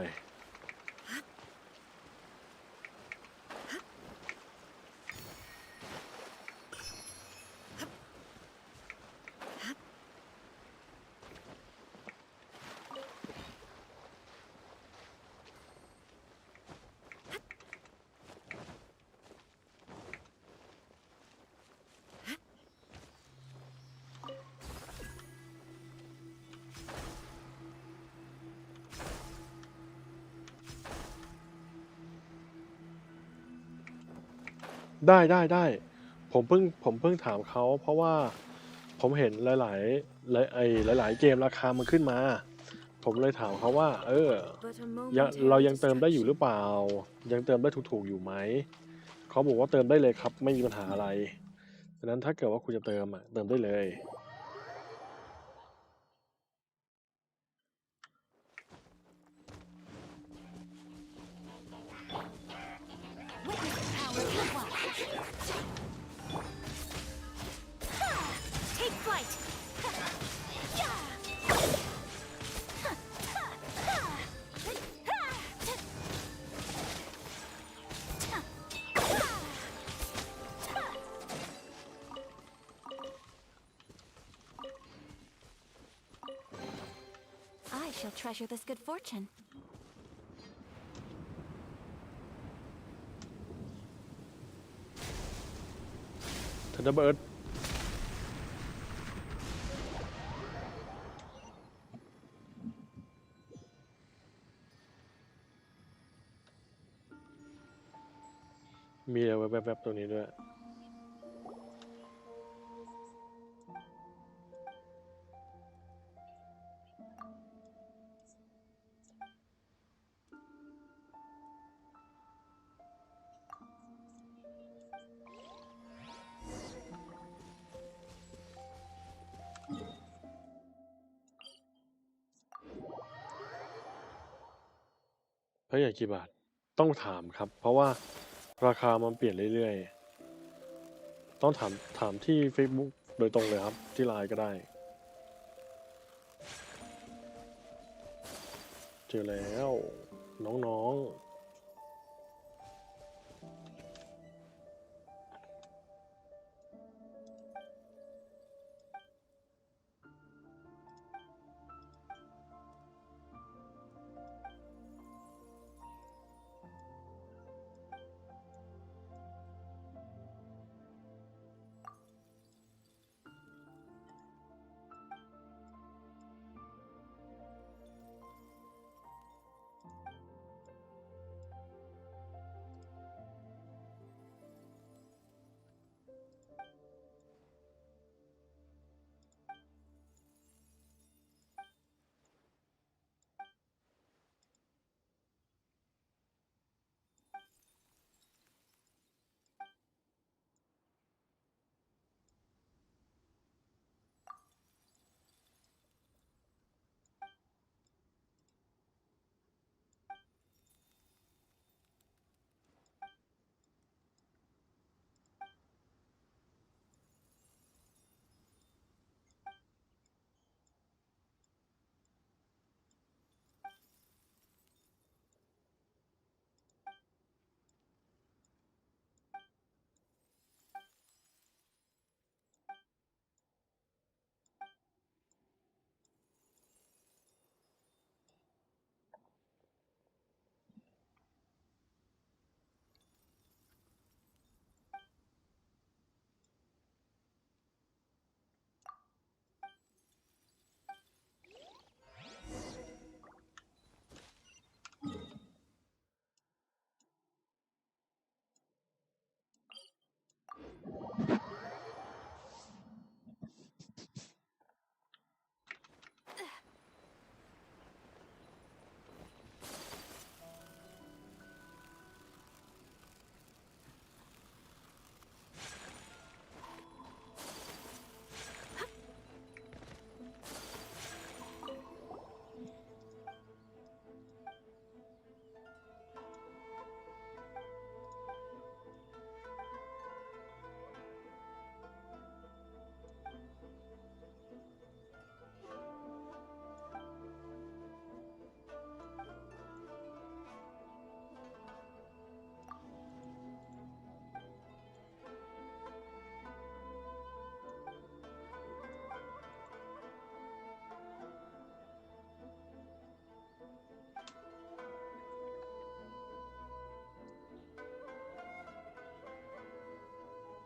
ได้ผมเพิ่งถามเขาเพราะว่าผมเห็นหลายเกมราคามันขึ้นมา ผมเลยถามเขาว่าเรายังเติมได้อยู่หรือเปล่ายังเติมได้ถูกอยู่ไหมเขาบอกว่าเติมได้เลยครับไม่มีปัญหาอะไรดังนั้นถ้าเกิดว่าคุณจะเติมเติมได้เลย Take flight. I shall treasure this good fortune. Thunderbird มีอะไรแวบๆตรงนี้ด้วยเพราะอย่างกี่บาทต้องถามครับเพราะว่าราคามันเปลี่ยนเรื่อยๆต้องถามที่ Facebook โดยตรงเลยครับที่ไลน์ก็ได้เจอแล้วน้องๆ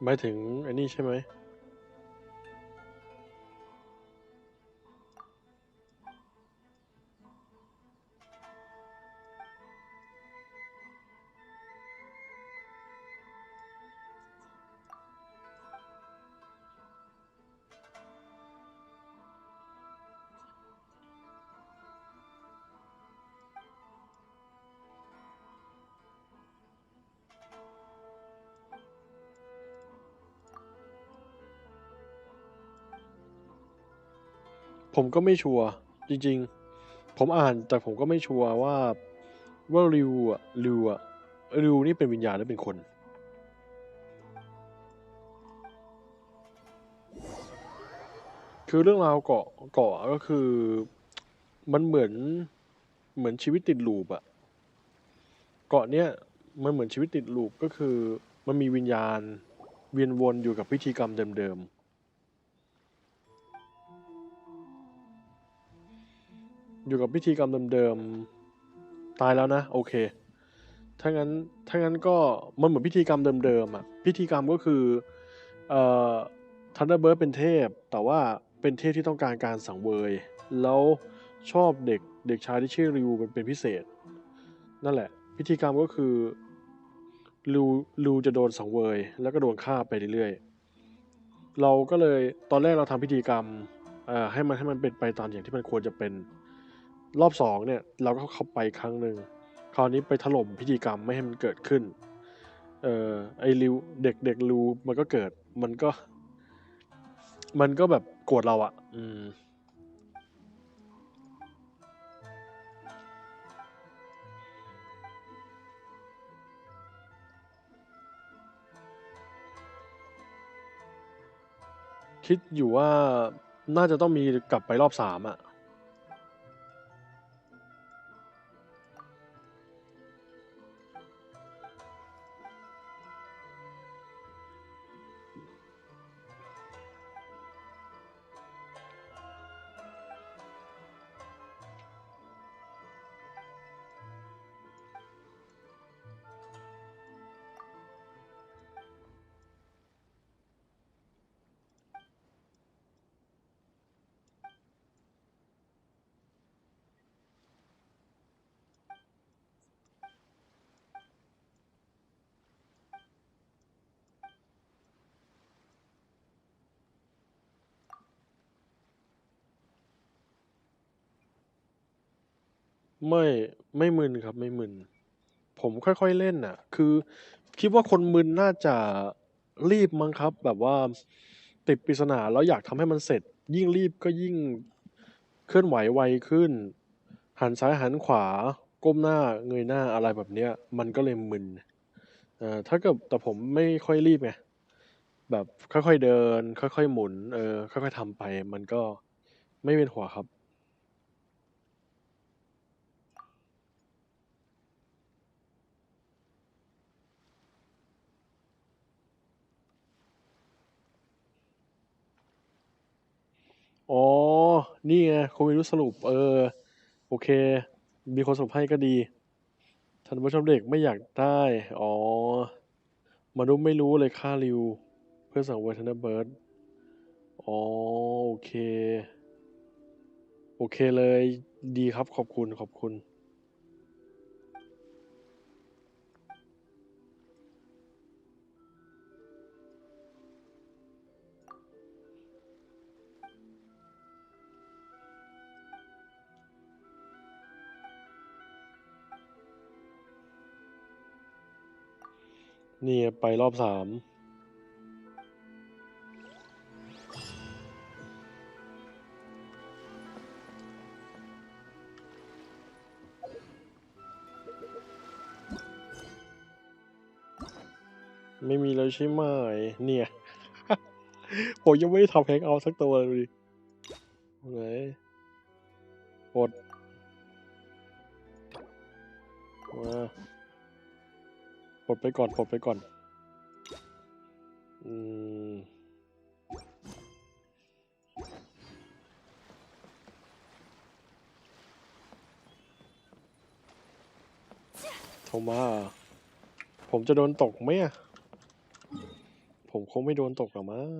หมายถึงไอ้นี่ใช่ไหมผมก็ไม่ชัวร์จริงๆผมอ่านแต่ผมก็ไม่ชัวร์ว่าริวนี่เป็นวิญญาณหรือเป็นคนคือเรื่องราวเกาะก็คือมันเหมือนชีวิตติดลูปอะเกาะเนี้ยมันเหมือนชีวิตติดลูปก็คือมันมีวิญญาณเวียนวนอยู่กับพิธีกรรมเดิมๆอยู่กับพิธีกรรมเดิมๆตายแล้วนะโอเคถ้างั้นก็มันเหมือนพิธีกรรมเดิมๆอะพิธีกรรมก็คือเอ่อทันเดอร์เบิร์ดเป็นเทพแต่ว่าเป็นเทพที่ต้องการการสังเวยแล้วชอบเด็กชายที่ชื่อริวเป็นพิเศษนั่นแหละพิธีกรรมก็คือริวจะโดนสังเวยแล้วก็โดนฆ่าไปเรื่อยๆเราก็เลยตอนแรกเราทำพิธีกรรมให้มันเป็นไปตามอย่างที่มันควรจะเป็นรอบ2เนี่ยเราก็เข้าไปครั้งหนึ่งคราวนี้ไปถล่มพิธีกรรมไม่ให้มันเกิดขึ้นไอ้ริวเด็กริวมันก็เกิดมันก็แบบโกรธเราอะคิดอยู่ว่าน่าจะต้องมีกลับไปรอบ3อะไม่มึนครับไม่มึนผมค่อยๆเล่นน่ะคือคิดว่าคนมึนน่าจะรีบมั้งครับแบบว่าติดปริศนาแล้วอยากทำให้มันเสร็จยิ่งรีบก็ยิ่งเคลื่อนไหวไวขึ้นหันซ้ายหันขวาก้มหน้าเงยหน้าอะไรแบบเนี้ยมันก็เลยมึนถ้าเกิดแต่ผมไม่ค่อยรีบไงแบบค่อยๆเดินค่อยๆหมุนค่อยๆทำไปมันก็ไม่เวียนหัวครับ อ๋อ นี่ไงคุณวิรุธสรุปโอเค มีคนสรุปให้ก็ดีท่านผู้ชมเด็กไม่อยากได้ อ๋อ มนุษย์ไม่รู้เลยค่าริวเพื่อสั่งเวอร์ทันเบิร์ดอ๋อ โอเค โอเคเลย ดีครับ ขอบคุณ ขอบคุณ นี่ไงไปรอบ3ไม่มีเลยใช่ไหมเนี่ย ผมยังไม่ได้ทำแฮงเอาท์สักตัวเลยไหนกดมาปลดไปก่อนปลดไปก่อนอืมโทรมาผมจะโดนตกไหมอะ ผมคงไม่โดนตกหรอกมั้ง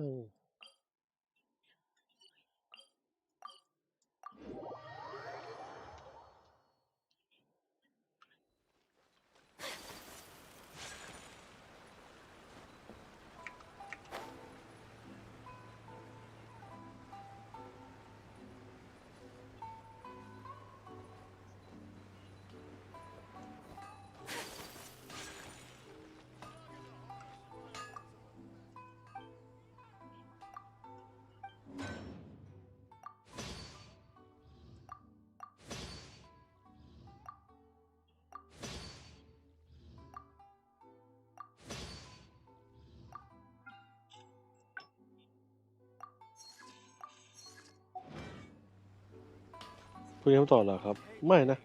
พรุ่งนี้ทำต่อเหรอครับไม่นะ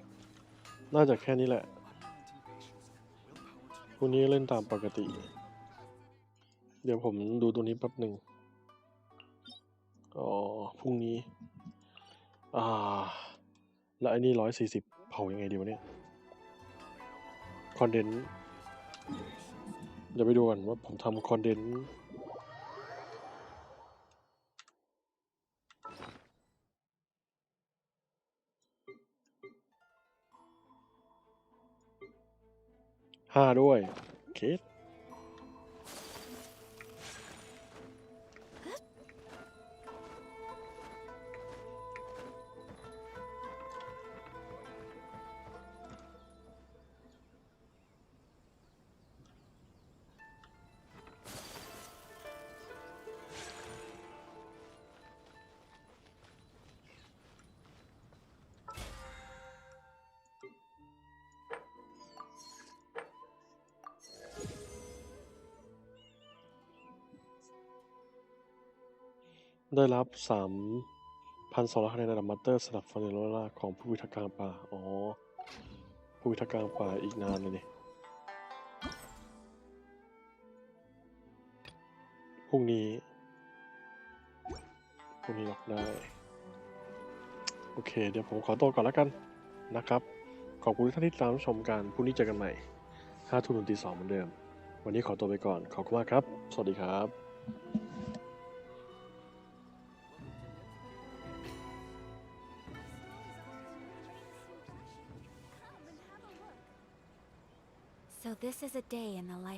น่าจะแค่นี้แหละพรุ่งนี้เล่นตามปกติเดี๋ยวผมดูตัวนี้แป๊บหนึ่งอ๋อพรุ่งนี้แล้วไอ้นี่140เผายังไงดีวะเนี่ยคอนเดนต์เดี๋ยวไปดูกันว่าผมทำคอนเดนต์5ด้วยโอเคได้รับ 3,200 คะแนนระดับมาสเตอร์สำหรับฟาเนโรล่าของผู้พิทักษ์กลางป่าอ๋อผู้พิทักษ์กลางป่าอีกนานเลยนี่พรุ่งนี้ล็อกได้โอเคเดี๋ยวผมขอตัวก่อนแล้วกันนะครับขอบคุณทุกท่านที่ตามชมกันพรุ่งนี้เจอกันใหม่5 ทุ่มถึงตี 2เหมือนเดิมวันนี้ขอตัวไปก่อนขอบคุณมากครับสวัสดีครับ So this is a day in the life